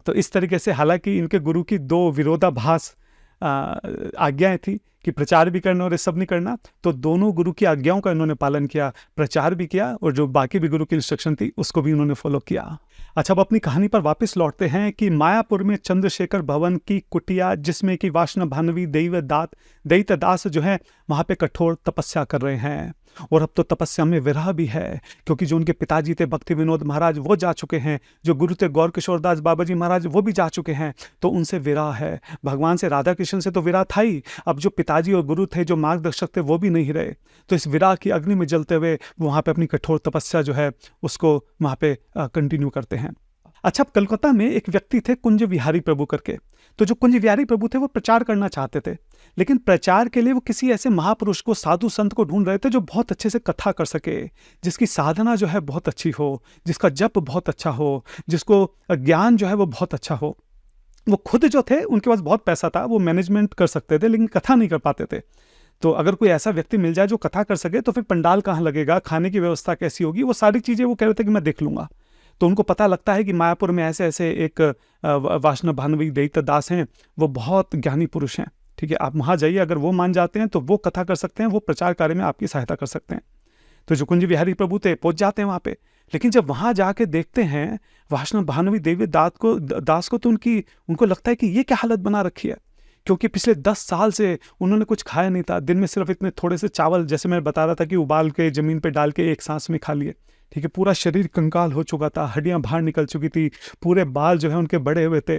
तो इस तरीके से, हालांकि इनके गुरु की दो विरोधाभास आज्ञाएं थी कि प्रचार भी करना और ये सब नहीं करना, तो दोनों गुरु की आज्ञाओं का इन्होंने पालन किया, प्रचार भी किया और जो बाकी भी गुरु की इंस्ट्रक्शन थी उसको भी इन्होंने फॉलो किया। अच्छा, अब अपनी कहानी पर वापस लौटते हैं कि मायापुर में चंद्रशेखर भवन की कुटिया, जिसमें कि वाष्णव भानवी दैत्य दास जो है वहाँ पे कठोर तपस्या कर रहे हैं। और अब तो तपस्या में विरह भी है, क्योंकि जो उनके पिताजी थे भक्ति विनोद महाराज वो जा चुके हैं, जो गुरु थे गौर किशोर दास बाबा जी महाराज वो भी जा चुके हैं, तो उनसे विरह है। भगवान से, राधा कृष्ण से तो विरह था ही, अब जो पिताजी और गुरु थे, जो मार्गदर्शक थे, वो भी नहीं रहे। तो इस विरह की अग्नि में जलते हुए वहाँ पे अपनी कठोर तपस्या जो है उसको वहाँ पे कंटिन्यू करते हैं। अच्छा, कलकत्ता में एक व्यक्ति थे कुंज विहारी प्रभु करके। तो जो कुंज विहारी प्रभु थे वो प्रचार करना चाहते थे, लेकिन प्रचार के लिए वो किसी ऐसे महापुरुष को, साधु संत को ढूंढ रहे थे जो बहुत अच्छे से कथा कर सके, जिसकी साधना जो है बहुत अच्छी हो, जिसका जप बहुत अच्छा हो, जिसको ज्ञान जो है वो बहुत अच्छा हो। वो खुद जो थे उनके पास बहुत पैसा था, वो मैनेजमेंट कर सकते थे, लेकिन कथा नहीं कर पाते थे। तो अगर कोई ऐसा व्यक्ति मिल जाए जो कथा कर सके तो फिर पंडाल कहाँ लगेगा, खाने की व्यवस्था कैसी होगी, वो सारी चीज़ें वो कह रहे थे कि मैं देख लूँगा। तो उनको पता लगता है कि मायापुर में ऐसे ऐसे एक वाष्णव भानवी दैत्य दास हैं, वो बहुत ज्ञानी पुरुष हैं, ठीक है, आप वहाँ जाइए, अगर वो मान जाते हैं तो वो कथा कर सकते हैं, वो प्रचार कार्य में आपकी सहायता कर सकते हैं। तो जो कुंज विहारी प्रभु थे पहुँच जाते हैं वहाँ पे, लेकिन जब वहाँ जाके देखते हैं वाष्णव भानवी दैत्य दास को तो उनको लगता है कि ये क्या हालत बना रखी है, क्योंकि पिछले 10 साल से उन्होंने कुछ खाया नहीं था, दिन में सिर्फ इतने थोड़े से चावल, जैसे मैं बता रहा था कि उबाल के ज़मीन पे डाल के एक सांस में खा लिए, ठीक है, पूरा शरीर कंकाल हो चुका था, हड्डियां बाहर निकल चुकी थी, पूरे बाल जो है उनके बड़े हुए थे।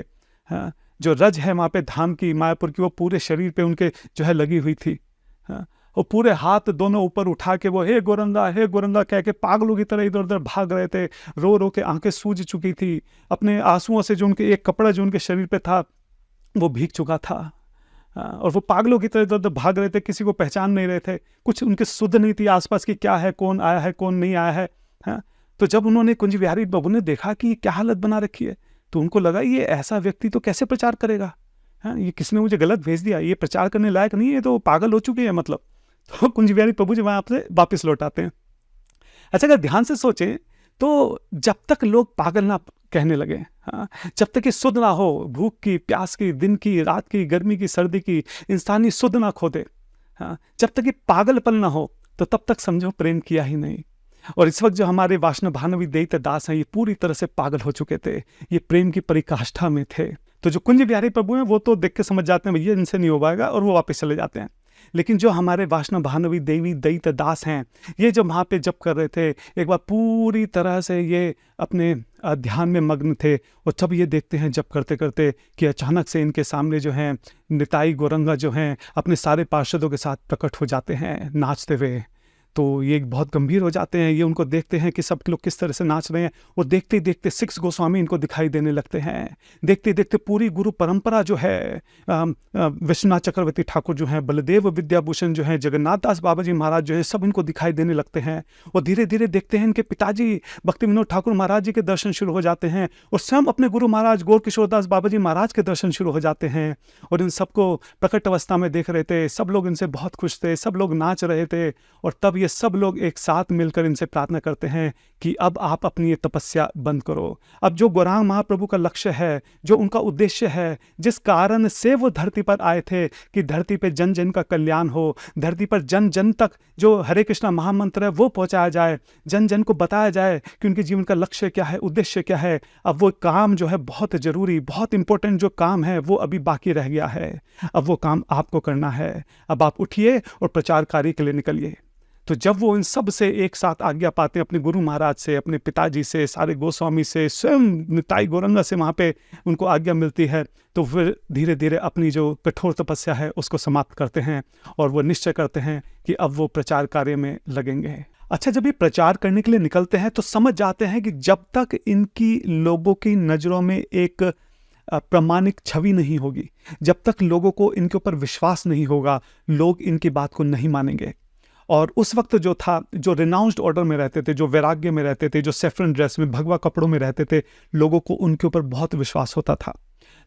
हाँ, जो रज है वहाँ पे धाम की, मायापुर की, वो पूरे शरीर पे उनके जो है लगी हुई थी। हाँ, और पूरे हाथ दोनों ऊपर उठा के वो हे गोरंगा कह के पागलों की तरह इधर उधर भाग रहे थे, रो रो के आंखें सूज चुकी थी, अपने आंसुओं से जो उनके एक कपड़ा जो उनके शरीर पे था वो भीग चुका था। और वो पागलों की तरह इधर उधर भाग रहे थे, किसी को पहचान नहीं रहे थे, कुछ उनके सुध नहीं थी आसपास की, क्या है, कौन आया है, कौन नहीं आया है। हाँ, तो जब उन्होंने कुंज विहारी बाबू ने देखा कि क्या हालत बना रखी है, तो उनको लगा ये ऐसा व्यक्ति तो कैसे प्रचार करेगा। हाँ, ये किसने मुझे गलत भेज दिया, ये प्रचार करने लायक नहीं है, तो पागल हो चुके हैं मतलब। तो कुंज विहारी प्रभु जी वहाँ से वापस लौट आते हैं। अच्छा, अगर ध्यान से सोचें तो जब तक लोग पागल ना कहने लगे, हाँ, जब तक ये सुध ना हो, भूख की, प्यास की, दिन की, रात की, गर्मी की, सर्दी की, इंसानी सुध ना खोदे, हाँ, जब तक ये पागलपन ना हो, तो तब तक समझो प्रेम किया ही नहीं। और इस वक्त जो हमारे वाष्णव भानवी दैत्य दास हैं, ये पूरी तरह से पागल हो चुके थे, ये प्रेम की परिकाष्ठा में थे। तो जो कुंज विहारी प्रभु हैं वो तो देख के समझ जाते हैं भैया इनसे नहीं हो पाएगा, और वो वापस चले जाते हैं। लेकिन जो हमारे वाष्णव भानवी देवी दैत्य दास हैं, ये जब वहाँ पे जप कर रहे थे, एक बार पूरी तरह से ये अपने ध्यान में मग्न थे, और तब ये देखते हैं जप करते करते कि अचानक से इनके सामने जो हैं निताई गोरंगा जो हैं अपने सारे पार्षदों के साथ प्रकट हो जाते हैं नाचते हुए। तो ये बहुत गंभीर हो जाते हैं, ये उनको देखते हैं कि सब लोग किस तरह से नाच रहे हैं, और देखते ही देखते 6 गोस्वामी इनको दिखाई देने लगते हैं। देखते देखते पूरी गुरु परंपरा जो है, विश्वनाथ चक्रवर्ती ठाकुर जो हैं, बलदेव विद्याभूषण जो हैं, जगन्नाथ दास बाबा जी महाराज जो है, सब इनको दिखाई देने लगते हैं। और धीरे धीरे देखते हैं इनके पिताजी भक्ति विनोद ठाकुर महाराज जी के दर्शन शुरू हो जाते हैं, और स्वयं अपने गुरु महाराज गौर किशोर दास बाबा जी महाराज के दर्शन शुरू हो जाते हैं। और इन सबको प्रकट अवस्था में देख रहे थे, सब लोग इनसे बहुत खुश थे, सब लोग नाच रहे थे। और तब ये सब लोग एक साथ मिलकर इनसे प्रार्थना करते हैं कि अब आप अपनी ये तपस्या बंद करो। अब जो गौरांग महाप्रभु का लक्ष्य है, जो उनका उद्देश्य है, जिस कारण से वो धरती पर आए थे कि धरती पे जन जन का कल्याण हो, धरती पर जन जन तक जो हरे कृष्णा महामंत्र है वो पहुंचाया जाए, जन जन को बताया जाए कि उनके जीवन का लक्ष्य क्या है, उद्देश्य क्या है। अब वो काम जो है बहुत जरूरी, बहुत इंपॉर्टेंट जो काम है वो अभी बाकी रह गया है। अब वो काम आपको करना है। अब आप उठिए और प्रचार कार्य के लिए निकलिए। तो जब वो इन सब से एक साथ आज्ञा पाते हैं, अपने गुरु महाराज से, अपने पिताजी से, सारे गोस्वामी से, स्वयं निताई गौरंगा से वहाँ पे उनको आज्ञा मिलती है, तो फिर धीरे धीरे अपनी जो कठोर तपस्या है उसको समाप्त करते हैं और वो निश्चय करते हैं कि अब वो प्रचार कार्य में लगेंगे। अच्छा, जब ये प्रचार करने के लिए निकलते हैं तो समझ जाते हैं कि जब तक इनकी लोगों की नज़रों में एक प्रामाणिक छवि नहीं होगी, जब तक लोगों को इनके ऊपर विश्वास नहीं होगा, लोग इनकी बात को नहीं मानेंगे। और उस वक्त जो था, जो रिनाउंस्ड ऑर्डर में रहते थे, जो वैराग्य में रहते थे, जो सेफ्रन ड्रेस में, भगवा कपड़ों में रहते थे, लोगों को उनके ऊपर बहुत विश्वास होता था।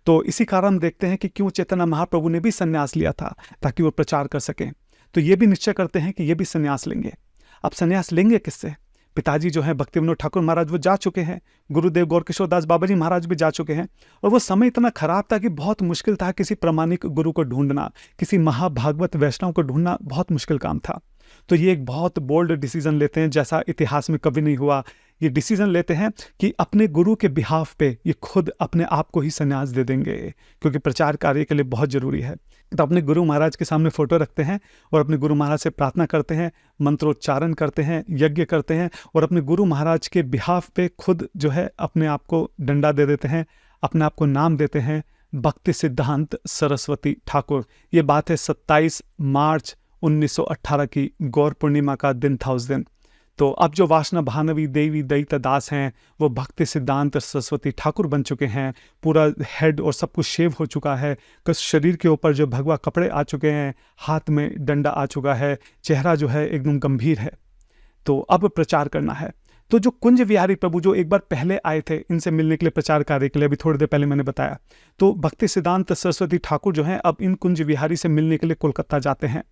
तो इसी कारण देखते हैं कि क्यों चैतन्य महाप्रभु ने भी संन्यास लिया था, ताकि वो प्रचार कर सकें। तो ये भी निश्चय करते हैं कि ये भी संन्यास लेंगे। अब संन्यास लेंगे किससे? पिताजी जो है भक्ति विनोद ठाकुर महाराज वो जा चुके हैं, गुरुदेव गौरकिशोर दास बाबा जी महाराज भी जा चुके हैं, और वो समय इतना खराब था कि बहुत मुश्किल था किसी प्रामाणिक गुरु को ढूंढना, किसी महाभागवत वैष्णव को ढूंढना बहुत मुश्किल काम था। तो ये एक बहुत बोल्ड डिसीजन लेते हैं, जैसा इतिहास में कभी नहीं हुआ। ये डिसीजन लेते हैं कि अपने गुरु के बिहाफ पे ये खुद अपने आप को ही संन्यास दे देंगे, क्योंकि प्रचार कार्य के लिए बहुत जरूरी है। तो अपने गुरु महाराज के सामने फोटो रखते हैं और अपने गुरु महाराज से प्रार्थना करते हैं, मंत्रोच्चारण करते हैं, यज्ञ करते हैं, और अपने गुरु महाराज के बिहाफ पे खुद जो है अपने आप को डंडा दे देते हैं, अपने आप को नाम देते हैं भक्ति सिद्धांत सरस्वती ठाकुर। ये बात है 27 मार्च 1918 की, गौर पूर्णिमा का दिन था उस दिन। तो अब जो वासना भानवी देवी दैत्य दास हैं वो भक्ति सिद्धांत सरस्वती ठाकुर बन चुके हैं। पूरा हेड और सब कुछ शेव हो चुका है, शरीर के ऊपर जो भगवा कपड़े आ चुके हैं, हाथ में डंडा आ चुका है, चेहरा जो है एकदम गंभीर है। तो अब प्रचार करना है। तो जो कुंज विहारी प्रभु जो एक बार पहले आए थे इनसे मिलने के लिए, प्रचार कार्य के लिए, अभी थोड़ी देर पहले मैंने बताया, तो भक्ति सिद्धांत सरस्वती ठाकुर जो हैं अब इन कुंज विहारी से मिलने के लिए कोलकाता जाते हैं।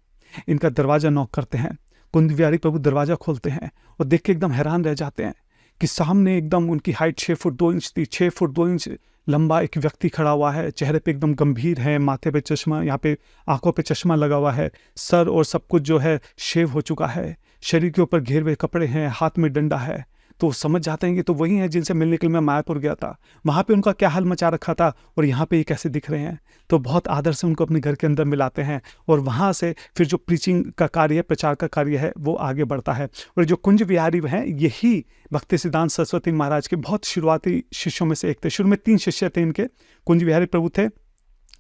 इनका दरवाजा नॉक करते हैं, कुंज विहारी प्रभु दरवाजा खोलते हैं और देख के एकदम हैरान रह जाते हैं कि सामने एकदम उनकी हाइट 6 फुट 2 इंच थी, 6 फुट 2 इंच लंबा एक व्यक्ति खड़ा हुआ है, चेहरे पे एकदम गंभीर है, माथे पे चश्मा, यहाँ पे आंखों पे चश्मा लगा हुआ है, सर और सब कुछ जो है शेव हो चुका है, शरीर के ऊपर घेरे हुए कपड़े हैं, हाथ में डंडा है। तो समझ जाते हैं कि तो वही है जिनसे मिलने के लिए मैं मायापुर गया था, वहाँ पे उनका क्या हाल मचा रखा था और यहाँ पे ये कैसे दिख रहे हैं। तो बहुत आदर से उनको अपने घर के अंदर मिलाते हैं और वहाँ से फिर जो प्रीचिंग का कार्य है, प्रचार का कार्य है, वो आगे बढ़ता है। और जो कुंज विहारी हैं यही भक्ति सिद्धांत सरस्वती महाराज के बहुत शुरुआती शिष्यों में से एक थे। शुरू में 3 शिष्य थे इनके। कुंज विहारी प्रभु थे,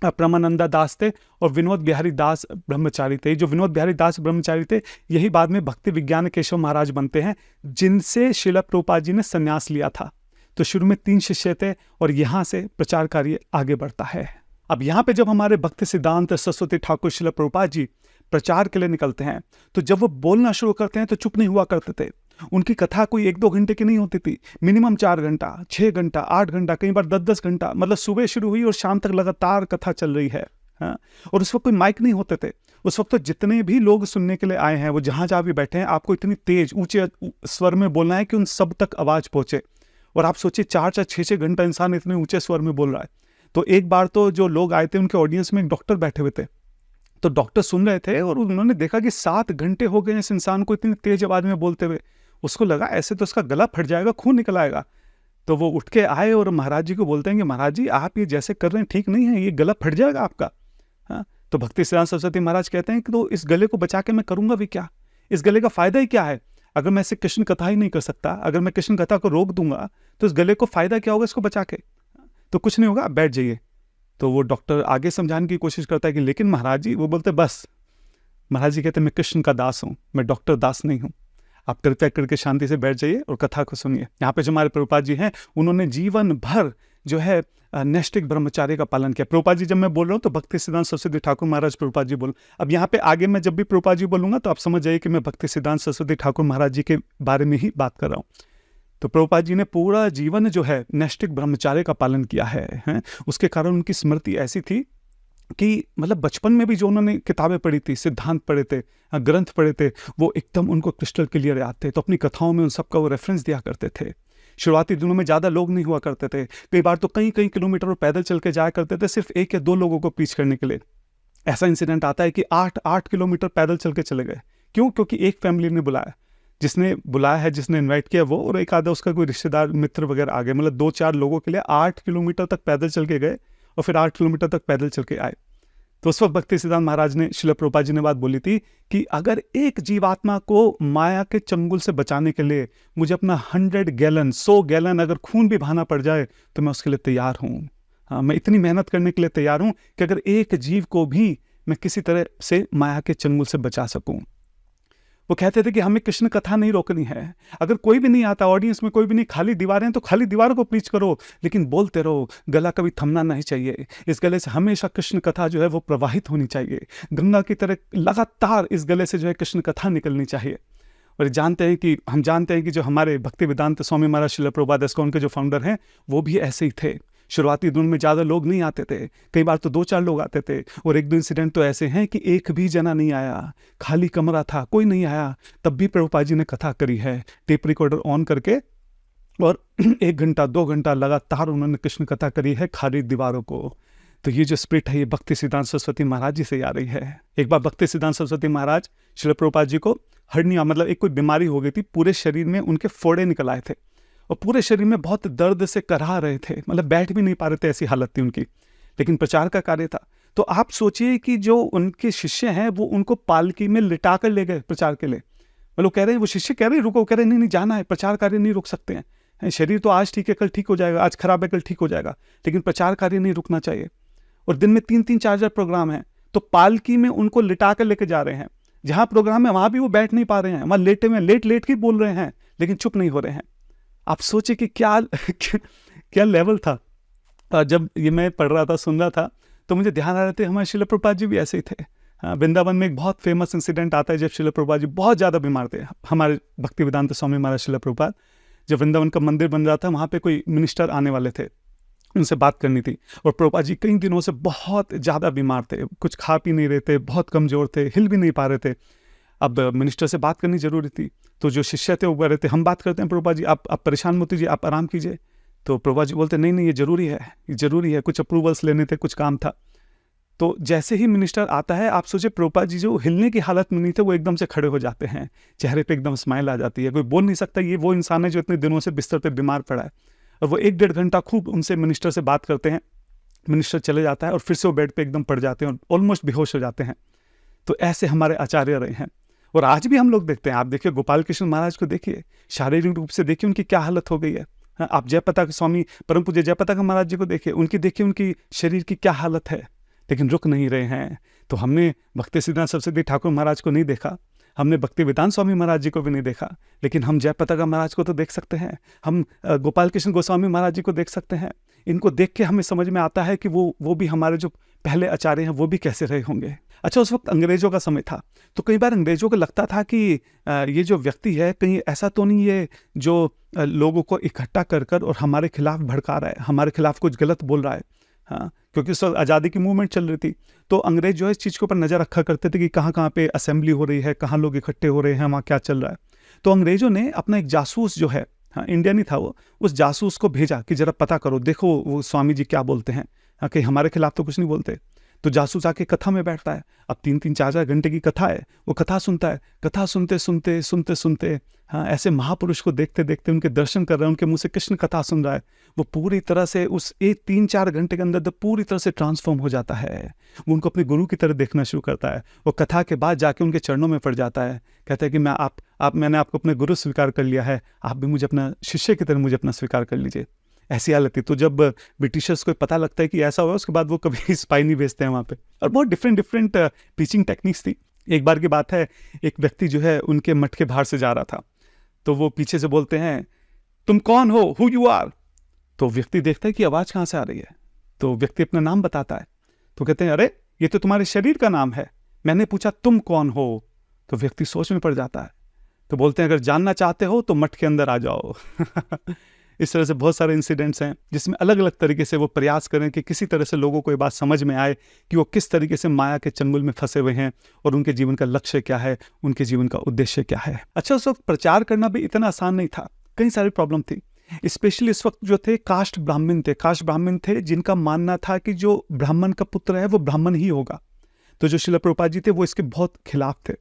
परमानंदा दास थे और विनोद बिहारी दास ब्रह्मचारी थे। जो विनोद बिहारी दास ब्रह्मचारी थे यही बाद में भक्ति विज्ञान केशव महाराज बनते हैं, जिनसे श्रील प्रभुपाद जी ने संन्यास लिया था। तो शुरू में 3 शिष्य थे और यहाँ से प्रचार कार्य आगे बढ़ता है। अब यहाँ पे जब हमारे भक्ति सिद्धांत सरस्वती ठाकुर श्रील प्रभुपाद जी प्रचार के लिए निकलते हैं, तो जब वो बोलना शुरू करते हैं तो चुप नहीं हुआ करते थे। उनकी कथा कोई 1-2 घंटे की नहीं होती थी, मिनिमम 4 घंटा, 6 घंटा, 8 घंटा, कई बार 10-10 घंटा, मतलब सुबह शुरू हुई और शाम तक लगातार कथा चल रही है। हाँ? और उस वक्त कोई माइक नहीं होते थे। उस वक्त तो जितने भी लोग सुनने के लिए आए हैं वो जहाँ भी बैठे हैं, आपको इतनी तेज ऊंचे स्वर में बोलना है कि उन सब तक आवाज़ पहुँचे। और आप सोचिए 4-4, 6-6 घंटा इंसान इतने ऊंचे स्वर में बोल रहा है। तो एक बार तो जो लोग आए थे उनके ऑडियंस में एक डॉक्टर बैठे हुए थे, तो डॉक्टर सुन रहे थे और उन्होंने देखा कि 7 घंटे हो गए इस इंसान को इतनी तेज आवाज़ में बोलते हुए। उसको लगा ऐसे तो इसका गला फट जाएगा, खून निकल आएगा। तो वो उठ के आए और महाराज जी को बोलते हैं कि महाराज जी आप ये जैसे कर रहे हैं ठीक नहीं है, ये गला फट जाएगा आपका। हाँ, तो भक्ति सिद्धांत सरस्वती महाराज कहते हैं कि तो इस गले को बचा के मैं करूंगा भी क्या? इस गले का फायदा ही क्या है? अगर मैं इसे कृष्ण कथा ही नहीं कर सकता, अगर मैं कृष्ण कथा को रोक दूंगा तो इस गले को फायदा क्या होगा इसको बचा के? तो कुछ नहीं होगा, बैठ जाइए। तो वो डॉक्टर आगे समझाने की कोशिश करता है कि लेकिन महाराज जी, वो बोलते बस। महाराज जी कहते मैं कृष्ण का दास हूँ, मैं डॉक्टर दास नहीं हूँ, आप कृपया करके शांति से बैठ जाइए और कथा को सुनिए। यहाँ पे जो हमारे प्रभुपाद जी हैं उन्होंने जीवन भर जो है नैष्ठिक ब्रह्मचार्य का पालन किया। प्रभुपाद जी जब मैं बोल रहा हूँ तो भक्ति सिद्धांत सरस्वती ठाकुर महाराज प्रभुपाद जी बोल। अब यहाँ पे आगे मैं जब भी प्रभुपाद जी बोलूंगा तो आप समझ जाइए कि मैं भक्ति सिद्धांत सरस्वती ठाकुर महाराज जी के बारे में ही बात कर रहा हूँ। तो प्रभुपाद जी ने पूरा जीवन जो है नैष्ठिक ब्रह्मचार्य का पालन किया है। उसके कारण उनकी स्मृति ऐसी थी कि मतलब बचपन में भी जो उन्होंने किताबें पढ़ी थी, सिद्धांत पढ़े थे, ग्रंथ पढ़े थे, वो एकदम उनको क्रिस्टल क्लियर याद थे। तो अपनी कथाओं में उन सबका वो रेफरेंस दिया करते थे। शुरुआती दिनों में ज़्यादा लोग नहीं हुआ करते थे, कई बार तो कई किलोमीटर पैदल चल के जाया करते थे सिर्फ 1 या 2 लोगों को प्रीच करने के लिए। ऐसा इंसिडेंट आता है कि 8 किलोमीटर पैदल चल के चले गए। क्यों? क्योंकि एक फैमिली ने बुलाया, जिसने बुलाया है, जिसने इन्वाइट किया वो, और एक आधा उसका कोई रिश्तेदार मित्र वगैरह आ गए। मतलब 2-4 लोगों के लिए 8 किलोमीटर तक पैदल चल के गए और फिर 8 किलोमीटर तक पैदल चल के आए। तो उस वक्त भक्ति सिद्धांत महाराज ने, श्रील प्रभुपाद जी ने बात बोली थी कि अगर एक जीवात्मा को माया के चंगुल से बचाने के लिए मुझे अपना 100 गैलन अगर खून भी बहाना पड़ जाए तो मैं उसके लिए तैयार हूँ। हाँ, मैं इतनी मेहनत करने के लिए तैयार हूँ कि अगर एक जीव को भी मैं किसी तरह से माया के चंगुल से बचा सकूं। वो कहते थे कि हमें कृष्ण कथा नहीं रोकनी है। अगर कोई भी नहीं आता, ऑडियंस में कोई भी नहीं, खाली दीवारें, तो खाली दीवारों को प्रीच करो, लेकिन बोलते रहो, गला कभी थमना नहीं चाहिए। इस गले से हमेशा कृष्ण कथा जो है वो प्रवाहित होनी चाहिए, गंगा की तरह लगातार इस गले से जो है कृष्ण कथा निकलनी चाहिए। और हम जानते हैं कि जो हमारे भक्ति वेदांत स्वामी महाराज श्रील प्रभुपाद इस्कॉन के जो फाउंडर हैं वो भी ऐसे ही थे। शुरुआती दिन में ज़्यादा लोग नहीं आते थे, कई बार तो 2-4 लोग आते थे, और एक दो इंसिडेंट तो ऐसे हैं कि एक भी जना नहीं आया, खाली कमरा था, कोई नहीं आया, तब भी प्रभुपाद जी ने कथा करी है टेप रिकॉर्डर ऑन करके, और 1 घंटा 2 घंटा लगातार उन्होंने कृष्ण कथा करी है खाली दीवारों को। तो ये जो स्पिरिट है ये भक्ति सिद्धांत सरस्वती महाराज जी से आ रही है। एक बार भक्ति सिद्धांत सरस्वती महाराज श्रील प्रभुपाद जी को हर्निया, मतलब एक कोई बीमारी हो गई थी, पूरे शरीर में उनके फोड़े निकल आए थे और पूरे शरीर में बहुत दर्द से कराह रहे थे, मतलब बैठ भी नहीं पा रहे थे, ऐसी हालत थी उनकी, लेकिन प्रचार का कार्य था। तो आप सोचिए कि जो उनके शिष्य हैं वो उनको पालकी में लिटा कर ले गए प्रचार के लिए। मतलब कह रहे हैं, वो शिष्य कह रहे हैं रुको, कह रहे नहीं जाना है, प्रचार कार्य नहीं रुक सकते हैं, शरीर तो आज ठीक है कल ठीक हो जाएगा, आज खराब है कल ठीक हो जाएगा, लेकिन प्रचार कार्य नहीं रुकना चाहिए। और दिन में 3-3 4 प्रोग्राम है, तो पालकी में उनको लिटा कर लेके जा रहे हैं। जहां प्रोग्राम है वहां भी वो बैठ नहीं पा रहे हैं, वहां लेटे में लेट के बोल रहे हैं, लेकिन चुप नहीं हो रहे हैं। आप सोचिए कि क्या लेवल था। जब ये मैं पढ़ रहा था, सुन रहा था, तो मुझे ध्यान आ रहे थे हमारे श्रील प्रभुपाद जी भी ऐसे ही थे। वृंदावन में एक बहुत फेमस इंसिडेंट आता है जब श्रील प्रभुपाद जी बहुत ज़्यादा बीमार थे। हमारे भक्ति वेदांत स्वामी महाराज श्रील प्रभुपाद, जब वृंदावन का मंदिर बन रहा था, वहाँ पे कोई मिनिस्टर आने वाले थे, उनसे बात करनी थी, और प्रभुपाद जी कई दिनों से बहुत ज़्यादा बीमार थे, कुछ खा पी नहीं रहे थे, बहुत कमज़ोर थे, हिल भी नहीं पा रहे थे। अब मिनिस्टर से बात करनी जरूरी थी, तो जो शिष्य थे वो कह रहे थे हम बात करते हैं प्रभुपाद जी, आप परेशान मत कीजिए, आप आराम कीजिए। तो प्रभुपाद जी बोलते नहीं ये जरूरी है, कुछ अप्रूवल्स लेने थे, कुछ काम था। तो जैसे ही मिनिस्टर आता है, आप सोचिए प्रभुपाद जी जो हिलने की हालत में नहीं थे वो एकदम से खड़े हो जाते हैं, चेहरे पे एकदम स्माइल आ जाती है। कोई बोल नहीं सकता, ये वो इंसान है जो इतने दिनों से बिस्तर पे बीमार पड़ा है। और वो 1-1.5 घंटा खूब उनसे मिनिस्टर से बात करते हैं। मिनिस्टर चले जाता है और फिर से वो बेड पे एकदम पड़ जाते हैं और ऑलमोस्ट बेहोश हो जाते हैं। तो ऐसे हमारे आचार्य रहे हैं, और आज भी हम लोग देखते हैं। आप देखिए गोपाल कृष्ण महाराज को देखिए, शारीरिक रूप से देखिए उनकी क्या हालत हो गई है। आप जयपताका स्वामी परम पूज्य जयपताका महाराज जी को देखिए, उनकी शरीर की क्या हालत है, लेकिन रुक नहीं रहे हैं। तो हमने भक्ति सिद्धांत सरस्वती ठाकुर महाराज को नहीं देखा, हमने भक्ति वेदांत स्वामी महाराज जी को भी नहीं देखा, लेकिन हम जयपताका महाराज को तो देख सकते हैं, हम गोपाल कृष्ण गोस्वामी महाराज जी को देख सकते हैं। इनको देख के हमें समझ में आता है कि वो भी हमारे जो पहले आचार्य हैं वो भी कैसे रहे होंगे। अच्छा, उस वक्त अंग्रेजों का समय था, तो कई बार अंग्रेजों को लगता था कि ये जो व्यक्ति है कहीं ऐसा तो नहीं है जो लोगों को इकट्ठा कर और हमारे खिलाफ भड़का रहा है, हमारे खिलाफ कुछ गलत बोल रहा है। हाँ, क्योंकि उस वक्त आज़ादी की मूवमेंट चल रही थी, तो अंग्रेज जो है इस चीज़ के ऊपर नज़र रखा करते थे कि कहाँ पे असेंबली हो रही है, कहाँ लोग इकट्ठे हो रहे हैं, वहाँ क्या चल रहा है। तो अंग्रेजों ने अपना एक जासूस जो है, हाँ इंडियन ही था वो, उस जासूस को भेजा कि जरा पता करो, देखो वो स्वामी जी क्या बोलते हैं, हाँ कि हमारे खिलाफ तो कुछ नहीं बोलते। तो जासूस आके कथा में बैठता है, अब 3-3 4-4 घंटे की कथा है, वो कथा सुनता है, कथा सुनते हाँ ऐसे महापुरुष को देखते देखते उनके दर्शन कर रहे हैं, उनके मुंह से कृष्ण कथा सुन रहा है, वो पूरी तरह से उस 3-4 घंटे के अंदर पूरी तरह से ट्रांसफॉर्म हो जाता है। वो उनको अपने गुरु की तरह देखना शुरू करता है। वो कथा के बाद जाके उनके चरणों में पड़ जाता है, कहता है कि मैंने आपको अपने गुरु स्वीकार कर लिया है, आप भी मुझे अपना शिष्य की तरह मुझे अपना स्वीकार कर लीजिए। ऐसी हालत थी। तो जब ब्रिटिशर्स को पता लगता है कि ऐसा हुआ, उसके बाद वो कभी स्पाई नहीं भेजते हैं वहाँ पे। और बहुत डिफरेंट टीचिंग टेक्निक्स थी। एक बार की बात है, एक व्यक्ति जो है उनके मठ के बाहर से जा रहा था, तो वो पीछे से बोलते हैं तुम कौन हो, हु यू आर। तो व्यक्ति देखता है कि आवाज़ कहाँ से आ रही है, तो व्यक्ति अपना नाम बताता है। तो कहते हैं अरे ये तो तुम्हारे शरीर का नाम है, मैंने पूछा तुम कौन हो। तो व्यक्ति सोच में पड़ जाता है। तो बोलते हैं अगर जानना चाहते हो तो मठ के अंदर आ जाओ। इस तरह से बहुत सारे इंसिडेंट्स हैं जिसमें अलग अलग तरीके से वो प्रयास करें कि किसी तरह से लोगों को ये बात समझ में आए कि वो किस तरीके से माया के चंगुल में फंसे हुए हैं और उनके जीवन का लक्ष्य क्या है, उनके जीवन का उद्देश्य क्या है। अच्छा, उस वक्त प्रचार करना भी इतना आसान नहीं था, कई सारी प्रॉब्लम थी। स्पेशली इस वक्त जो थे कास्ट ब्राह्मण थे जिनका मानना था कि जो ब्राह्मण का पुत्र है वो ब्राह्मण ही होगा। तो जो श्रील प्रभुपाद जी थे वो इसके बहुत खिलाफ थे।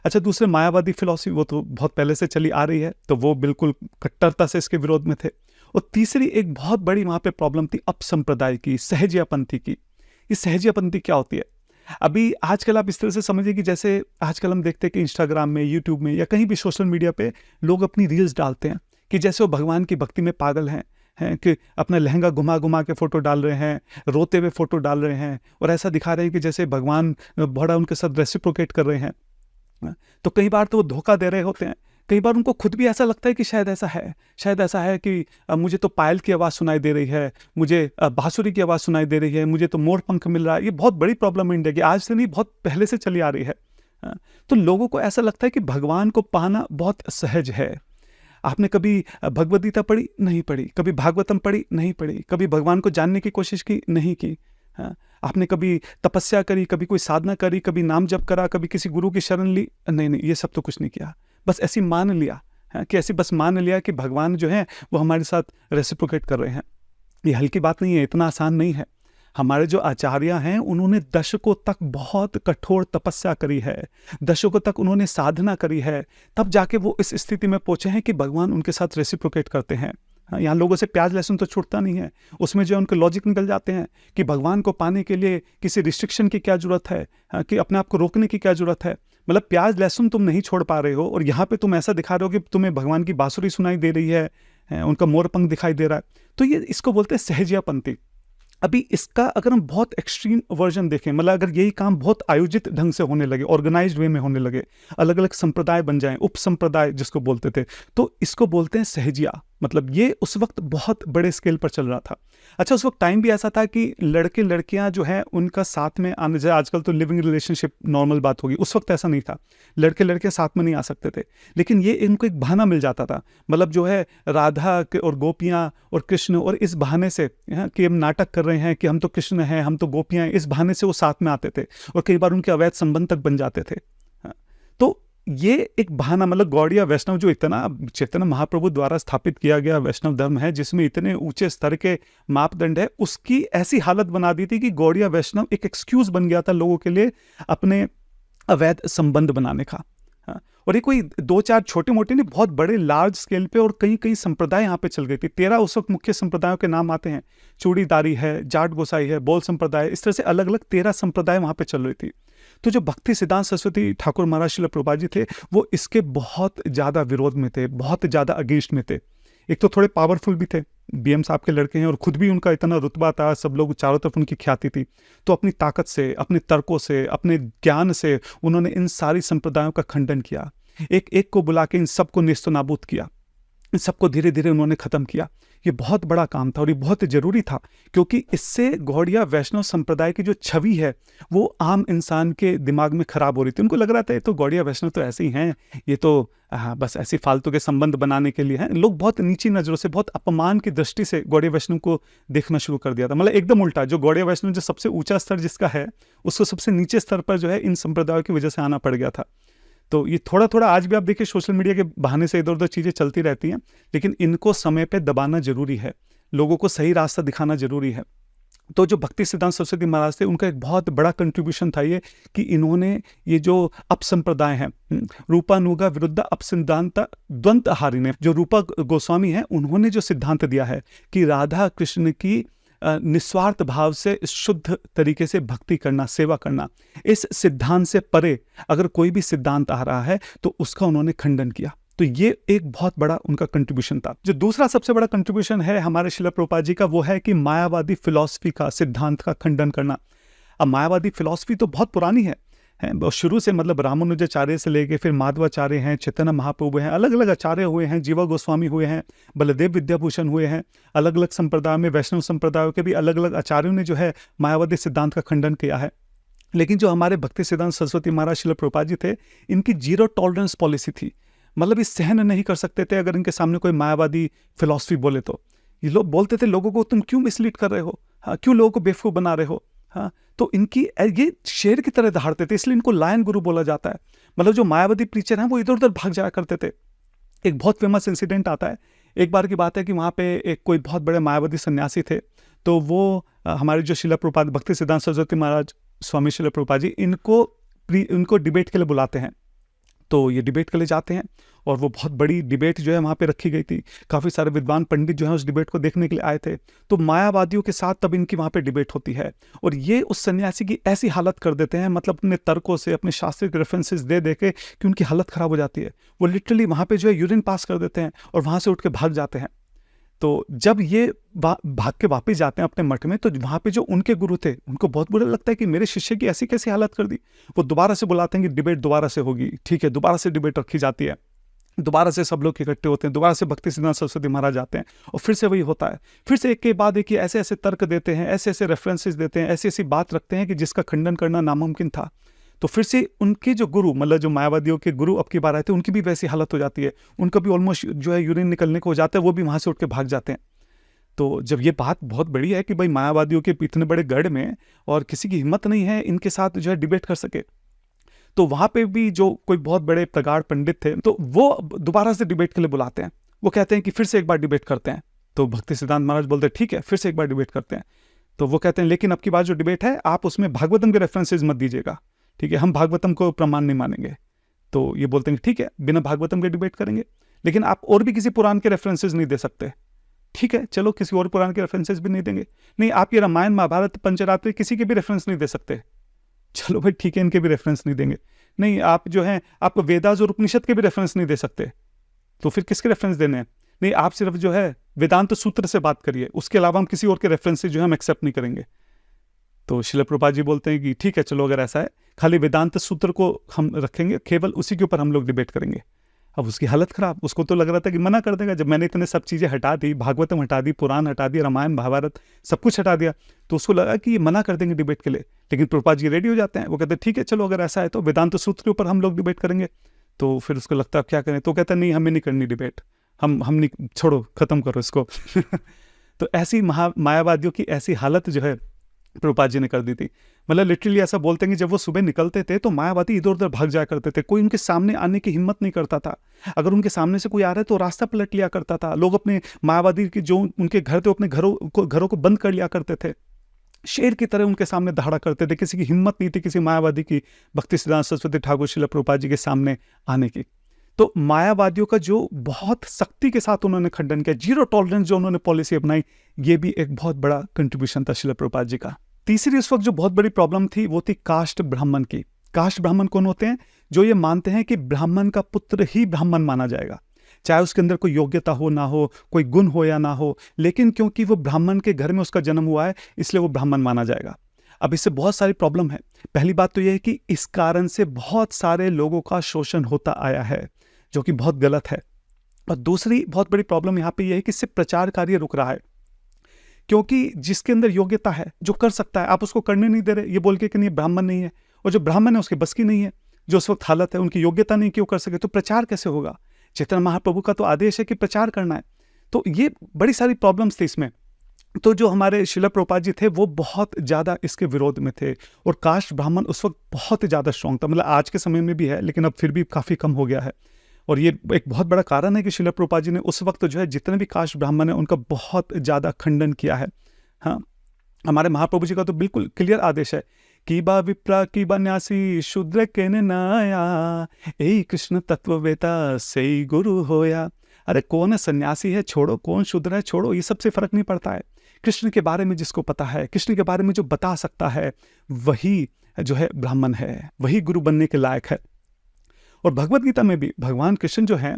अच्छा, दूसरे मायावादी फिलॉसफी वो तो बहुत पहले से चली आ रही है, तो वो बिल्कुल कट्टरता से इसके विरोध में थे। और तीसरी एक बहुत बड़ी वहाँ पे प्रॉब्लम थी अपसंप्रदाय की, सहजियापंथी की। ये सहजियापंथी क्या होती है? अभी आजकल आप इस तरह से समझिए कि जैसे आजकल हम देखते हैं कि इंस्टाग्राम में, यूट्यूब में या कहीं भी सोशल मीडिया पे लोग अपनी रील्स डालते हैं कि जैसे वो भगवान की भक्ति में पागल हैं कि अपना लहंगा घुमा घुमा के फ़ोटो डाल रहे हैं, रोते हुए फ़ोटो डाल रहे हैं और ऐसा दिखा रहे हैं कि जैसे भगवान बड़ा उनके साथ रेसिप्रोकेट कर रहे हैं। तो कई बार तो वो धोखा दे रहे होते हैं, कई बार उनको खुद भी ऐसा लगता है कि शायद ऐसा है कि मुझे तो पायल की आवाज़ सुनाई दे रही है, मुझे बांसुरी की आवाज़ सुनाई दे रही है, मुझे तो मोर पंख मिल रहा है। ये बहुत बड़ी प्रॉब्लम है इंडिया की, आज से नहीं बहुत पहले से चली आ रही है। तो लोगों को ऐसा लगता है कि भगवान को पाना बहुत सहज है। आपने कभी भगवद गीता पढ़ी? नहीं पढ़ी। कभी भागवतम पढ़ी? नहीं पढ़ी। कभी भगवान को जानने की कोशिश की? नहीं की। हाँ, आपने कभी तपस्या करी, कभी कोई साधना करी, कभी नाम जप करा, कभी किसी गुरु की शरण ली? नहीं, ये सब तो कुछ नहीं किया। बस ऐसे मान लिया, कि ऐसे बस मान लिया कि भगवान जो है वो हमारे साथ रेसिप्रोकेट कर रहे हैं। ये हल्की बात नहीं है, इतना आसान नहीं है। हमारे जो आचार्य हैं उन्होंने दशकों तक बहुत कठोर तपस्या करी है, दशकों तक उन्होंने साधना करी है, तब जाके वो इस स्थिति में पहुंचे हैं कि भगवान उनके साथ रेसिप्रोकेट करते हैं। यहाँ लोगों से प्याज लहसुन तो छूटता नहीं है, उसमें जो उनके लॉजिक निकल जाते हैं कि भगवान को पाने के लिए किसी रिस्ट्रिक्शन की क्या जरूरत है, कि अपने आप को रोकने की क्या जरूरत है। मतलब प्याज लहसुन तुम नहीं छोड़ पा रहे हो और यहाँ पे तुम ऐसा दिखा रहे हो कि तुम्हें भगवान की बांसुरी सुनाई दे रही है, उनका मोरपंख दिखाई दे रहा है। तो ये इसको बोलते हैं सहजियापंथी। अभी इसका अगर हम बहुत एक्सट्रीम वर्जन देखें, मतलब अगर यही काम बहुत आयोजित ढंग से होने लगे, ऑर्गेनाइज्ड वे में होने लगे, अलग अलग संप्रदाय बन जाएं, उप संप्रदाय जिसको बोलते थे, तो इसको बोलते हैं सहजिया। मतलब ये उस वक्त बहुत बड़े स्केल पर चल रहा था। अच्छा, उस वक्त टाइम भी ऐसा था कि लड़के लड़कियां जो है उनका साथ में आने जाए, आजकल तो लिविंग रिलेशनशिप नॉर्मल बात होगी, उस वक्त ऐसा नहीं था। लड़के लड़के साथ में नहीं आ सकते थे, लेकिन ये इनको एक बहाना मिल जाता था। मतलब जो है राधा और गोपियां और कृष्ण, और इस बहाने से कि हम नाटक कर रहे हैं कि हम तो कृष्ण हैं, हम तो गोपियां हैं, इस बहाने से वो साथ में आते थे और कई बार उनके अवैध संबंध तक बन जाते थे। तो ये एक बहाना, मतलब गौड़िया वैष्णव जो इतना चैतन्य महाप्रभु द्वारा स्थापित किया गया वैष्णव धर्म है, जिसमें इतने ऊंचे स्तर के मापदंड है, उसकी ऐसी हालत बना दी थी कि गौड़िया वैष्णव एक एक्सक्यूज बन गया था लोगों के लिए अपने अवैध संबंध बनाने का। और ये कोई दो चार छोटे मोटे नहीं, बहुत बड़े लार्ज स्केल पे, और कई कई संप्रदाय यहाँ पे चल गई थी। 13 उस वक्त मुख्य संप्रदायों के नाम आते हैं, चूड़ीदारी है, जाट गोसाई है, बोल संप्रदाय, इस तरह से अलग अलग 13 संप्रदाय वहाँ पे चल रही थी। तो जो भक्ति सिद्धांत सरस्वती ठाकुर महाराज श्रील प्रभुपाद जी थे, वो इसके बहुत ज़्यादा विरोध में थे, बहुत ज़्यादा अगेंस्ट में थे। एक तो थोड़े पावरफुल भी थे, बीएम साहब के लड़के हैं, और खुद भी उनका इतना रुतबा था, सब लोग चारों तरफ उनकी ख्याति थी। तो अपनी ताकत से, अपने तर्कों से, अपने ज्ञान से उन्होंने इन सारी संप्रदायों का खंडन किया, एक एक को बुला के इन सबको नेस्तो नाबूद किया, इन सबको धीरे धीरे उन्होंने खत्म किया। ये बहुत बड़ा काम था और ये बहुत जरूरी था, क्योंकि इससे गौड़िया वैष्णव संप्रदाय की जो छवि है वो आम इंसान के दिमाग में खराब हो रही थी। उनको लग रहा था ये तो गौड़िया वैष्णव तो ऐसे ही हैं, ये तो बस ऐसे फालतू के संबंध बनाने के लिए हैं। लोग बहुत नीची नजरों से, बहुत अपमान की दृष्टि से गौड़िया वैष्णव को देखना शुरू कर दिया था। मतलब एकदम उल्टा, जो गौड़िया वैष्णव जो सबसे ऊंचा स्तर जिसका है, उसको सबसे नीचे स्तर पर जो है इन संप्रदायों की वजह से आना पड़ गया था। तो ये थोड़ा थोड़ा आज भी आप देखिए सोशल मीडिया के बहाने से इधर उधर चीज़ें चलती रहती हैं, लेकिन इनको समय पे दबाना जरूरी है, लोगों को सही रास्ता दिखाना जरूरी है। तो जो भक्ति सिद्धांत सरस्वती महाराज थे, उनका एक बहुत बड़ा कंट्रीब्यूशन था ये कि इन्होंने ये जो अपसंप्रदाय हैं, रूपानुगा विरुद्ध अपसिद्धांत द्वंत हारिने, जो रूपा गोस्वामी हैं, उन्होंने जो सिद्धांत दिया है कि राधा कृष्ण की निस्वार्थ भाव से शुद्ध तरीके से भक्ति करना, सेवा करना, इस सिद्धांत से परे अगर कोई भी सिद्धांत आ रहा है तो उसका उन्होंने खंडन किया। तो ये एक बहुत बड़ा उनका कंट्रीब्यूशन था। जो दूसरा सबसे बड़ा कंट्रीब्यूशन है हमारे श्रील प्रभुपाद जी का, वो है कि मायावादी फिलॉसफी का, सिद्धांत का खंडन करना। अब मायावादी फिलॉसफी तो बहुत पुरानी है, शुरू से, मतलब रामानुजाचार्य से लेके फिर माधवाचार्य हैं, चैतन्य महाप्रभु हैं, अलग अलग आचार्य हुए हैं, जीवा गोस्वामी हुए हैं, बलदेव विद्याभूषण हुए हैं, अलग अलग संप्रदाय में, वैष्णव संप्रदायों के भी अलग अलग आचार्यों ने जो है मायावादी सिद्धांत का खंडन किया है। लेकिन जो हमारे भक्ति सिद्धांत सरस्वती महाराज श्रील प्रभुपाद जी थे, इनकी जीरो टॉलरेंस पॉलिसी थी। मतलब ये सहन नहीं कर सकते थे अगर इनके सामने कोई मायावादी फिलॉसफी बोले। तो ये लोग बोलते थे लोगों को, तुम क्यों मिसलीड कर रहे हो, क्यों लोगों को बेवकूफ बना रहे हो। तो इनकी ये शेर की तरह दहाड़ते थे, इसलिए इनको लायन गुरु बोला जाता है। मतलब जो मायावादी प्रीचर हैं वो इधर उधर भाग जाया करते थे। एक बहुत फेमस इंसिडेंट आता है, एक बार की बात है कि वहाँ पे एक कोई बहुत बड़े मायावादी सन्यासी थे, तो वो हमारे जो श्रील प्रभुपाद भक्ति सिद्धांत सरस्वती महाराज स्वामी श्रील प्रभुपाद जी इनको डिबेट के लिए बुलाते हैं। तो ये डिबेट के लिए जाते हैं और वो बहुत बड़ी डिबेट जो है वहाँ पे रखी गई थी। काफ़ी सारे विद्वान पंडित जो हैं उस डिबेट को देखने के लिए आए थे। तो मायावादियों के साथ तब इनकी वहाँ पे डिबेट होती है और ये उस सन्यासी की ऐसी हालत कर देते हैं, मतलब अपने तर्कों से, अपने शास्त्रीय रेफरेंसेस दे दे के, कि उनकी हालत ख़राब हो जाती है। वो लिटरली वहाँ पे जो है यूरिन पास कर देते हैं और वहाँ से उठ के भाग जाते हैं। तो जब ये भाग के वापस जाते हैं अपने मठ में, तो वहाँ पे जो उनके गुरु थे उनको बहुत बुरा लगता है कि मेरे शिष्य की ऐसी कैसी हालत कर दी। वो दोबारा से बुलाते हैं कि डिबेट दोबारा से होगी। ठीक है, दोबारा से डिबेट रखी जाती है, दोबारा से सब लोग इकट्ठे होते हैं, दोबारा से भक्ति सिद्धांत सरस्वती महाराज आते हैं और फिर से वही होता है। फिर से एक के बाद एक ऐसे ऐसे तर्क देते हैं, ऐसे ऐसे रेफरेंसेस देते हैं, ऐसी ऐसी बात रखते हैं कि जिसका खंडन करना नामुमकिन था। तो फिर से उनके जो गुरु, मतलब जो मायावादियों के गुरु अब की बार आए थे, उनकी भी वैसी हालत हो जाती है। उनका भी ऑलमोस्ट जो है यूरिन निकलने को हो जाता है, वो भी वहाँ से उठ के भाग जाते हैं। तो जब ये बात बहुत बड़ी है कि भाई मायावादियों के इतने बड़े गढ़ में और किसी की हिम्मत नहीं है इनके साथ जो है डिबेट कर सके, तो वहाँ पे भी जो कोई बहुत बड़े प्रगाढ़ पंडित थे, तो वो दोबारा से डिबेट के लिए बुलाते हैं। वो कहते हैं कि फिर से एक बार डिबेट करते हैं। तो भक्ति सिद्धांत महाराज बोलते हैं ठीक है, फिर से एक बार डिबेट करते हैं। तो वो कहते हैं लेकिन अब की बार जो डिबेट है, आप उसमें भागवतम के रेफरेंसेज मत दीजिएगा, ठीक है, हम भागवतम को प्रमाण नहीं मानेंगे। तो ये बोलते हैं ठीक है, बिना भागवतम के डिबेट करेंगे, लेकिन आप और भी किसी पुराण के रेफरेंसेज नहीं दे सकते। ठीक है, चलो किसी और पुराण के रेफरेंसेस भी नहीं देंगे। नहीं, आप ये रामायण महाभारत पंचरात्र किसी के भी रेफरेंस नहीं दे सकते। चलो भाई ठीक है, इनके भी रेफरेंस नहीं देंगे। नहीं, आप जो है आप वेदास और उपनिषद के भी रेफरेंस नहीं दे सकते, तो फिर किसके रेफरेंस देने हैं? नहीं, आप सिर्फ जो है वेदांत सूत्र से बात करिए, उसके अलावा हम किसी और के रेफरेंसेस जो है हम एक्सेप्ट नहीं करेंगे। तो श्रील प्रभुपाद जी बोलते हैं कि ठीक है, चलो अगर ऐसा है, खाली वेदांत सूत्र को हम रखेंगे, केवल उसी के ऊपर हम लोग डिबेट करेंगे। अब उसकी हालत खराब, उसको तो लग रहा था कि मना कर देगा। जब मैंने इतने सब चीज़ें हटा दी, भागवतम हटा दी, पुराण हटा दिया, रामायण महाभारत सब कुछ हटा दिया, तो उसको लगा कि ये मना कर देंगे डिबेट के लिए। लेकिन प्रभुपाद जी रेडी हो जाते हैं, वो कहते हैं ठीक है, चलो अगर ऐसा है तो वेदांत सूत्र के ऊपर हम लोग डिबेट करेंगे। तो फिर उसको लगता है अब क्या करें, तो कहता है नहीं, हमें नहीं करनी डिबेट, हम नहीं, छोड़ो, खत्म करो इसको। तो ऐसी मायावादियों की ऐसी हालत जो है प्रभुपाद जी ने कर दी थी। मतलब लिटरली ऐसा बोलते हैं कि जब वो सुबह निकलते थे तो मायावादी इधर उधर भाग जाया करते थे, कोई उनके सामने आने की हिम्मत नहीं करता था। अगर उनके सामने से कोई आ रहा है तो रास्ता पलट लिया करता था। लोग अपने मायावादी के जो उनके घर थे, अपने घरों को बंद कर लिया करते थे, शेर की तरह उनके सामने दहाड़ा करते थे। किसी की हिम्मत नहीं थी किसी मायावादी की भक्ति सिद्धांत सरस्वती ठाकुर श्रील प्रभुपाद जी के सामने आने की। तो मायावादियों का जो बहुत सख्ती के साथ उन्होंने खंडन किया, जीरो टॉलरेंस जो उन्होंने पॉलिसी अपनाई, ये भी एक बहुत बड़ा कंट्रीब्यूशन था श्रील प्रभुपाद जी का। तीसरी उस वक्त जो बहुत बड़ी प्रॉब्लम थी वो थी कास्ट ब्राह्मण की। कास्ट ब्राह्मण कौन होते हैं? जो ये मानते हैं कि ब्राह्मण का पुत्र ही ब्राह्मण माना जाएगा, चाहे उसके अंदर कोई योग्यता हो ना हो, कोई गुण हो या ना हो, लेकिन क्योंकि वो ब्राह्मण के घर में उसका जन्म हुआ है इसलिए वो ब्राह्मण माना जाएगा। अब इससे बहुत सारी प्रॉब्लम है। पहली बात तो यह है कि इस कारण से बहुत सारे लोगों का शोषण होता आया है, जो कि बहुत गलत है। और दूसरी बहुत बड़ी प्रॉब्लम यहाँ पे यह है कि इससे प्रचार कार्य रुक रहा है, क्योंकि जिसके अंदर योग्यता है, जो कर सकता है, आप उसको करने नहीं दे रहे, ये बोल के कि नहीं ब्राह्मण नहीं है, और जो ब्राह्मण है उसके बस की नहीं है, जो उस वक्त हालत है उनकी योग्यता नहीं क्यों कर सके, तो प्रचार कैसे होगा? चैतन्य महाप्रभु का तो आदेश है कि प्रचार करना है। तो ये बड़ी सारी प्रॉब्लम्स थी इसमें। तो जो हमारे श्रील प्रभुपाद जी थे वो बहुत ज़्यादा इसके विरोध में थे, और कास्ट ब्राह्मण उस वक्त बहुत ज़्यादा स्ट्रॉन्ग था। मतलब आज के समय में भी है, लेकिन अब फिर भी काफ़ी कम हो गया है। और ये एक बहुत बड़ा कारण है कि श्रील प्रभुपाद जी ने उस वक्त जो है जितने भी कास्ट ब्राह्मण है उनका बहुत ज़्यादा खंडन किया है। हाँ, हमारे महाप्रभु जी का तो बिल्कुल क्लियर आदेश है कि बा विप्रा की बन्यासी शूद्र के नाया, ए कृष्ण तत्ववेता सही गुरु होया। अरे कौन है सन्यासी है छोड़ो, कौन शूद्र है छोड़ो, ये सबसे फर्क नहीं पड़ता है। कृष्ण के बारे में जिसको पता है, कृष्ण के बारे में जो बता सकता है, वही जो है ब्राह्मण है, वही गुरु बनने के लायक है। और भगवत गीता में भी भगवान कृष्ण जो हैं,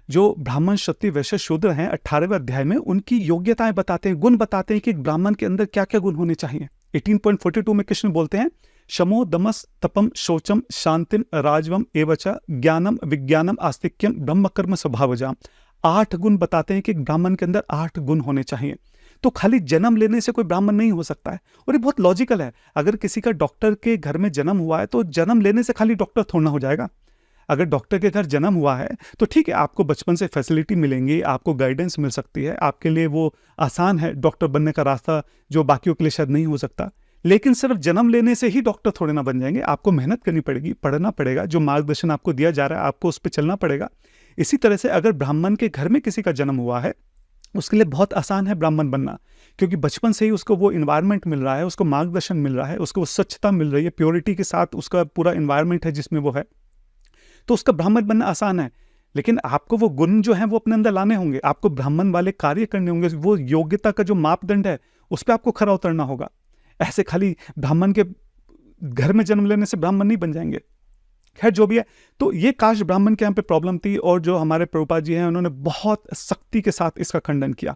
जो ब्राह्मण क्षत्रिय वैश्य शूद्र हैं, 18वें अध्याय में उनकी योग्यताएं बताते हैं, गुण बताते हैं कि एक ब्राह्मण के अंदर क्या क्या गुण होने चाहिए। 18.42 में कृष्ण बोलते हैं, शमो दमस तपम शौचम शांतिम राजवम एवच ज्ञानम विज्ञानम आस्तिक्यम ब्रह्म कर्म स्वभावजाम। 8 गुण बताते हैं कि एक ब्राह्मण के अंदर 8 गुण होने चाहिए। तो खाली जन्म लेने से कोई ब्राह्मण नहीं हो सकता है, और ये बहुत लॉजिकल है। अगर किसी का डॉक्टर के घर में जन्म हुआ है तो जन्म लेने से खाली डॉक्टर थोड़ा हो जाएगा। अगर डॉक्टर के घर जन्म हुआ है तो ठीक है, आपको बचपन से फैसिलिटी मिलेंगी, आपको गाइडेंस मिल सकती है, आपके लिए वो आसान है डॉक्टर बनने का रास्ता, जो बाकियों के लिए शायद नहीं हो सकता। लेकिन सिर्फ जन्म लेने से ही डॉक्टर थोड़े ना बन जाएंगे, आपको मेहनत करनी पड़ेगी, पढ़ना पड़ेगा, जो मार्गदर्शन आपको दिया जा रहा है आपको उस पर चलना पड़ेगा। इसी तरह से अगर ब्राह्मण के घर में किसी का जन्म हुआ है, उसके लिए बहुत आसान है ब्राह्मण बनना, क्योंकि बचपन से ही उसको वो इन्वायरमेंट मिल रहा है, उसको मार्गदर्शन मिल रहा है, उसको वो स्वच्छता मिल रही है, प्योरिटी के साथ उसका पूरा इन्वायरमेंट है जिसमें वो है। तो उसका ब्राह्मण बनना आसान है, लेकिन आपको वो गुण जो है वो अपने अंदर लाने होंगे, आपको ब्राह्मण वाले कार्य करने होंगे, वो योग्यता का जो मापदंड है उस पर आपको खरा उतरना होगा। ऐसे खाली ब्राह्मण के घर में जन्म लेने से ब्राह्मण नहीं बन जाएंगे। खैर जो भी है, तो ये कास्ट ब्राह्मण के यहाँ पे प्रॉब्लम थी, और जो हमारे प्रभुपाद जी हैं उन्होंने बहुत सख्ती के साथ इसका खंडन किया।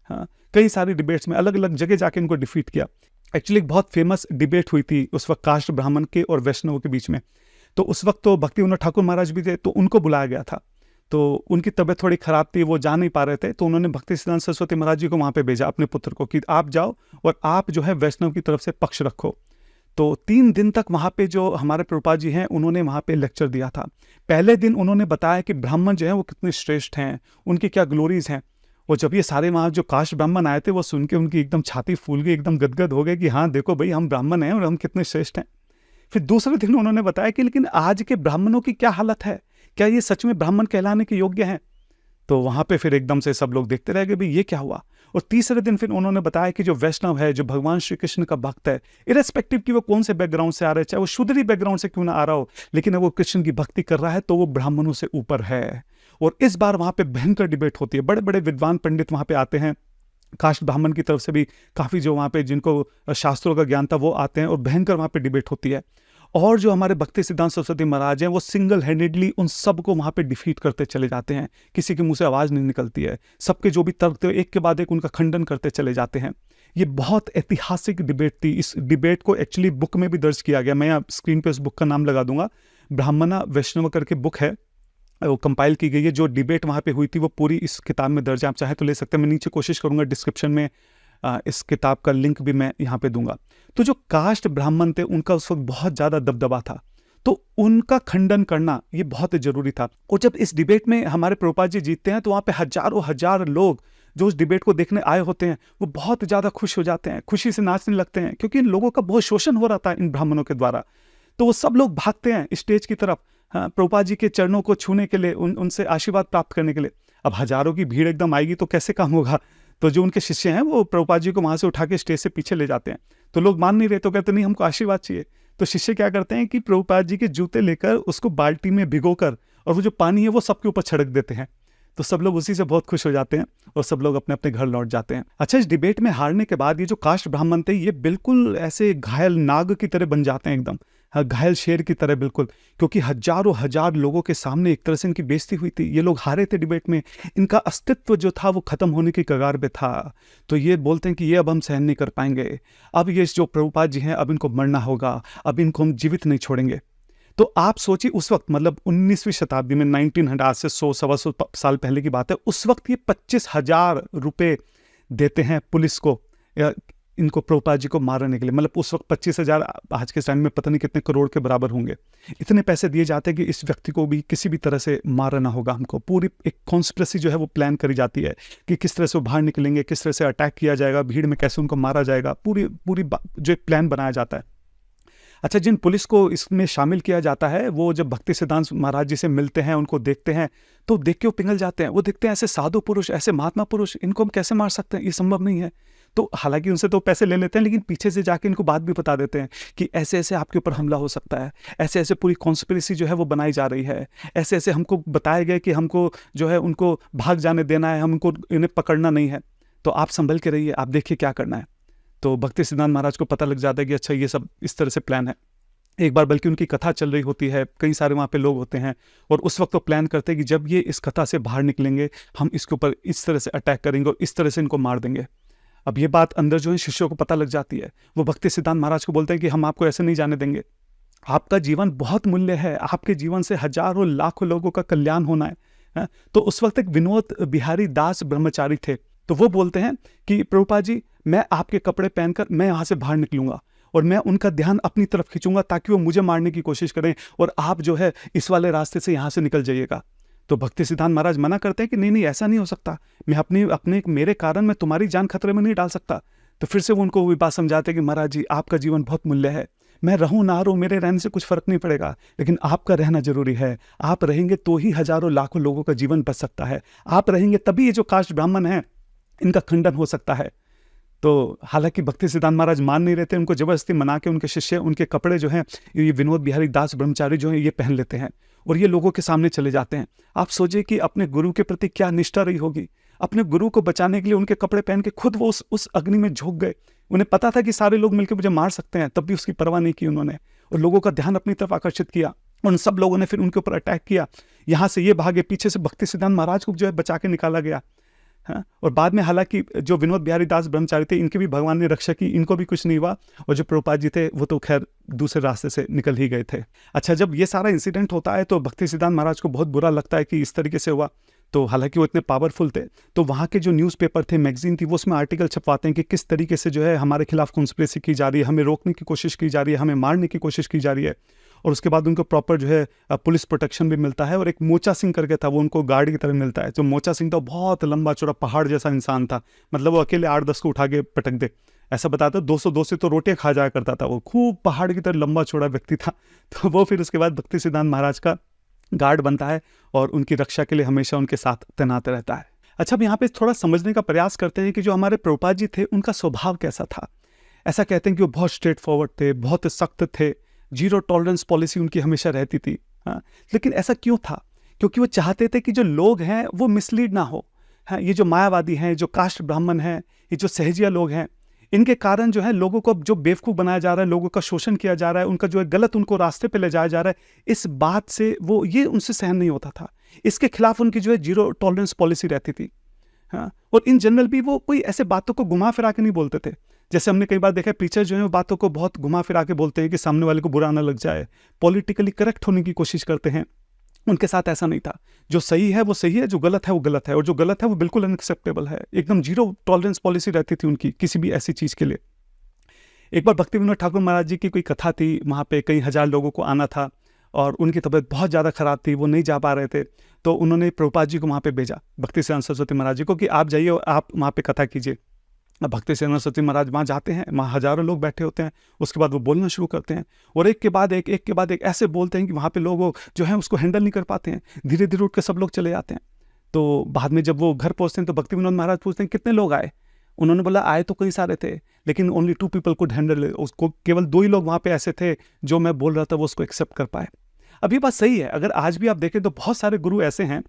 हाँ, कई सारी डिबेट्स में अलग अलग जगह जाके इनको डिफीट किया। एक्चुअली एक बहुत फेमस डिबेट हुई थी उस वक्त कास्ट ब्राह्मण के और वैष्णव के बीच में। तो उस वक्त तो भक्ति विनोद ठाकुर महाराज भी थे, तो उनको बुलाया गया था। तो उनकी तबीयत थोड़ी खराब थी, वो जा नहीं पा रहे थे, तो उन्होंने भक्ति सिद्धांत सरस्वती महाराज जी को वहाँ पे भेजा, अपने पुत्र को, कि आप जाओ और आप जो है वैष्णव की तरफ से पक्ष रखो। तो 3 दिन तक वहाँ पे जो हमारे प्रभुपाद जी हैं उन्होंने वहाँ पे लेक्चर दिया था। पहले दिन उन्होंने बताया कि ब्राह्मण जो है वो कितने श्रेष्ठ हैं, उनकी क्या ग्लोरीज हैं। और जब ये सारे वहाँ जो कास्ट ब्राह्मण आए थे वो सुन के उनकी एकदम छाती फूल गई, एकदम गदगद हो गए कि हाँ देखो भाई, हम ब्राह्मण हैं और हम कितने श्रेष्ठ हैं। फिर दूसरे दिन उन्होंने बताया कि लेकिन आज के ब्राह्मणों की क्या हालत है, क्या ये सच में ब्राह्मण कहलाने के योग्य हैं। तो वहाँ पे फिर एकदम से सब लोग देखते रह गए, भाई ये क्या हुआ। और तीसरे दिन फिर उन्होंने बताया कि जो वैष्णव है, जो भगवान श्री कृष्ण का भक्त है, इरेस्पेक्टिव कि वो कौन से बैकग्राउंड से आ रहा है, चाहे वो शूद्री बैकग्राउंड से क्यों ना आ रहा हो, लेकिन वो कृष्ण की भक्ति कर रहा है तो वो ब्राह्मणों से ऊपर है। और इस बार वहाँ पे भयंकर डिबेट होती है, बड़े बड़े विद्वान पंडित वहाँ पे आते हैं, कास्ट ब्राह्मण की तरफ से भी काफ़ी जो वहाँ पे जिनको शास्त्रों का ज्ञान था वो आते हैं, और भयंकर वहाँ पे डिबेट होती है। और जो हमारे भक्ति सिद्धांत सरस्वती महाराज हैं वो सिंगल हैंडेडली उन सबको वहाँ पे डिफीट करते चले जाते हैं, किसी के मुंह से आवाज़ नहीं निकलती है, सबके जो भी तर्क थे एक के बाद एक उनका खंडन करते चले जाते हैं। ये बहुत ऐतिहासिक डिबेट थी। इस डिबेट को एक्चुअली बुक में भी दर्ज किया गया, मैं स्क्रीन पे उस बुक का नाम लगा दूंगा, ब्राह्मणा वैष्णव करके बुक है, वो कंपाइल की गई है। जो डिबेट वहाँ पे हुई थी वो पूरी इस किताब में दर्ज है, आप चाहे तो ले सकते हैं। मैं नीचे कोशिश करूंगा डिस्क्रिप्शन में इस किताब का लिंक भी मैं यहाँ पे दूंगा। तो जो कास्ट ब्राह्मण थे उनका उस वक्त बहुत ज़्यादा दबदबा था, तो उनका खंडन करना ये बहुत जरूरी था। और जब इस डिबेट में हमारे प्रभुपाद जी जीतते हैं तो वहाँ पे हजारों हजार लोग जो उस डिबेट को देखने आए होते हैं वो बहुत ज़्यादा खुश हो जाते हैं, खुशी से नाचने लगते हैं, क्योंकि इन लोगों का बहुत शोषण हो रहा था इन ब्राह्मणों के द्वारा। तो वो सब लोग भागते हैं स्टेज की तरफ, हाँ, प्रभुपाद जी के चरणों को छूने के लिए, उनसे आशीर्वाद प्राप्त करने के लिए। अब हजारों की भीड़ एकदम आएगी तो कैसे काम होगा। तो जो उनके शिष्य हैं वो प्रभुपाद जी को वहाँ से उठा के स्टेज से पीछे ले जाते हैं। तो लोग मान नहीं रहे, तो कहते नहीं हमको आशीर्वाद चाहिए। तो शिष्य क्या करते हैं कि प्रभुपाद जी के जूते लेकर उसको बाल्टी में भिगोकर और वो जो पानी है वो सबके ऊपर छिड़क देते हैं। तो सब लोग उसी से बहुत खुश हो जाते हैं और सब लोग अपने अपने घर लौट जाते हैं। अच्छा, इस डिबेट में हारने के बाद ये जो कास्ट ब्राह्मण थे ये बिल्कुल ऐसे घायल नाग की तरह बन जाते हैं, एकदम घायल शेर की तरह बिल्कुल, क्योंकि हजारों हजार लोगों के सामने एक तरह से इनकी बेइज्जती हुई थी। ये लोग हारे थे डिबेट में, इनका अस्तित्व जो था वो खत्म होने की कगार पे था। तो ये बोलते हैं कि ये अब हम सहन नहीं कर पाएंगे, अब ये जो प्रभुपाद जी हैं अब इनको मरना होगा, अब इनको हम जीवित नहीं छोड़ेंगे। तो आप सोचिए उस वक्त, मतलब 19वीं शताब्दी में 1900 से 100-125 साल पहले की बात है, उस वक्त ये 25,000 रुपये देते हैं पुलिस को इनको प्रभुपाद जी को मारने के लिए। मतलब उस वक्त 25,000 आज के टाइम में पता नहीं कितने करोड़ के बराबर होंगे। इतने पैसे दिए जाते हैं कि इस व्यक्ति को भी किसी भी तरह से मारना होगा हमको। पूरी एक कॉन्स्पिरेसी जो है वो प्लान करी जाती है कि किस तरह से वो बाहर निकलेंगे, किस तरह से अटैक किया जाएगा, भीड़ में कैसे उनको मारा जाएगा, पूरी जो एक प्लान बनाया जाता है। अच्छा, जिन पुलिस को इसमें शामिल किया जाता है वो जब भक्ति सिद्धांत महाराज जी से मिलते हैं, उनको देखते हैं, तो देख के वो पिघल जाते हैं। वो देखते हैं ऐसे साधु पुरुष, ऐसे महात्मा पुरुष, इनको हम कैसे मार सकते हैं, ये संभव नहीं है। तो हालांकि उनसे तो पैसे ले लेते हैं, लेकिन पीछे से जाके इनको बात भी बता देते हैं कि ऐसे ऐसे आपके ऊपर हमला हो सकता है, ऐसे ऐसे पूरी कॉन्स्पिरेसी जो है वो बनाई जा रही है, ऐसे ऐसे हमको बताया गया कि हमको जो है उनको भाग जाने देना है, हमको इन्हें पकड़ना नहीं है, तो आप संभल के रहिए, आप देखिए क्या करना है। तो भक्ति सिद्धांत महाराज को पता लग जाता है कि अच्छा ये सब इस तरह से प्लान है। एक बार बल्कि उनकी कथा चल रही होती है, कई सारे वहाँ पे लोग होते हैं, और उस वक्त तो प्लान करते हैं कि जब ये इस कथा से बाहर निकलेंगे हम इसके ऊपर इस तरह से अटैक करेंगे और इस तरह से इनको मार देंगे। अब ये बात अंदर जो है शिष्यों को पता लग जाती है। वो भक्ति सिद्धांत महाराज को बोलते हैं कि हम आपको ऐसे नहीं जाने देंगे, आपका जीवन बहुत मूल्य है, आपके जीवन से हजारों लाखों लोगों का कल्याण होना है। तो उस वक्त एक विनोद बिहारी दास ब्रह्मचारी थे, तो वो बोलते हैं कि प्रभुपाद जी, मैं आपके कपड़े पहनकर मैं यहाँ से बाहर निकलूंगा और मैं उनका ध्यान अपनी तरफ खींचूंगा ताकि वो मुझे मारने की कोशिश करें, और आप जो है इस वाले रास्ते से यहाँ से निकल जाइएगा। तो भक्ति सिद्धांत महाराज मना करते हैं कि नहीं नहीं, ऐसा नहीं हो सकता, मैं अपने मेरे कारण मैं तुम्हारी जान खतरे में नहीं डाल सकता। तो फिर से वो उनको वही बात समझाते हैं कि महाराज जी, आपका जीवन बहुत मूल्य है, मैं रहूं ना रहूं मेरे रहने से कुछ फर्क नहीं पड़ेगा, लेकिन आपका रहना जरूरी है। आप रहेंगे तो ही हजारों लाखों लोगों का जीवन बच सकता है, आप रहेंगे तभी ये जो कास्ट ब्राह्मण है इनका खंडन हो सकता है। तो हालांकि भक्ति सिद्धांत महाराज मान नहीं रहते, उनको जबरदस्ती मना के उनके शिष्य उनके कपड़े जो हैं ये विनोद बिहारी दास ब्रह्मचारी जो हैं ये पहन लेते हैं, और ये लोगों के सामने चले जाते हैं। आप सोचिए कि अपने गुरु के प्रति क्या निष्ठा रही होगी। अपने गुरु को बचाने के लिए उनके कपड़े पहन के खुद वो उस अग्नि में झोंक गए। उन्हें पता था कि सारे लोग मिलकर मुझे मार सकते हैं, तब भी उसकी परवाह नहीं की उन्होंने, और लोगों का ध्यान अपनी तरफ आकर्षित किया। उन सब लोगों ने फिर उनके ऊपर अटैक किया। यहाँ से ये भागे, पीछे से भक्ति सिद्धांत महाराज को जो है बचा के निकाला गया। हाँ, और बाद में हालांकि जो विनोद बिहारी दास ब्रह्मचारी थे, इनके भी भगवान ने रक्षा की, इनको भी कुछ नहीं हुआ। और जो प्रभुपाद जी थे वो तो खैर दूसरे रास्ते से निकल ही गए थे। अच्छा, जब ये सारा इंसिडेंट होता है तो भक्ति सिद्धांत महाराज को बहुत बुरा लगता है कि इस तरीके से हुआ। तो हालांकि वो इतने पावरफुल थे, तो वहाँ के जो न्यूज़पेपर थे, मैगजीन थी, वो उसमें आर्टिकल छपवाते हैं कि किस तरीके से जो है हमारे खिलाफ कॉन्स्पिरेसी की जा रही है, हमें रोकने की कोशिश की जा रही है, हमें मारने की कोशिश की जा रही है। और उसके बाद उनको प्रॉपर जो है पुलिस प्रोटेक्शन भी मिलता है। और एक मोचा सिंह करके था, वो उनको गार्ड की तरह मिलता है। जो मोचा सिंह था बहुत लंबा चौड़ा पहाड़ जैसा इंसान था, मतलब वो अकेले 8-10 को उठा के पटक दे, ऐसा बताता। 200 से तो रोटियां खा जाया करता था वो, खूब पहाड़ की तरह लंबा चौड़ा व्यक्ति था। तो वो फिर उसके बाद भक्ति सिद्धांत महाराज का गार्ड बनता है और उनकी रक्षा के लिए हमेशा उनके साथ तैनात रहता है। अच्छा, अब यहाँ पे थोड़ा समझने का प्रयास करते हैं कि जो हमारे प्रभुपाद जी थे उनका स्वभाव कैसा था। ऐसा कहते हैं कि वो बहुत स्ट्रेट फॉरवर्ड थे, बहुत सख्त थे, जीरो टॉलरेंस पॉलिसी उनकी हमेशा रहती थी। हाँ, लेकिन ऐसा क्यों था? क्योंकि वो चाहते थे कि जो लोग हैं वो मिसलीड ना हो। हाँ, ये जो मायावादी हैं, जो कास्ट ब्राह्मण हैं, ये जो सहजिया लोग हैं, इनके कारण जो है लोगों को जो बेवकूफ़ बनाया जा रहा है, लोगों का शोषण किया जा रहा है, उनका जो है गलत उनको रास्ते पे ले जाया जा रहा है, इस बात से वो ये उनसे सहन नहीं होता था। इसके खिलाफ उनकी जो है जीरो टॉलरेंस पॉलिसी रहती थी। हाँ, और इन जनरल भी वो कोई ऐसे बातों को घुमा फिरा के नहीं बोलते थे। जैसे हमने कई बार देखा है, टीचर जो है वो बातों को बहुत घुमा फिरा के बोलते हैं कि सामने वाले को बुरा ना लग जाए, पॉलिटिकली करेक्ट होने की कोशिश करते हैं। उनके साथ ऐसा नहीं था। जो सही है वो सही है, जो गलत है वो गलत है, और जो गलत है वो बिल्कुल अनएक्सेप्टेबल है। एकदम जीरो टॉलरेंस पॉलिसी रहती थी उनकी किसी भी ऐसी चीज़ के लिए। एक बार भक्ति विनोद ठाकुर महाराज जी की कोई कथा थी, वहाँ पे कई हज़ार लोगों को आना था और उनकी तबीयत बहुत ज़्यादा ख़राब थी, वो नहीं जा पा रहे थे। तो उन्होंने प्रभुपाद जी को वहाँ पे भेजा, भक्ति सिद्धांत सरस्वती महाराज जी को, कि आप जाइए और आप वहाँ पे कथा कीजिए। अब भक्ति सिद्धांत सरस्वती महाराज वहाँ जाते हैं, वहाँ हज़ारों लोग बैठे होते हैं। उसके बाद वो बोलना शुरू करते हैं और एक के बाद एक ऐसे बोलते हैं कि वहाँ पे लोग जो हैं उसको हैंडल नहीं कर पाते हैं। धीरे धीरे उठ के सब लोग चले जाते हैं। तो बाद में जब वो घर पहुँचते हैं तो भक्ति विनोद महाराज पूछते हैं कितने लोग आए। उन्होंने बोला आए तो कई सारे थे, लेकिन ओनली 2 पीपल कुड हैंडल। उसको केवल 2 ही लोग वहाँ पे ऐसे थे जो मैं बोल रहा था वो उसको एक्सेप्ट कर पाए। अब ये बात सही है, अगर आज भी आप देखें तो बहुत सारे गुरु ऐसे हैं,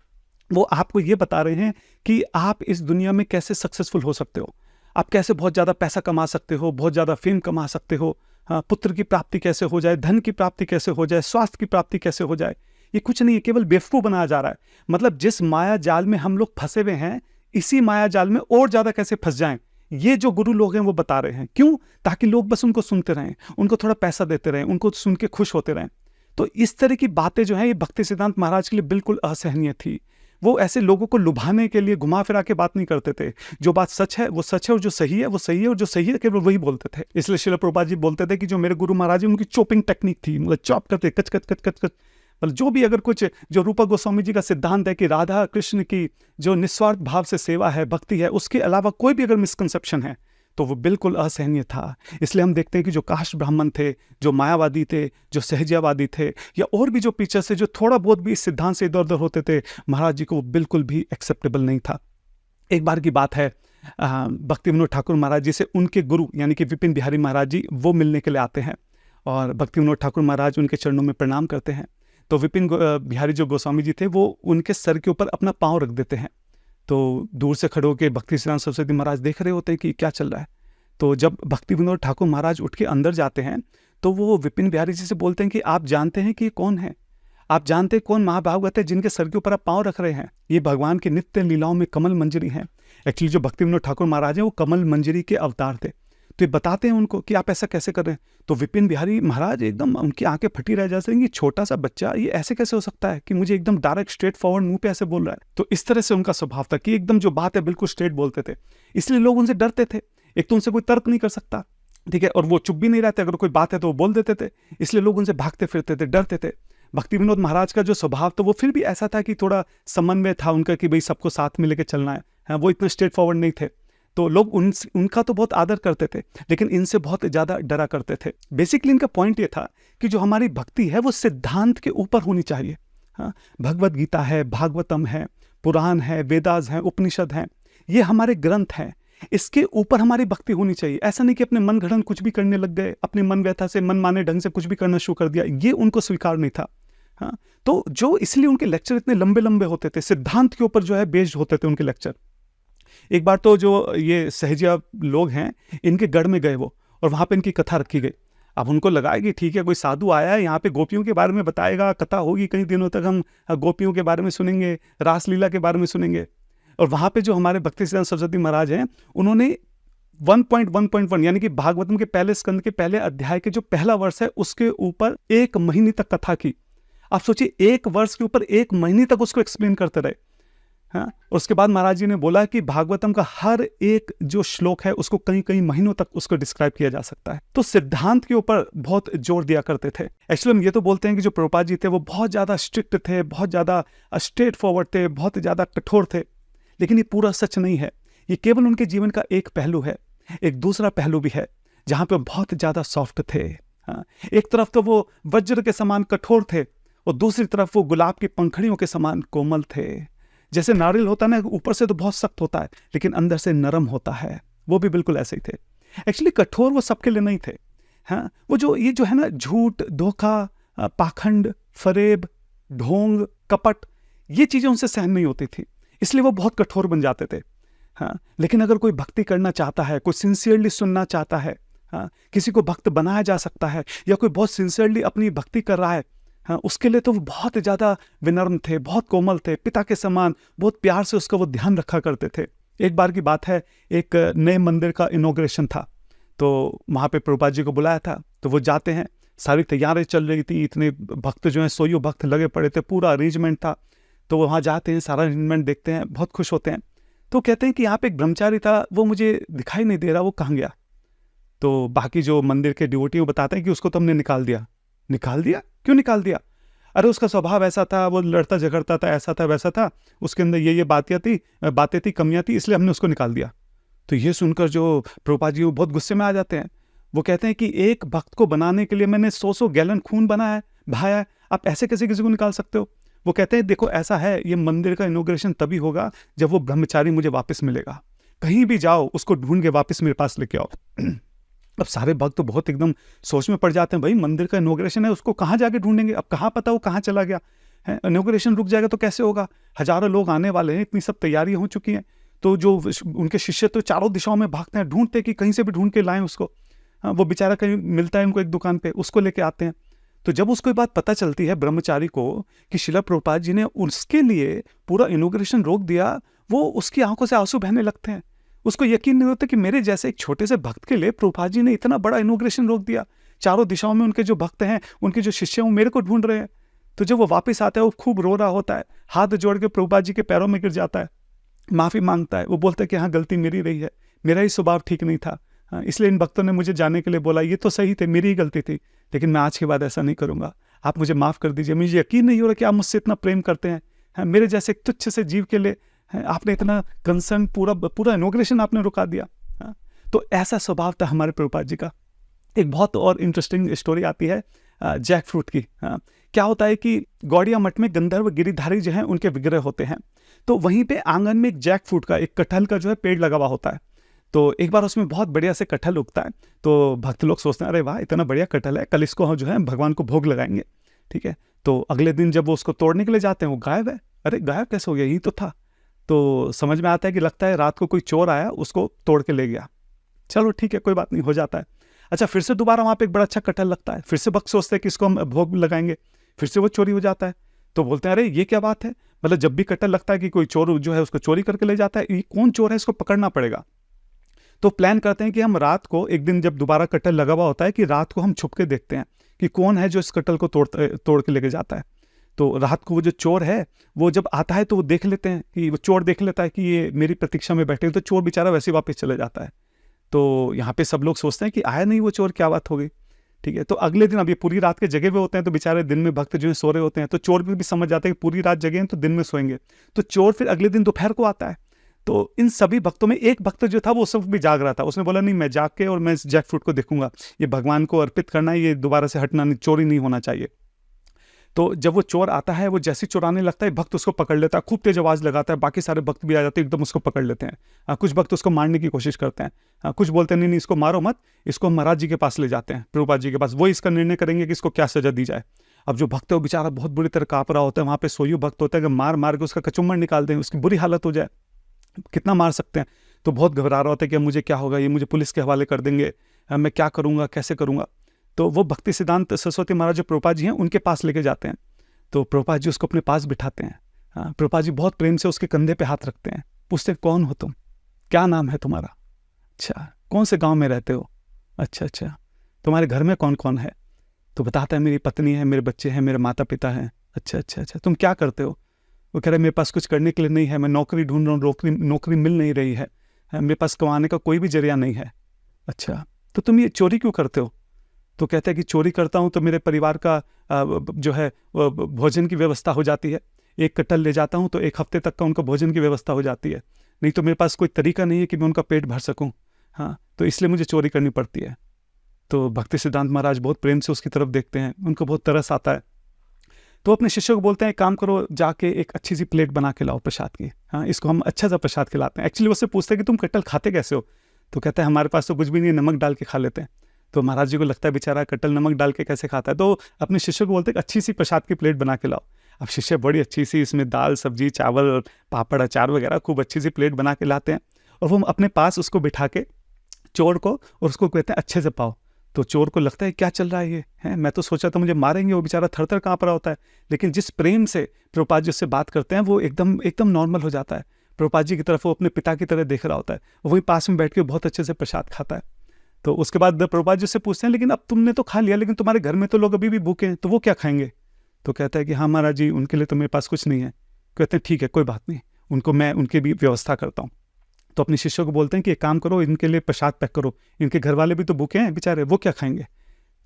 वो आपको ये बता रहे हैं कि आप इस दुनिया में कैसे सक्सेसफुल हो सकते हो, आप कैसे बहुत ज़्यादा पैसा कमा सकते हो, बहुत ज़्यादा फेम कमा सकते हो। हाँ, पुत्र की प्राप्ति कैसे हो जाए, धन की प्राप्ति कैसे हो जाए, स्वास्थ्य की प्राप्ति कैसे हो जाए। ये कुछ नहीं है, केवल बेवकूफ़ बनाया जा रहा है। मतलब जिस माया जाल में हम लोग फंसे हुए हैं, इसी माया जाल में और ज़्यादा कैसे फंस जाएं, ये जो गुरु लोग हैं वो बता रहे हैं। क्यों? ताकि लोग बस उनको सुनते रहें, उनको थोड़ा पैसा देते रहें, उनको सुन के खुश होते रहें। तो इस तरह की बातें जो हैं ये भक्ति सिद्धांत महाराज के लिए बिल्कुल असहनीय थी। वो ऐसे लोगों को लुभाने के लिए घुमा फिरा के बात नहीं करते थे। जो बात सच है वो सच है, और जो सही है वो सही है, और जो सही है केवल वही बोलते थे। इसलिए श्रील प्रभुपाद जी बोलते थे कि जो मेरे गुरु महाराज जी उनकी चॉपिंग टेक्निक थी, मतलब चॉप करते कच कच कच कच कच। मतलब जो भी अगर कुछ जो रूपा गोस्वामी जी का सिद्धांत है कि राधा कृष्ण की जो निस्वार्थ भाव से सेवा है, भक्ति है, उसके अलावा कोई भी अगर मिसकंसेप्शन है तो वो बिल्कुल असहनीय था। इसलिए हम देखते हैं कि जो कास्ट ब्राह्मण थे, जो मायावादी थे, जो सहजयावादी थे, या और भी जो पीछे से जो थोड़ा बहुत भी इस सिद्धांत से इधर उधर होते थे, महाराज जी को वो बिल्कुल भी एक्सेप्टेबल नहीं था। एक बार की बात है, भक्ति विनोद ठाकुर महाराज जी से उनके गुरु यानी कि विपिन बिहारी महाराज जी वो मिलने के लिए आते हैं और भक्ति विनोद ठाकुर महाराज उनके चरणों में प्रणाम करते हैं। तो विपिन बिहारी जो गोस्वामी जी थे वो उनके सर के ऊपर अपना पाँव रख देते हैं। तो दूर से खड़े होकर भक्ति सिद्धांत सरस्वती महाराज देख रहे होते हैं कि क्या चल रहा है। तो जब भक्ति विनोद ठाकुर महाराज उठ के अंदर जाते हैं तो वो विपिन बिहारी जी से बोलते हैं कि आप जानते हैं कि ये कौन है? आप जानते हैं कौन महाभागवत है जिनके सर के ऊपर आप पाँव रख रहे हैं? ये भगवान की नित्य लीलाओं में कमल मंजरी हैं। एक्चुअली जो भक्ति विनोद ठाकुर महाराज हैं वो कमल मंजरी के अवतार थे। तो ये बताते हैं उनको कि आप ऐसा कैसे कर रहे हैं। तो विपिन बिहारी महाराज एकदम उनकी आंखें फटी रह जाती हैं कि छोटा सा बच्चा ये ऐसे कैसे हो सकता है कि मुझे एकदम डायरेक्ट स्ट्रेट फॉरवर्ड मुंह पे ऐसे बोल रहा है। तो इस तरह से उनका स्वभाव था कि एकदम जो बात है बिल्कुल स्ट्रेट बोलते थे। इसलिए लोग उनसे डरते थे। एक तो उनसे कोई तर्क नहीं कर सकता, ठीक है, और वो चुप भी नहीं रहते, अगर कोई बात है तो वो बोल देते थे। इसलिए लोग उनसे भागते फिरते थे, डरते थे। भक्ति विनोद महाराज का जो स्वभाव था वो फिर भी ऐसा था कि थोड़ा समन्वय था उनका कि भाई सबको साथ में लेके चलना है। हाँ, वो इतना स्ट्रेट फॉरवर्ड नहीं थे। तो लोग उनका तो बहुत आदर करते थे, लेकिन इनसे बहुत ज़्यादा डरा करते थे। बेसिकली इनका पॉइंट ये था कि जो हमारी भक्ति है वो सिद्धांत के ऊपर होनी चाहिए। हाँ, भगवत गीता है, भागवतम है, पुराण है, वेदास हैं, उपनिषद हैं, ये हमारे ग्रंथ हैं। इसके ऊपर हमारी भक्ति होनी चाहिए। ऐसा नहीं कि अपने मन गढ़ंत कुछ भी करने लग गए, अपने मन व्यथा से मन माने ढंग से कुछ भी करना शुरू कर दिया। ये उनको स्वीकार नहीं था। हाँ, तो जो इसलिए उनके लेक्चर इतने लंबे लंबे होते थे, सिद्धांत के ऊपर जो है बेस्ड होते थे उनके लेक्चर। एक बार तो जो ये सहजिया लोग हैं, इनके गढ़ में गए वो, और वहाँ पे इनकी कथा रखी गई। अब उनको लगा कि ठीक है, कोई साधु आया है यहाँ पे, गोपियों के बारे में बताएगा, कथा होगी, कई दिनों तक हम गोपियों के बारे में सुनेंगे, रासलीला के बारे में सुनेंगे। और वहाँ पे जो हमारे भक्तिसिद्धांत सरस्वती महाराज हैं, उन्होंने 1.1.1 यानी कि भागवतम के पहले स्कंद के पहले अध्याय के जो पहला वर्ष है, उसके ऊपर 1 महीने तक कथा की। आप सोचिए, 1 वर्ष के ऊपर 1 महीने तक उसको एक्सप्लेन करते रहे। हाँ, उसके बाद महाराज जी ने बोला कि भागवतम का हर एक जो श्लोक है उसको कई कई महीनों तक उसको डिस्क्राइब किया जा सकता है। तो सिद्धांत के ऊपर बहुत जोर दिया करते थे। एक्चुअली हम ये तो बोलते हैं कि जो प्रभुपाद जी थे वो बहुत ज्यादा स्ट्रिक्ट थे, बहुत ज्यादा स्ट्रेट फॉरवर्ड थे, बहुत ज्यादा कठोर थे, लेकिन ये पूरा सच नहीं है। ये केवल उनके जीवन का एक पहलू है। एक दूसरा पहलू भी है जहां पे बहुत ज्यादा सॉफ्ट थे। हाँ, एक तरफ तो वो वज्र के समान कठोर थे और दूसरी तरफ वो गुलाब की पंखड़ियों के समान कोमल थे। जैसे नारियल होता है ना, ऊपर से तो बहुत सख्त होता है लेकिन अंदर से नरम होता है, वो भी बिल्कुल ऐसे ही थे। एक्चुअली कठोर वो सबके लिए नहीं थे। हाँ, वो जो ये जो है ना, झूठ, धोखा, पाखंड, फरेब, ढोंग, कपट, ये चीजें उनसे सहन नहीं होती थी, इसलिए वो बहुत कठोर बन जाते थे। हाँ, लेकिन अगर कोई भक्ति करना चाहता है, कोई सिंसियरली सुनना चाहता है, हाँ, किसी को भक्त बनाया जा सकता है, या कोई बहुत सिंसियरली अपनी भक्ति कर रहा है, हाँ, उसके लिए तो वो बहुत ज़्यादा विनम्र थे, बहुत कोमल थे, पिता के समान, बहुत प्यार से उसका वो ध्यान रखा करते थे। एक बार की बात है, एक नए मंदिर का इनॉग्रेशन था, तो वहाँ पे प्रभुपाद जी को बुलाया था। तो वो जाते हैं, सारी तैयारी चल रही थी, इतने भक्त जो हैं 100 भक्त लगे पड़े थे, पूरा अरेंजमेंट था। तो वहाँ जाते हैं, सारा अरेंजमेंट देखते हैं, बहुत खुश होते हैं। तो कहते हैं कि यहाँ पे एक ब्रह्मचारी था, वो मुझे दिखाई नहीं दे रहा, वो कहाँ गया? तो बाकी जो मंदिर के डिवोटी वो बताते हैं कि उसको तो हमने निकाल दिया। निकाल दिया? क्यों निकाल दिया? अरे उसका स्वभाव ऐसा था, वो लड़ता झगड़ता था, ऐसा था वैसा था, उसके अंदर ये बातें थी, कमियां थी, इसलिए हमने उसको निकाल दिया। तो ये सुनकर जो प्रभुपाद जी वो बहुत गुस्से में आ जाते हैं। वो कहते हैं कि एक भक्त को बनाने के लिए मैंने 100 गैलन खून बहाया है, आप ऐसे कैसे किसी को निकाल सकते हो? वो कहते हैं देखो ऐसा है, ये मंदिर का इनॉग्रेशन तभी होगा जब वो ब्रह्मचारी मुझे वापस मिलेगा। कहीं भी जाओ, उसको ढूंढ के वापस मेरे पास लेके आओ। अब सारे भक्त तो बहुत एकदम सोच में पड़ जाते हैं, भाई मंदिर का इनॉग्रेशन है, उसको कहाँ जाके ढूंढेंगे? अब कहाँ पता वो कहाँ चला गया है? इनॉग्रेशन रुक जाएगा तो कैसे होगा? हजारों लोग आने वाले हैं, इतनी सब तैयारियां हो चुकी हैं। तो जो उनके शिष्य तो चारों दिशाओं में भागते हैं, ढूंढते कि कहीं से भी ढूंढ के लाएं उसको। हाँ, वो बेचारा कहीं मिलता है उनको एक दुकान पे, उसको लेके आते हैं। तो जब उसको ये बात पता चलती है ब्रह्मचारी को कि शिला प्रभुपाद जी ने उसके लिए पूरा इनॉग्रेशन रोक दिया, वो उसकी आंखों से आंसू बहने लगते हैं। उसको यकीन नहीं होता कि मेरे जैसे एक छोटे से भक्त के लिए प्रभुपाद जी ने इतना बड़ा इनॉग्रेशन रोक दिया। चारों दिशाओं में उनके जो भक्त हैं, उनके जो शिष्य हैं, वो मेरे को ढूंढ रहे हैं। तो जब वो वापस आता है, वो खूब रो रहा होता है, हाथ जोड़ के प्रभुपाद जी के पैरों में गिर जाता है, माफी मांगता है। वो बोलता है कि हाँ, गलती मेरी रही है, मेरा ही स्वभाव ठीक नहीं था, हाँ, इसलिए इन भक्तों ने मुझे जाने के लिए बोला, ये तो सही थे, मेरी ही गलती थी, लेकिन मैं आज के बाद ऐसा नहीं करूंगा, आप मुझे माफ कर दीजिए। मुझे यकीन नहीं हो रहा कि आप मुझसे इतना प्रेम करते हैं, हाँ, मेरे जैसे एक तुच्छ से जीव के लिए आपने इतना कंसर्न, पूरा इनॉग्रेशन आपने रुका दिया। हाँ, तो ऐसा स्वभाव था हमारे प्रभुपाद जी का। एक बहुत और इंटरेस्टिंग स्टोरी आती है जैक फ्रूट की। हाँ, क्या होता है कि गौड़िया मठ में गंधर्व गिरिधारी जो हैं उनके विग्रह होते हैं, तो वहीं पे आंगन में एक जैक फ्रूट का, एक कटहल का जो है पेड़ लगा हुआ होता है। तो एक बार उसमें बहुत बढ़िया से कटहल उगता है, तो भक्त लोग सोचते हैं अरे वाह, इतना बढ़िया कटहल है, कल इसको हम जो है भगवान को भोग लगाएंगे। ठीक है, तो अगले दिन जब वो उसको तोड़ने के लिए जाते हैं, वो गायब है। अरे गायब कैसे हो गया? यही तो था। तो समझ में आता है कि लगता है रात को कोई चोर आया, उसको तोड़ के ले गया। चलो ठीक है, कोई बात नहीं, हो जाता है। अच्छा, फिर से दोबारा वहां पे एक बड़ा अच्छा कटहल लगता है, फिर से भक्त सोचते हैं कि इसको हम भोग लगाएंगे, फिर से वो चोरी हो जाता है। तो बोलते हैं अरे ये क्या बात है, मतलब जब भी कटहल लगता है कि कोई चोर जो है उसको चोरी करके ले जाता है, ये कौन चोर है, इसको पकड़ना पड़ेगा। तो प्लान करते हैं कि हम रात को, एक दिन जब दोबारा कटहल लगा हुआ होता है, कि रात को हम छुप के देखते हैं कि कौन है जो इस कटहल को तोड़ के लेके जाता है। तो रात को वो जो चोर है वो जब आता है तो वो देख लेते हैं कि वो चोर देख लेता है कि ये मेरी प्रतीक्षा में बैठे हैं, तो चोर बेचारा वैसे वापस चले जाता है। तो यहाँ पे सब लोग सोचते हैं कि आया नहीं वो चोर, क्या बात हो गई। ठीक है, तो अगले दिन, अब ये पूरी रात के जगह हुए होते हैं, तो बेचारे दिन में भक्त जो है सो रहे होते हैं, तो चोर भी समझ जाते हैं कि पूरी रात जगे हैं तो दिन में सोएंगे। तो चोर फिर अगले दिन दोपहर को आता है। तो इन सभी भक्तों में एक भक्त जो था वो सब भी जाग रहा था, उसने बोला नहीं, मैं जाग के और मैं इस जैक फ्रूट को देखूंगा, ये भगवान को अर्पित करना है, ये दोबारा से हटना नहीं, चोरी नहीं होना चाहिए। तो जब वो चोर आता है, वो जैसे चुराने लगता है, भक्त उसको पकड़ लेता है, खूब तेज आवाज लगाता है, बाकी सारे भक्त भी आ जाते हैं, एकदम उसको पकड़ लेते हैं। कुछ भक्त उसको मारने की कोशिश करते हैं, कुछ बोलते हैं नहीं, इसको मारो मत, इसको महाराज जी के पास ले जाते हैं, प्रभुपाद जी के पास, वो इसका निर्णय करेंगे कि इसको क्या सजा दी जाए। अब जो भक्त है वो बेचारा बहुत बुरी तरह काँप रहा होता है, वहाँ पे सोयू भक्त होता है कि मार मार के उसका कचुम्बर निकाल दें, उसकी बुरी हालत हो जाए, कितना मार सकते हैं। तो बहुत घबरा रहा होता है कि अब मुझे क्या होगा, ये मुझे पुलिस के हवाले कर देंगे, मैं क्या करूँगा, कैसे करूँगा। तो वो भक्ति सिद्धांत सरस्वती महाराज जो प्रभुपाद जी हैं उनके पास लेके जाते हैं। तो प्रभुपाद जी उसको अपने पास बिठाते हैं। हाँ, प्रभुपाद जी बहुत प्रेम से उसके कंधे पे हाथ रखते हैं, पूछते हैं कौन हो तुम, क्या नाम है तुम्हारा, अच्छा कौन से गांव में रहते हो, अच्छा तुम्हारे घर में कौन कौन है। तो बताता है मेरी पत्नी है, मेरे बच्चे हैं, मेरे माता पिता हैं। अच्छा तुम क्या करते हो। वो कह रहे मेरे पास कुछ करने के लिए नहीं है, मैं नौकरी ढूंढ रहा हूँ, नौकरी मिल नहीं रही है, मेरे पास कमाने का कोई भी जरिया नहीं है। अच्छा तो तुम ये चोरी क्यों करते हो। तो कहते हैं कि चोरी करता हूँ तो मेरे परिवार का जो है भोजन की व्यवस्था हो जाती है, एक कट्टल ले जाता हूँ तो एक हफ्ते तक का उनका भोजन की व्यवस्था हो जाती है, नहीं तो मेरे पास कोई तरीका नहीं है कि मैं उनका पेट भर सकूँ। हाँ, तो इसलिए मुझे चोरी करनी पड़ती है। तो भक्ति सिद्धांत महाराज बहुत प्रेम से उसकी तरफ देखते हैं, उनको बहुत तरस आता है। तो अपने शिष्यों को बोलते हैं काम करो, जाके एक अच्छी सी प्लेट बना के लाओ प्रसाद की, हाँ इसको हम अच्छा सा प्रसाद खिलाते हैं। एक्चुअली उससे पूछते हैं कि तुम कट्टल खाते कैसे हो। तो कहते हैं हमारे पास तो कुछ भी नहीं है, नमक डाल के खा लेते हैं। तो महाराज जी को लगता है बेचारा कट्टल नमक डाल के कैसे खाता है। तो अपने शिष्यों को बोलते हैं अच्छी सी प्रसाद की प्लेट बना के लाओ। अब शिष्य बड़ी अच्छी सी, इसमें दाल सब्जी चावल पापड़ अचार वगैरह खूब अच्छी सी प्लेट बना के लाते हैं, और वो अपने पास उसको बिठा के चोर को और उसको कहते हैं अच्छे से पाओ। तो चोर को लगता है क्या चल रहा है ये है, मैं तो सोचा था मुझे मारेंगे, वो बेचारा थर थर काँप रहा होता है। लेकिन जिस प्रेम से प्रभुपाद जी उससे बात करते हैं वो एकदम नॉर्मल हो जाता है। प्रभुपाद जी की तरफ वो अपने पिता की तरह देख रहा होता है, वही पास में बैठ के बहुत अच्छे से प्रसाद खाता है। तो उसके बाद प्रभुपाद जी से पूछते हैं लेकिन अब तुमने तो खा लिया, लेकिन तुम्हारे घर में तो लोग अभी भी भूखे हैं, तो वो क्या खाएंगे। तो कहता है कि हाँ महाराज जी उनके लिए तो मेरे पास कुछ नहीं है। कहते हैं ठीक है कोई बात नहीं, उनको मैं उनकी भी व्यवस्था करता हूँ। तो अपने शिष्यों को बोलते हैं कि एक काम करो, इनके लिए प्रसाद पैक करो, इनके घर वाले भी तो भूखे हैं बेचारे, वो क्या खाएंगे।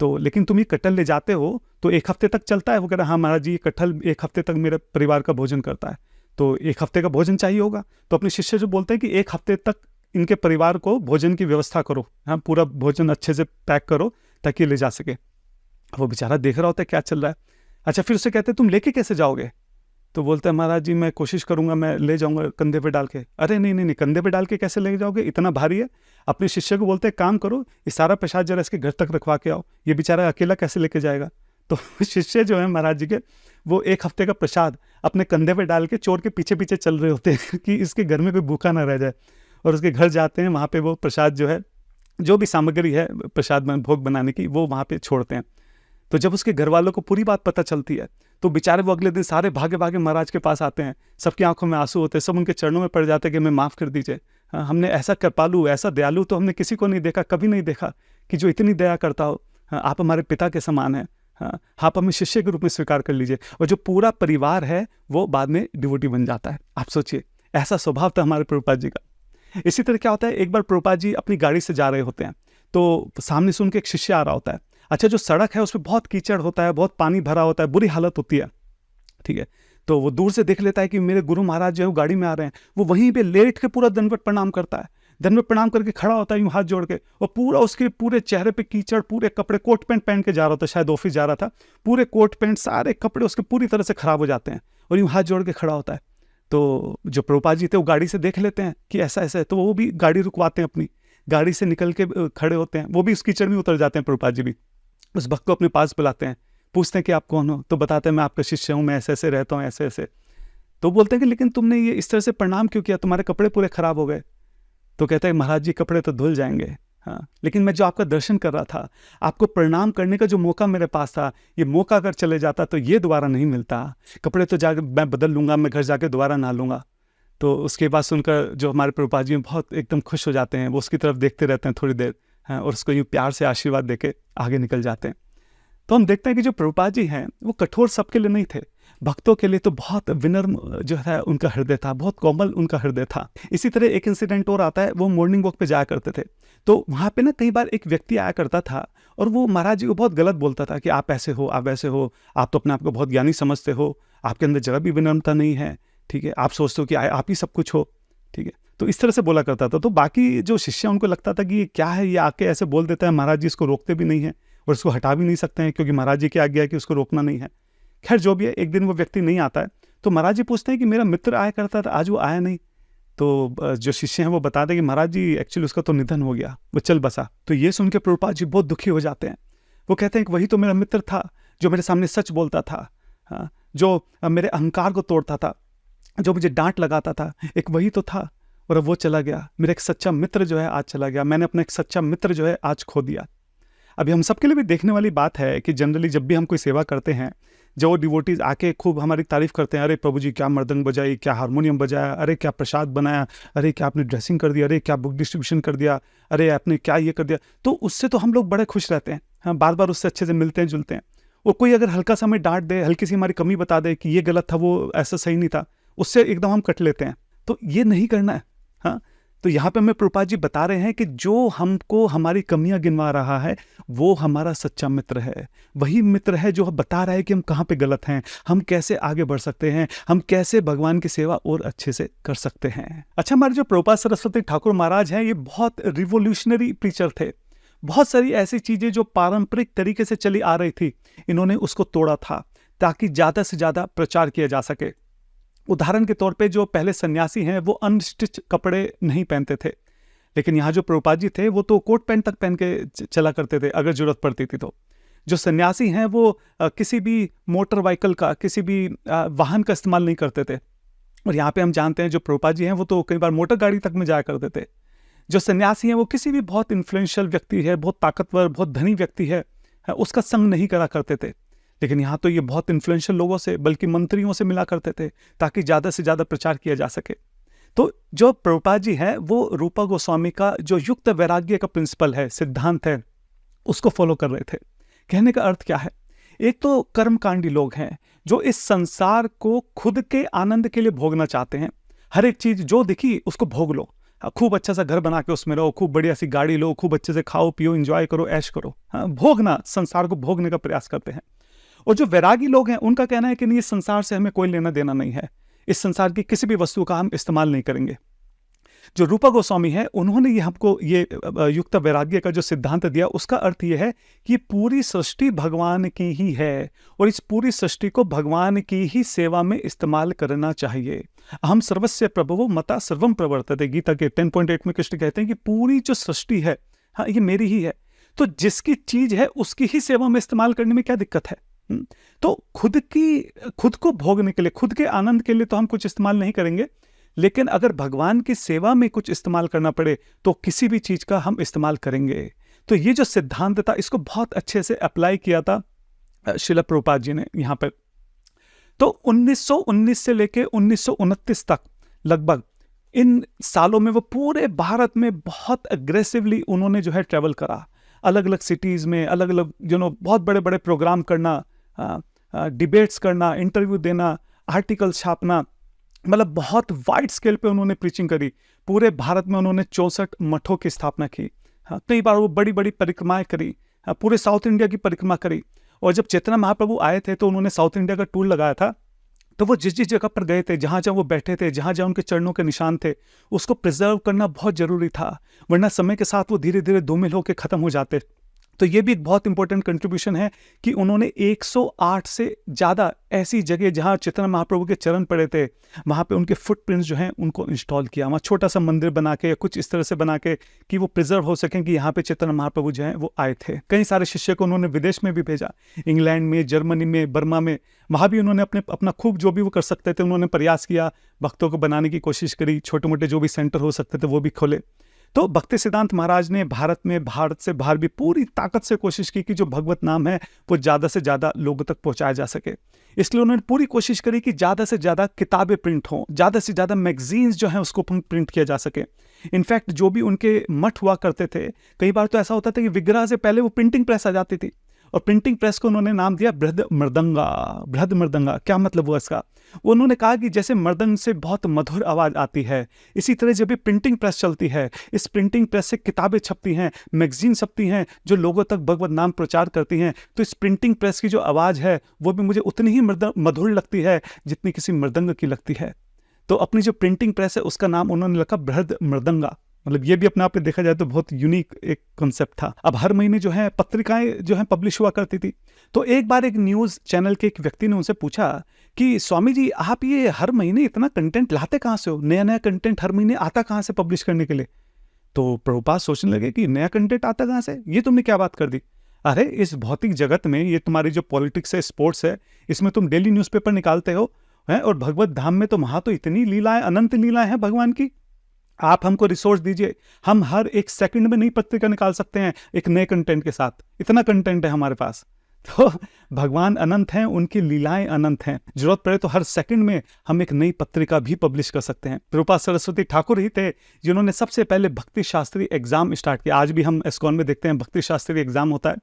तो लेकिन तुम ये कट्टल ले जाते हो तो एक हफ्ते तक चलता है। वो कह रहा हाँ महाराज जी ये कट्टल एक हफ्ते तक मेरे परिवार का भोजन करता है, तो एक हफ्ते का भोजन चाहिए होगा। तो अपने शिष्य जो बोलते हैं कि एक हफ्ते तक इनके परिवार को भोजन की व्यवस्था करो, हाँ पूरा भोजन अच्छे से पैक करो ताकि ले जा सके। वो बेचारा देख रहा होता है क्या चल रहा है। अच्छा फिर उससे कहते हैं तुम लेके कैसे जाओगे। तो बोलते हैं महाराज जी मैं कोशिश करूंगा, मैं ले जाऊंगा कंधे पे डाल के। अरे नहीं कंधे पे डाल के कैसे ले जाओगे, इतना भारी है। अपने शिष्य को बोलते हैं काम करो, ये सारा प्रसाद जरा इसके घर तक रखवा के आओ, ये बेचारा अकेला कैसे लेके जाएगा। तो शिष्य जो है महाराज जी के, वो एक हफ्ते का प्रसाद अपने कंधे पे डाल के चोर के पीछे पीछे चल रहे होते हैं कि इसके घर में कोई भूखा ना रह जाए। और उसके घर जाते हैं, वहाँ पे वो प्रसाद जो है, जो भी सामग्री है प्रसाद में भोग बनाने की, वो वहाँ पे छोड़ते हैं। तो जब उसके घर वालों को पूरी बात पता चलती है तो बेचारे वो अगले दिन सारे भागे भागे महाराज के पास आते हैं, सबकी आंखों में आंसू होते हैं, सब उनके चरणों में पड़ जाते हैं कि हमें माफ़ कर दीजिए। हाँ, हमने ऐसा कृपालु ऐसा दयालु तो हमने किसी को नहीं देखा, कभी नहीं देखा कि जो इतनी दया करता हो। हाँ, आप हमारे पिता के समान हैं। हाँ, आप हमें शिष्य के रूप में स्वीकार कर लीजिए। और जो पूरा परिवार है वो बाद में डिवोटी बन जाता है। आप सोचिए ऐसा स्वभाव था हमारे प्रभुपाद जी का। इसी तरह क्या होता है, एक बार प्रभुपाद जी अपनी गाड़ी से जा रहे होते हैं तो सामने से उनके एक शिष्य आ रहा होता है। अच्छा जो सड़क है उस पर बहुत कीचड़ होता है, बहुत पानी भरा होता है, बुरी हालत होती है, ठीक है। तो वो दूर से देख लेता है कि मेरे गुरु महाराज जो है वो गाड़ी में आ रहे हैं। वो वहीं पे लेट के पूरा दंडवत प्रणाम करता है, दंडवत प्रणाम करके खड़ा होता है यूं हाथ जोड़ के, और पूरा उसके पूरे चेहरे पे कीचड़, पूरे कपड़े, कोट पैंट पहन के जा रहा था, शायद ऑफिस जा रहा था, पूरे कोट पैंट सारे कपड़े उसके पूरी तरह से खराब हो जाते हैं और यूं हाथ जोड़ के खड़ा होता है। तो जो प्रभुपाद जी थे वो गाड़ी से देख लेते हैं कि ऐसा ऐसा है, तो वो भी गाड़ी रुकवाते हैं, अपनी गाड़ी से निकल के खड़े होते हैं, वो भी उस कीचड़ में उतर जाते हैं। प्रभुपाद जी भी उस भक्त को अपने पास बुलाते हैं, पूछते हैं कि आप कौन हो। तो बताते हैं मैं आपका शिष्य हूँ, मैं ऐसे ऐसे रहता हूँ, ऐसे ऐसे। तो बोलते हैं कि लेकिन तुमने ये इस तरह से प्रणाम क्यों किया, तुम्हारे कपड़े पूरे खराब हो गए। तो कहते हैं महाराज जी कपड़े तो धुल जाएंगे, हाँ लेकिन मैं जो आपका दर्शन कर रहा था, आपको प्रणाम करने का जो मौका मेरे पास था, ये मौका अगर चले जाता तो ये दोबारा नहीं मिलता। कपड़े तो जाकर मैं बदल लूंगा, मैं घर जाके दोबारा नहा लूंगा। तो उसके बाद सुनकर जो हमारे प्रभुपाद जी बहुत एकदम खुश हो जाते हैं, वो उसकी तरफ देखते रहते हैं थोड़ी देर, हाँ, और उसको यूँ प्यार से आशीर्वाद देके आगे निकल जाते हैं। तो हम देखते हैं कि जो प्रभुपाद जी हैं वो कठोर सबके लिए नहीं थे, भक्तों के लिए तो बहुत विनम्र जो है उनका हृदय था, बहुत कोमल उनका हृदय था। इसी तरह एक इंसिडेंट और आता है, वो मॉर्निंग वॉक पे जाया करते थे, तो वहाँ पे ना कई बार एक व्यक्ति आया करता था और वो महाराज जी को बहुत गलत बोलता था कि आप ऐसे हो, आप वैसे हो, आप तो अपने आप को बहुत ज्ञानी समझते हो, आपके अंदर जरा भी विनम्रता नहीं है, ठीक है, आप सोचते हो कि आप ही सब कुछ हो, ठीक है। तो इस तरह से बोला करता था। तो बाकी जो शिष्य उनको लगता था कि ये क्या है, ये आके ऐसे बोल देता है, महाराज जी इसको रोकते भी नहीं है और इसको हटा भी नहीं सकते हैं क्योंकि महाराज जी की आज्ञा है कि उसको रोकना नहीं है। खैर जो भी है, एक दिन वो व्यक्ति नहीं आता है तो महाराज जी पूछते हैं कि मेरा मित्र आया करता था, आज वो आया नहीं। तो जो शिष्य हैं वो बताते हैं कि महाराज जी एक्चुअली उसका तो निधन हो गया, वो चल बसा। तो ये सुन के प्रभुपाद जी बहुत दुखी हो जाते हैं। वो कहते हैं कि वही तो मेरा मित्र था जो मेरे सामने सच बोलता था, हाँ, जो मेरे अहंकार को तोड़ता था, जो मुझे डांट लगाता था, एक वही तो था और अब वो चला गया। मेरा एक सच्चा मित्र जो है आज चला गया। मैंने अपना एक सच्चा मित्र जो है आज खो दिया। अभी हम सबके लिए भी देखने वाली बात है कि जनरली जब भी हम कोई सेवा करते हैं, जो डिवोटीज आके खूब हमारी तारीफ करते हैं, अरे प्रभु जी क्या मृदंग बजाई, क्या हारमोनियम बजाया, अरे क्या प्रसाद बनाया, अरे क्या आपने ड्रेसिंग कर दिया, अरे क्या बुक डिस्ट्रीब्यूशन कर दिया, अरे आपने क्या ये कर दिया, तो उससे तो हम लोग बड़े खुश रहते हैं। हाँ, बार बार उससे अच्छे से मिलते हैं जुलते हैं। और कोई अगर हल्का सा हमें डांट दे, हल्की सी हमारी कमी बता दे कि ये गलत था, वो ऐसा सही नहीं था, उससे एकदम हम कट लेते हैं। तो ये नहीं करना है। हाँ, तो यहाँ पे हमें प्रभुपाद जी बता रहे हैं कि जो हमको हमारी कमियां गिनवा रहा है वो हमारा सच्चा मित्र है। वही मित्र है जो बता रहा है कि हम कहाँ पे गलत हैं, हम कैसे आगे बढ़ सकते हैं, हम कैसे भगवान की सेवा और अच्छे से कर सकते हैं। अच्छा, हमारे जो प्रभुपाद सरस्वती ठाकुर महाराज हैं, ये बहुत रिवोल्यूशनरी प्रीचर थे। बहुत सारी ऐसी चीजें जो पारंपरिक तरीके से चली आ रही थी, इन्होंने उसको तोड़ा था ताकि ज्यादा से ज्यादा प्रचार किया जा सके। उदाहरण के तौर पे जो पहले सन्यासी हैं वो अनस्टिच कपड़े नहीं पहनते थे, लेकिन यहाँ जो प्रभुपाद जी थे वो तो कोट पैंट तक पहन के चला करते थे अगर जरूरत पड़ती थी। तो जो सन्यासी हैं वो किसी भी मोटर व्हीकल का, किसी भी वाहन का इस्तेमाल नहीं करते थे। और यहाँ पे हम जानते हैं जो प्रभुपाद जी हैं वो तो कई बार मोटर गाड़ी तक में जाया करते थे। जो सन्यासी हैं वो किसी भी बहुत इन्फ्लुएंशियल व्यक्ति है, बहुत ताकतवर, बहुत धनी व्यक्ति है, उसका संग नहीं करा करते थे। लेकिन यहाँ तो ये बहुत इन्फ्लुएंशियल लोगों से, बल्कि मंत्रियों से मिला करते थे ताकि ज़्यादा से ज़्यादा प्रचार किया जा सके। तो जो प्रभुपाद जी हैं वो रूपा गोस्वामी का जो युक्त वैराग्य का प्रिंसिपल है, सिद्धांत है, उसको फॉलो कर रहे थे। कहने का अर्थ क्या है? एक तो कर्मकांडी लोग हैं जो इस संसार को खुद के आनंद के लिए भोगना चाहते हैं। हर एक चीज जो दिखी उसको भोग लो, खूब अच्छा सा घर बना के उसमें रहो, खूब बढ़िया सी गाड़ी लो, खूब अच्छे से खाओ पियो, एंजॉय करो, ऐश करो। हाँ, भोगना, संसार को भोगने का प्रयास करते हैं। और जो वैरागी लोग हैं उनका कहना है कि नहीं, इस संसार से हमें कोई लेना देना नहीं है, इस संसार की किसी भी वस्तु का हम इस्तेमाल नहीं करेंगे। जो रूपा गोस्वामी है उन्होंने ये हमको ये युक्त वैराग्य का जो सिद्धांत दिया, उसका अर्थ ये है कि पूरी सृष्टि भगवान की ही है और इस पूरी सृष्टि को भगवान की ही सेवा में इस्तेमाल करना चाहिए। हम सर्वस्य प्रभवो मता सर्वम प्रवर्तते, गीता के 10.8 में कृष्ण कहते हैं कि पूरी जो सृष्टि है, हाँ, ये मेरी ही है। तो जिसकी चीज है उसकी ही सेवा में इस्तेमाल करने में क्या दिक्कत है? तो खुद को भोगने के लिए, खुद के आनंद के लिए तो हम कुछ इस्तेमाल नहीं करेंगे, लेकिन अगर भगवान की सेवा में कुछ इस्तेमाल करना पड़े तो किसी भी चीज का हम इस्तेमाल करेंगे। तो ये जो सिद्धांत था इसको बहुत अच्छे से अप्लाई किया था श्रील प्रभुपाद जी ने यहाँ पर। तो 1919 से लेके 1929 तक लगभग इन सालों में वो पूरे भारत में बहुत अग्रेसिवली उन्होंने जो है ट्रेवल करा, अलग अलग सिटीज में, अलग अलग बहुत बड़े बड़े प्रोग्राम करना, डिबेट्स करना, इंटरव्यू देना, आर्टिकल छापना, मतलब बहुत वाइड स्केल पे उन्होंने प्रीचिंग करी। पूरे भारत में उन्होंने 64 मठों की स्थापना की। हाँ, कई बार वो बड़ी बड़ी परिक्रमाएं करी, पूरे साउथ इंडिया की परिक्रमा करी। और जब चैतन्य महाप्रभु आए थे तो उन्होंने साउथ इंडिया का टूर लगाया था। तो वो जिस जिस जगह पर गए थे, जहां जहां वो बैठे थे, जहां जहां उनके चरणों के निशान थे, उसको प्रिजर्व करना बहुत जरूरी था, वरना समय के साथ वो धीरे धीरे धूमिल होकर खत्म हो जाते। तो ये भी एक बहुत इंपॉर्टेंट कंट्रीब्यूशन है कि उन्होंने 108 से ज़्यादा ऐसी जगह जहाँ चैतन्य महाप्रभु के चरण पड़े थे, वहाँ पे उनके फुटप्रिंट्स जो हैं उनको इंस्टॉल किया। वहाँ छोटा सा मंदिर बना के, कुछ इस तरह से बना के कि वो प्रिजर्व हो सकें कि यहाँ पे चैतन्य महाप्रभु जो हैं वो आए थे। कई सारे शिष्य को उन्होंने विदेश में भी भेजा, इंग्लैंड में, जर्मनी में, बर्मा में, वहाँ भी उन्होंने अपना खूब जो भी वो कर सकते थे उन्होंने प्रयास किया, भक्तों को बनाने की कोशिश करी, छोटे मोटे जो भी सेंटर हो सकते थे वो भी खोले। तो भक्ति सिद्धांत महाराज ने भारत से बाहर भी पूरी ताकत से कोशिश की कि जो भगवत नाम है वो ज़्यादा से ज़्यादा लोगों तक पहुंचाया जा सके। इसलिए उन्होंने पूरी कोशिश करी कि ज़्यादा से ज़्यादा किताबें प्रिंट हों, ज़्यादा से ज़्यादा मैगजीन्स जो हैं उसको प्रिंट किया जा सके। इनफैक्ट जो भी उनके मठ हुआ करते थे, कई बार तो ऐसा होता था कि विग्रह से पहले वो प्रिंटिंग प्रेस आ जाती थी, और प्रिंटिंग प्रेस को उन्होंने नाम दिया बृहद मृदंगा। क्या मतलब हुआ इसका? उन्होंने कहा कि जैसे मृदंग से बहुत मधुर आवाज आती है, इसी तरह जब भी प्रिंटिंग प्रेस चलती है, इस प्रिंटिंग प्रेस से किताबें छपती हैं, मैगजीन छपती हैं जो लोगों तक भगवत नाम प्रचार करती हैं, तो इस प्रिंटिंग प्रेस की जो आवाज़ है वो भी मुझे उतनी ही मधुर लगती है जितनी किसी मृदंग की लगती है। तो अपनी जो प्रिंटिंग प्रेस है उसका नाम उन्होंने रखा बृहद मृदंगा। मतलब ये भी अपने आप में देखा जाए तो बहुत यूनिक एक कॉन्सेप्ट था। अब हर महीने जो है पत्रिकाएं जो है पब्लिश हुआ करती थी। तो एक बार एक न्यूज़ चैनल के एक व्यक्ति ने उनसे पूछा कि स्वामी जी आप ये हर महीने इतना कंटेंट लाते कहाँ से हो, नया नया कंटेंट हर महीने आता कहाँ से पब्लिश करने के लिए? तो प्रभुपाद सोचने लगे कि नया कंटेंट आता कहाँ से, ये तुमने क्या बात कर दी। अरे इस भौतिक जगत में ये तुम्हारी जो पॉलिटिक्स है, स्पोर्ट्स है, इसमें तुम डेली न्यूज़पेपर निकालते हो हैं, और भगवत धाम में तो वहाँ तो इतनी लीलाएं, अनंत लीलाएं हैं भगवान की। आप हमको रिसोर्स दीजिए, हम हर एक सेकंड में नई पत्रिका निकाल सकते हैं एक नए कंटेंट के साथ। इतना कंटेंट है हमारे पास। तो भगवान अनंत हैं, उनकी लीलाएं अनंत हैं। जरूरत पड़े तो हर सेकंड में हम एक नई पत्रिका भी पब्लिश कर सकते हैं। प्रभुपाद सरस्वती ठाकुर ही थे जिन्होंने सबसे पहले भक्ति शास्त्री एग्जाम स्टार्ट किया। आज भी हम इस्कॉन में देखते हैं भक्ति शास्त्री एग्जाम होता है,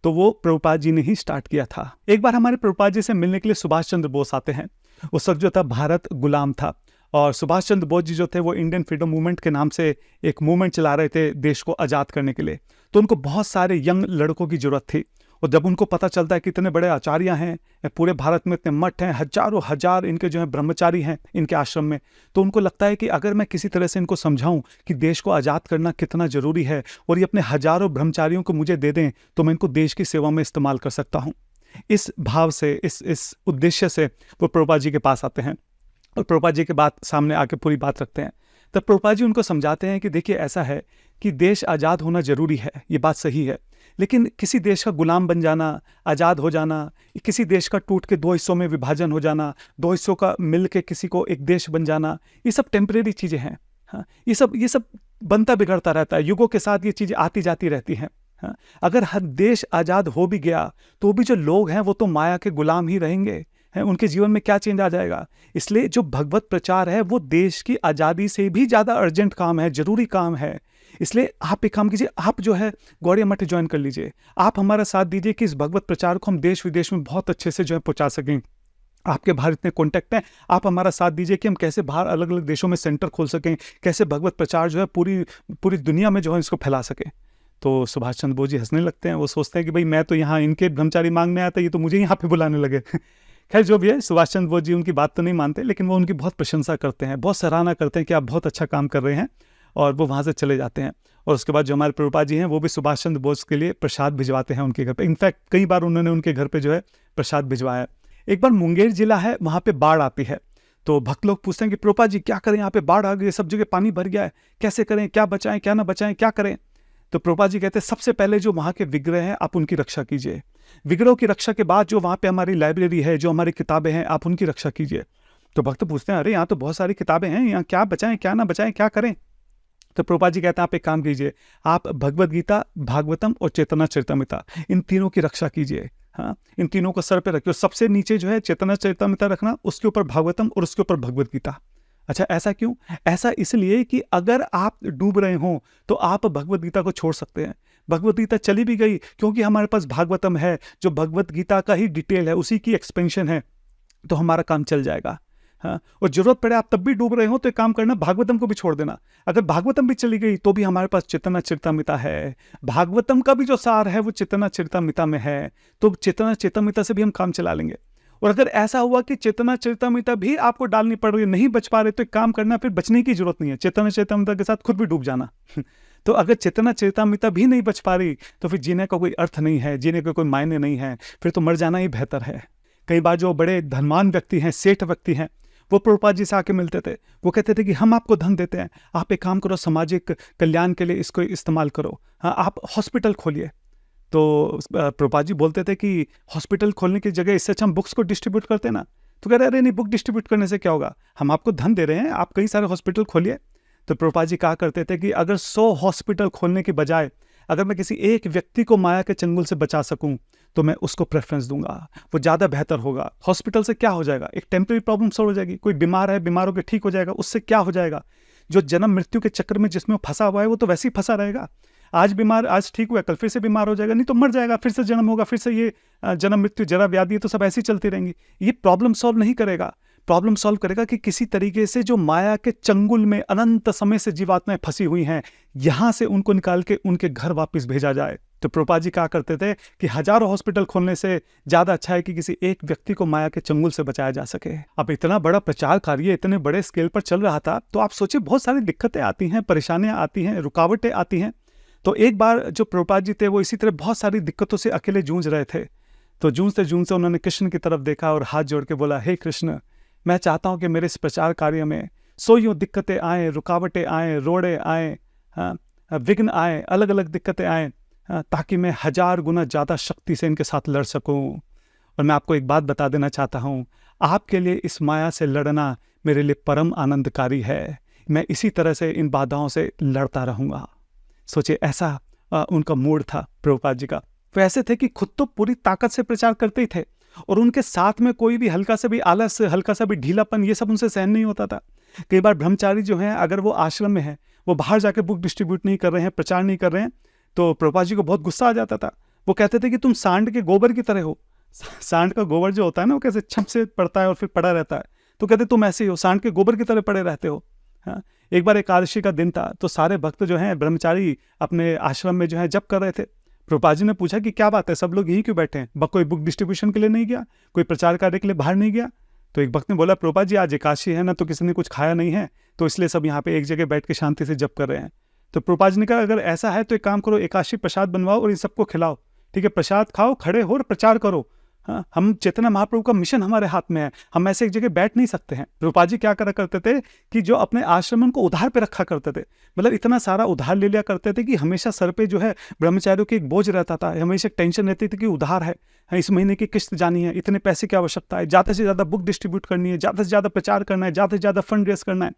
तो वो प्रभुपाद जी ने ही स्टार्ट किया था। एक बार हमारे प्रभुपाद जी से मिलने के लिए सुभाष चंद्र बोस आते हैं। उस वक्त जो था भारत गुलाम था, और सुभाष चंद्र बोस जी जो थे वो इंडियन फ्रीडम मूवमेंट के नाम से एक मूवमेंट चला रहे थे देश को आज़ाद करने के लिए। तो उनको बहुत सारे यंग लड़कों की जरूरत थी, और जब उनको पता चलता है कि इतने बड़े आचार्य हैं, पूरे भारत में इतने मठ हैं, हजारों हजार इनके जो है ब्रह्मचारी हैं इनके आश्रम में, तो उनको लगता है कि अगर मैं किसी तरह से इनको समझाऊं कि देश को आज़ाद करना कितना जरूरी है, और ये अपने हजारों ब्रह्मचारियों को मुझे दे दें, तो मैं इनको देश की सेवा में इस्तेमाल कर सकता हूँ। इस भाव से, इस उद्देश्य से वो प्रभुपाद जी के पास आते हैं, और प्रभुपाद जी के बात सामने आके पूरी बात रखते हैं। तब प्रभुपाद जी उनको समझाते हैं कि देखिए ऐसा है कि देश आज़ाद होना जरूरी है, ये बात सही है, लेकिन किसी देश का गुलाम बन जाना, आज़ाद हो जाना, किसी देश का टूट के दो हिस्सों में विभाजन हो जाना, दो हिस्सों का मिल के किसी को एक देश बन जाना, ये सब टेम्परेरी चीज़ें हैं। हाँ, ये सब बनता बिगड़ता रहता है, युगों के साथ ये चीज़ें आती जाती रहती हैं। हाँ, अगर हर देश आज़ाद हो भी गया तो भी जो लोग हैं वो तो माया के गुलाम ही रहेंगे हैं, उनके जीवन में क्या चेंज आ जाएगा। इसलिए जो भगवत प्रचार है वो देश की आज़ादी से भी ज़्यादा अर्जेंट काम है, जरूरी काम है। इसलिए आप एक काम कीजिए, आप जो है गौड़िया मठ ज्वाइन कर लीजिए, आप हमारा साथ दीजिए कि इस भगवत प्रचार को हम देश विदेश में बहुत अच्छे से जो है पहुंचा सकें। आपके बाहर इतने कॉन्टैक्ट हैं, आप हमारा साथ दीजिए कि हम कैसे बाहर अलग अलग देशों में सेंटर खोल सकें, कैसे भगवत प्रचार जो है पूरी दुनिया में जो है इसको फैला सकें। तो सुभाष चंद्र बोस जी हंसने लगते हैं, वो सोचते हैं कि भाई मैं तो यहाँ इनके ब्रह्मचारी मांगने आता, ये तो मुझे यहाँ पे बुलाने लगे। खैर जो भी है, सुभाष चंद्र बोस जी उनकी बात तो नहीं मानते, लेकिन वो उनकी बहुत प्रशंसा करते हैं, बहुत सराहना करते हैं कि आप बहुत अच्छा काम कर रहे हैं, और वो वहाँ से चले जाते हैं। और उसके बाद जो हमारे प्रभुपाद जी हैं वो भी सुभाष चंद्र बोस के लिए प्रसाद भिजवाते हैं उनके घर पे। इनफैक्ट कई बार उन्होंने उनके घर पे जो है प्रसाद भिजवाया। एक बार मुंगेर जिला है, वहाँ पे बाढ़ आती है, तो भक्त लोग पूछते हैं कि प्रभुपाद जी क्या करें, यहाँ पे बाढ़ आ गई, सब जगह पानी भर गया है, कैसे करें, क्या बचाएं क्या ना बचाएं, क्या करें। तो प्रभुपाद जी कहते हैं सबसे पहले जो वहाँ के विग्रह हैं आप उनकी रक्षा कीजिए, विग्रहों की रक्षा के बाद जो वहाँ पे हमारी लाइब्रेरी है, जो हमारी किताबें हैं, आप उनकी रक्षा कीजिए। तो भक्त पूछते हैं अरे यहाँ तो बहुत सारी किताबें हैं, यहाँ क्या बचाएं क्या ना बचाएं, क्या करें। तो प्रभुपाद जी कहते हैं आप एक काम कीजिए, आप भगवद गीता, भागवतम और चेतना चरितमृता, इन तीनों की रक्षा कीजिए। हाँ, इन तीनों को सर पे रखिए, सबसे नीचे जो है चेतना चरितमृता रखना, उसके ऊपर भागवतम और उसके ऊपर भगवद गीता। अच्छा ऐसा क्यों? ऐसा इसलिए कि अगर आप डूब रहे हो तो आप भगवद गीता को छोड़ सकते हैं। भगवद गीता चली भी गई क्योंकि हमारे पास भागवतम है, जो भगवद गीता का ही डिटेल है, उसी की एक्सपेंशन है, तो हमारा काम चल जाएगा। हाँ, और जरूरत पड़े आप तब भी डूब रहे हो तो एक काम करना, भागवतम को भी छोड़ देना। अगर भागवतम भी चली गई तो भी हमारे पास चेतना चरितमृता है, भागवतम का भी जो सार है वो चेतना चरितमृता में है, तो चेतना चरितमृता से भी हम काम चला लेंगे। और अगर ऐसा हुआ कि चेतना चरितमृता भी आपको डालनी पड़ रही है, नहीं बच पा रहे, तो एक काम करना, फिर बचने की जरूरत नहीं है, चेतना चरितमृता के साथ खुद भी डूब जाना। तो अगर चेतना चरितमृता भी नहीं बच पा रही तो फिर जीने का कोई अर्थ नहीं है, जीने का कोई मायने नहीं है, फिर तो मर जाना ही बेहतर है। कई बार जो बड़े धनवान व्यक्ति हैं, सेठ व्यक्ति हैं, वो प्रभुपाद जी से आके मिलते थे, वो कहते थे कि हम आपको धन देते हैं, आप एक काम करो, सामाजिक कल्याण के लिए इसको इस्तेमाल करो। हाँ, आप हॉस्पिटल खोलिए। तो प्रभुपाद जी बोलते थे कि हॉस्पिटल खोलने की जगह इससे अच्छा हम बुक्स को डिस्ट्रीब्यूट करते ना। तो कह रहे अरे नहीं, बुक डिस्ट्रीब्यूट करने से क्या होगा, हम आपको धन दे रहे हैं, आप कई सारे हॉस्पिटल खोलिए। तो प्रभुपाद जी कहा करते थे कि अगर 100 हॉस्पिटल खोलने के बजाय अगर मैं किसी एक व्यक्ति को माया के चंगुल से बचा सकूं तो मैं उसको प्रेफरेंस दूंगा, वो ज़्यादा बेहतर होगा। हॉस्पिटल से क्या हो जाएगा, एक टेम्परेरी प्रॉब्लम सॉल्व हो जाएगी, कोई बीमार है, बीमारों के ठीक हो जाएगा, उससे क्या हो जाएगा। जो जन्म मृत्यु के चक्कर में जिसमें फंसा हुआ है वो तो वैसे ही फंसा रहेगा, आज बीमार, आज ठीक हुआ, कल फिर से बीमार हो जाएगा, नहीं तो मर जाएगा, फिर से जन्म होगा, फिर से ये जन्म मृत्यु जरा व्याधि तो सब ऐसी चलती रहेंगी। ये प्रॉब्लम सॉल्व नहीं करेगा। प्रॉब्लम सॉल्व करेगा कि किसी तरीके से जो माया के चंगुल में अनंत समय से जीवात्माएं फंसी हुई हैं, यहां से उनको निकाल के उनके घर वापस भेजा जाए। तो प्रभुपाद जी कहा करते थे कि हजारों हॉस्पिटल खोलने से ज्यादा अच्छा है कि किसी एक व्यक्ति को माया के चंगुल से बचाया जा सके। अब इतना बड़ा प्रचार कार्य इतने बड़े स्केल पर चल रहा था, तो आप सोचिए बहुत सारी दिक्कतें आती हैं, परेशानियां आती हैं, रुकावटें आती हैं। तो एक बार जो प्रभुपाद जी थे वो इसी तरह बहुत सारी दिक्कतों से अकेले जूझ रहे थे। तो जूझते उन्होंने कृष्ण की तरफ देखा और हाथ जोड़ के बोला, हे कृष्ण, मैं चाहता हूं कि मेरे इस प्रचार कार्य में यूं दिक्कतें आए, रुकावटें आए, रोड़े आए, हाँ, विघ्न आए, अलग अलग दिक्कतें आए, ताकि मैं 1000 गुना ज़्यादा शक्ति से इनके साथ लड़ सकूं। और मैं आपको एक बात बता देना चाहता हूं, आपके लिए इस माया से लड़ना मेरे लिए परम आनंदकारी है। मैं इसी तरह से इन बाधाओं से लड़ता रहूंगा। सोचिए, ऐसा उनका मूड था प्रभुपाद जी का। वो ऐसे थे कि खुद तो पूरी ताकत से प्रचार करते ही थे, और उनके साथ में कोई भी हल्का सा भी आलस, हल्का सा भी ढीलापन, ये सब उनसे सहन नहीं होता था। कई बार ब्रह्मचारी जो हैं, अगर वो आश्रम में हैं, वो बाहर जाके बुक डिस्ट्रीब्यूट नहीं कर रहे हैं, प्रचार नहीं कर रहे हैं, तो प्रभुपाद जी को बहुत गुस्सा आ जाता था। वो कहते थे कि तुम सांड के गोबर की तरह हो। सांड का गोबर जो होता है ना, वो कैसे छप से पड़ता है और फिर पड़ा रहता है, तो कहते तुम ऐसे ही हो, सांड के गोबर की तरह पड़े रहते हो। हाँ, एक बार एकादशी का दिन था, तो सारे भक्त जो हैं ब्रह्मचारी अपने आश्रम में जो है जप कर रहे थे। प्रभुपाद जी ने पूछा कि क्या बात है, सब लोग यहीं क्यों बैठे हैं? कोई बुक डिस्ट्रीब्यूशन के लिए नहीं गया? कोई प्रचार कार्य के लिए बाहर नहीं गया? तो एक भक्त ने बोला, प्रभुपाद जी आज एकादशी है ना, तो किसी ने कुछ खाया नहीं है, तो इसलिए सब यहाँ पे एक जगह बैठ के शांति से जप कर रहे हैं। तो प्रभुपाद जी ने कहा, अगर ऐसा है तो एक काम करो, एकादशी प्रसाद बनवाओ और इन सबको खिलाओ, ठीक है? प्रसाद खाओ, खड़े हो और प्रचार करो। हाँ, हम चैतन्य महाप्रभु का मिशन हमारे हाथ में है, हम ऐसे एक जगह बैठ नहीं सकते हैं। प्रभुपाद जी क्या करा करते थे कि जो अपने आश्रम में उनको उधार पे रखा करते थे, मतलब इतना सारा उधार ले लिया करते थे कि हमेशा सर पे जो है ब्रह्मचारियों की एक बोझ रहता था, हमेशा टेंशन रहती थी कि उधार है, इस महीने की किस्त जानी है, इतने पैसे की आवश्यकता है, ज़्यादा से ज़्यादा बुक डिस्ट्रीब्यूट करनी है, ज़्यादा से ज़्यादा प्रचार करना है, ज़्यादा से ज़्यादा फंड रेस करना है,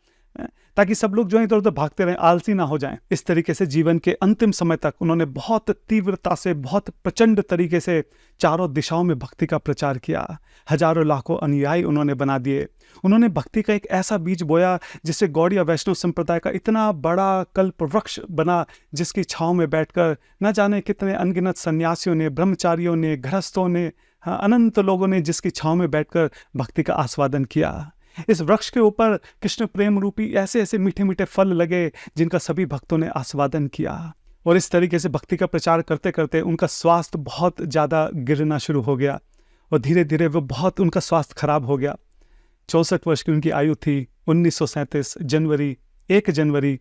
ताकि सब लोग जो है इधर उधर भागते रहें, आलसी ना हो जाएं। इस तरीके से जीवन के अंतिम समय तक उन्होंने बहुत तीव्रता से, बहुत प्रचंड तरीके से चारों दिशाओं में भक्ति का प्रचार किया। हजारों लाखों अनुयायी उन्होंने बना दिए। उन्होंने भक्ति का एक ऐसा बीज बोया जिससे गौड़ीय वैष्णव संप्रदाय का इतना बड़ा कल्प वृक्ष बना, जिसकी छांव में बैठकर न जाने कितने अनगिनत सन्यासियों ने, ब्रह्मचारियों ने, गृहस्थों ने, अनंत लोगों ने जिसकी छांव में बैठकर भक्ति का आस्वादन किया। इस वृक्ष के ऊपर कृष्ण प्रेम रूपी ऐसे ऐसे मीठे मीठे फल लगे जिनका सभी भक्तों ने आस्वादन किया। और इस तरीके से भक्ति का प्रचार करते करते उनका स्वास्थ्य बहुत ज़्यादा गिरना शुरू हो गया, और धीरे धीरे वो बहुत, उनका स्वास्थ्य खराब हो गया। 64 वर्ष की उनकी आयु थी। 1937 1 जनवरी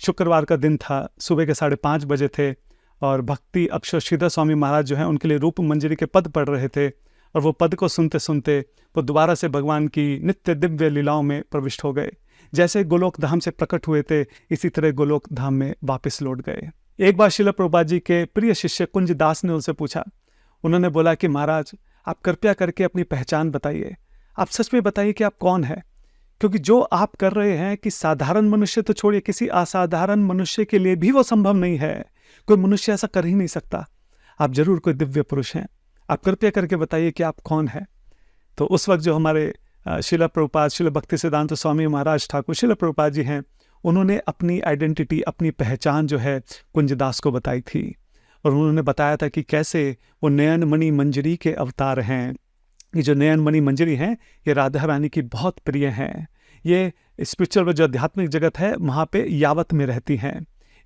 शुक्रवार का दिन था, सुबह के 5:30 बजे थे, और भक्ति अक्षर श्रीधर स्वामी महाराज जो हैं उनके लिए रूप मंजरी के पद पढ़ रहे थे, और वो पद को सुनते सुनते वो दोबारा से भगवान की नित्य दिव्य लीलाओं में प्रविष्ट हो गए। जैसे गोलोक धाम से प्रकट हुए थे, इसी तरह गोलोक धाम में वापस लौट गए। एक बार श्रील प्रभुपाद जी के प्रिय शिष्य कुंज दास ने उनसे पूछा, उन्होंने बोला कि महाराज आप कृपया करके अपनी पहचान बताइए, आप सच में बताइए कि आप कौन है, क्योंकि जो आप कर रहे हैं कि साधारण मनुष्य तो छोड़िए, किसी असाधारण मनुष्य के लिए भी वो संभव नहीं है, कोई मनुष्य ऐसा कर ही नहीं सकता। आप जरूर कोई दिव्य पुरुष हैं, आप कृपया करके बताइए कि आप कौन है। तो उस वक्त जो हमारे श्रील प्रभुपाद, श्रील भक्तिसिद्धांत स्वामी महाराज ठाकुर श्रील प्रभुपाद जी हैं, उन्होंने अपनी आइडेंटिटी, अपनी पहचान जो है कुंजदास को बताई थी, और उन्होंने बताया था कि कैसे वो नयन मणि मंजरी के अवतार हैं। ये जो नयन मणि मंजरी हैं, ये राधा रानी की बहुत प्रिय हैं। ये स्पिरिचुअल जो आध्यात्मिक जगत है वहाँ पे यावत में रहती हैं।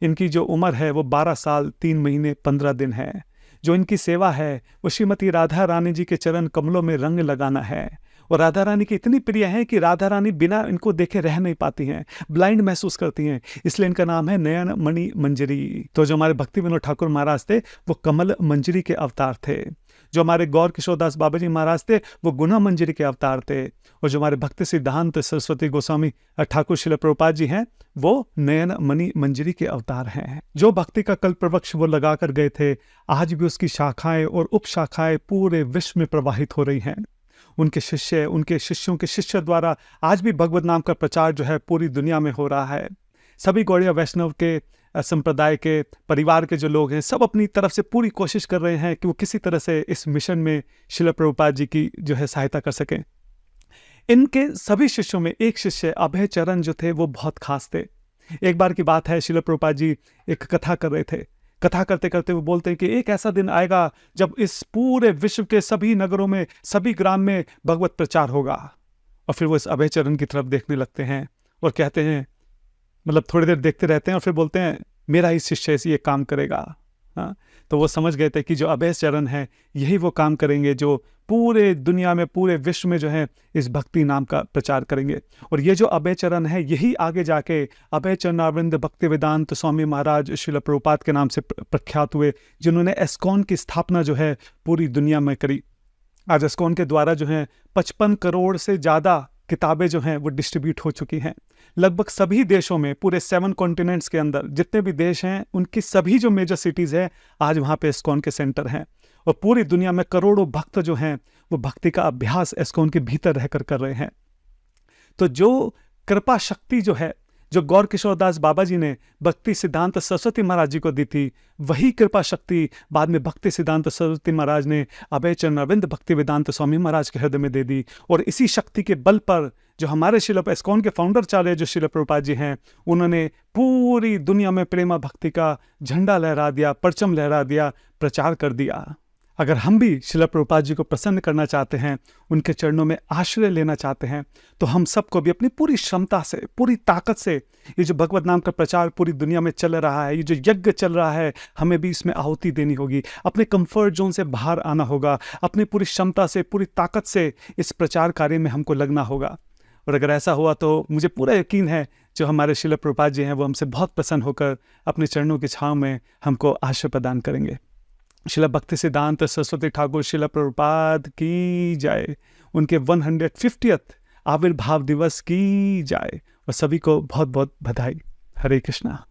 इनकी जो उम्र है वो 12 साल 3 महीने 15 दिन है। जो इनकी सेवा है वो श्रीमती राधा रानी जी के चरण कमलों में रंग लगाना है, और राधा रानी की इतनी प्रिय है कि राधा रानी बिना इनको देखे रह नहीं पाती हैं, ब्लाइंड महसूस करती हैं, इसलिए इनका नाम है नयन मणि मंजरी। तो जो हमारे भक्ति विनोद ठाकुर महाराज थे वो कमल मंजरी के अवतार थे। जो हमारे गौर किशोरदास बाबा जी महाराज थे वो गुना मंजरी के अवतार थे, और जो हमारे भक्ति सिद्धांत सरस्वती गोस्वामी ठाकुर श्रील प्रभुपाद जी हैं वो नयन मणि मंजरी के अवतार हैं। जो भक्ति का कल्प वृक्ष वो लगा कर गए थे, आज भी उसकी शाखाएं और उपशाखाएं पूरे विश्व में प्रवाहित हो रही हैं। उनके शिष्य, उनके शिष्यों के शिष्य द्वारा आज भी भगवत नाम का प्रचार जो है पूरी दुनिया में हो रहा है। सभी गौड़ीय वैष्णव के संप्रदाय के परिवार के जो लोग हैं, सब अपनी तरफ से पूरी कोशिश कर रहे हैं कि वो किसी तरह से इस मिशन में श्रील प्रभुपाद जी की जो है सहायता कर सकें। इनके सभी शिष्यों में एक शिष्य अभय चरण जो थे वो बहुत खास थे। एक बार की बात है, श्रील प्रभुपाद जी एक कथा कर रहे थे। कथा करते करते वो बोलते हैं कि एक ऐसा दिन आएगा जब इस पूरे विश्व के सभी नगरों में, सभी ग्राम में भगवत प्रचार होगा। और फिर वो इस अभय चरण की तरफ देखने लगते हैं और कहते हैं, मतलब थोड़ी देर देखते रहते हैं और फिर बोलते हैं मेरा ही शिष्य ये काम करेगा। हाँ, तो वो समझ गए थे कि जो अभय चरण है यही वो काम करेंगे जो पूरे दुनिया में, पूरे विश्व में जो है इस भक्ति नाम का प्रचार करेंगे। और ये जो अभय चरण है यही आगे जाके अभय चरणारविंद भक्ति वेदांत स्वामी महाराज श्रील प्रभुपाद के नाम से प्रख्यात हुए, जिन्होंने एस्कॉन की स्थापना जो है पूरी दुनिया में करी। आज एस्कॉन के द्वारा जो है 55 करोड़ से ज़्यादा किताबें जो हैं वो डिस्ट्रीब्यूट हो चुकी हैं। लगभग सभी देशों में, पूरे 7 कॉन्टिनेंट्स के अंदर जितने भी देश हैं, उनकी सभी जो मेजर सिटीज़ हैं, आज वहाँ पे इस्कॉन के सेंटर हैं। और पूरी दुनिया में करोड़ों भक्त जो हैं वो भक्ति का अभ्यास इस्कॉन के भीतर रहकर कर रहे हैं। तो जो कृपा शक्ति जो है, जो गौर किशोर दास बाबा जी ने भक्ति सिद्धांत सरस्वती महाराज जी को दी थी, वही कृपा शक्ति बाद में भक्ति सिद्धांत सरस्वती महाराज ने अभय चरण अरविंद भक्ति वेदांत स्वामी महाराज के हृदय में दे दी। और इसी शक्ति के बल पर जो हमारे शिला इस्कॉन के फाउंडर चार्य जो शिला प्रभुपाद जी हैं, उन्होंने पूरी दुनिया में प्रेमा भक्ति का झंडा लहरा दिया, परचम लहरा दिया, प्रचार कर दिया। अगर हम भी शिला प्रभुपाद जी को प्रसन्न करना चाहते हैं, उनके चरणों में आश्रय लेना चाहते हैं, तो हम सबको भी अपनी पूरी क्षमता से, पूरी ताकत से, ये जो भगवत नाम का प्रचार पूरी दुनिया में चल रहा है, ये जो यज्ञ चल रहा है, हमें भी इसमें आहुति देनी होगी। अपने कंफर्ट जोन से बाहर आना होगा, अपनी पूरी क्षमता से, पूरी ताकत से इस प्रचार कार्य में हमको लगना होगा। और अगर ऐसा हुआ तो मुझे पूरा यकीन है जो हमारे शिला प्रभुपाद जी हैं वो हमसे बहुत प्रसन्न होकर अपने चरणों की छांव में हमको आश्रय प्रदान करेंगे। शिला भक्ति सिद्धांत सरस्वती ठाकुर शिला प्रभुपाद की जाए। उनके 150th आविर्भाव दिवस की जाए। और सभी को बहुत बहुत बधाई। हरे कृष्णा।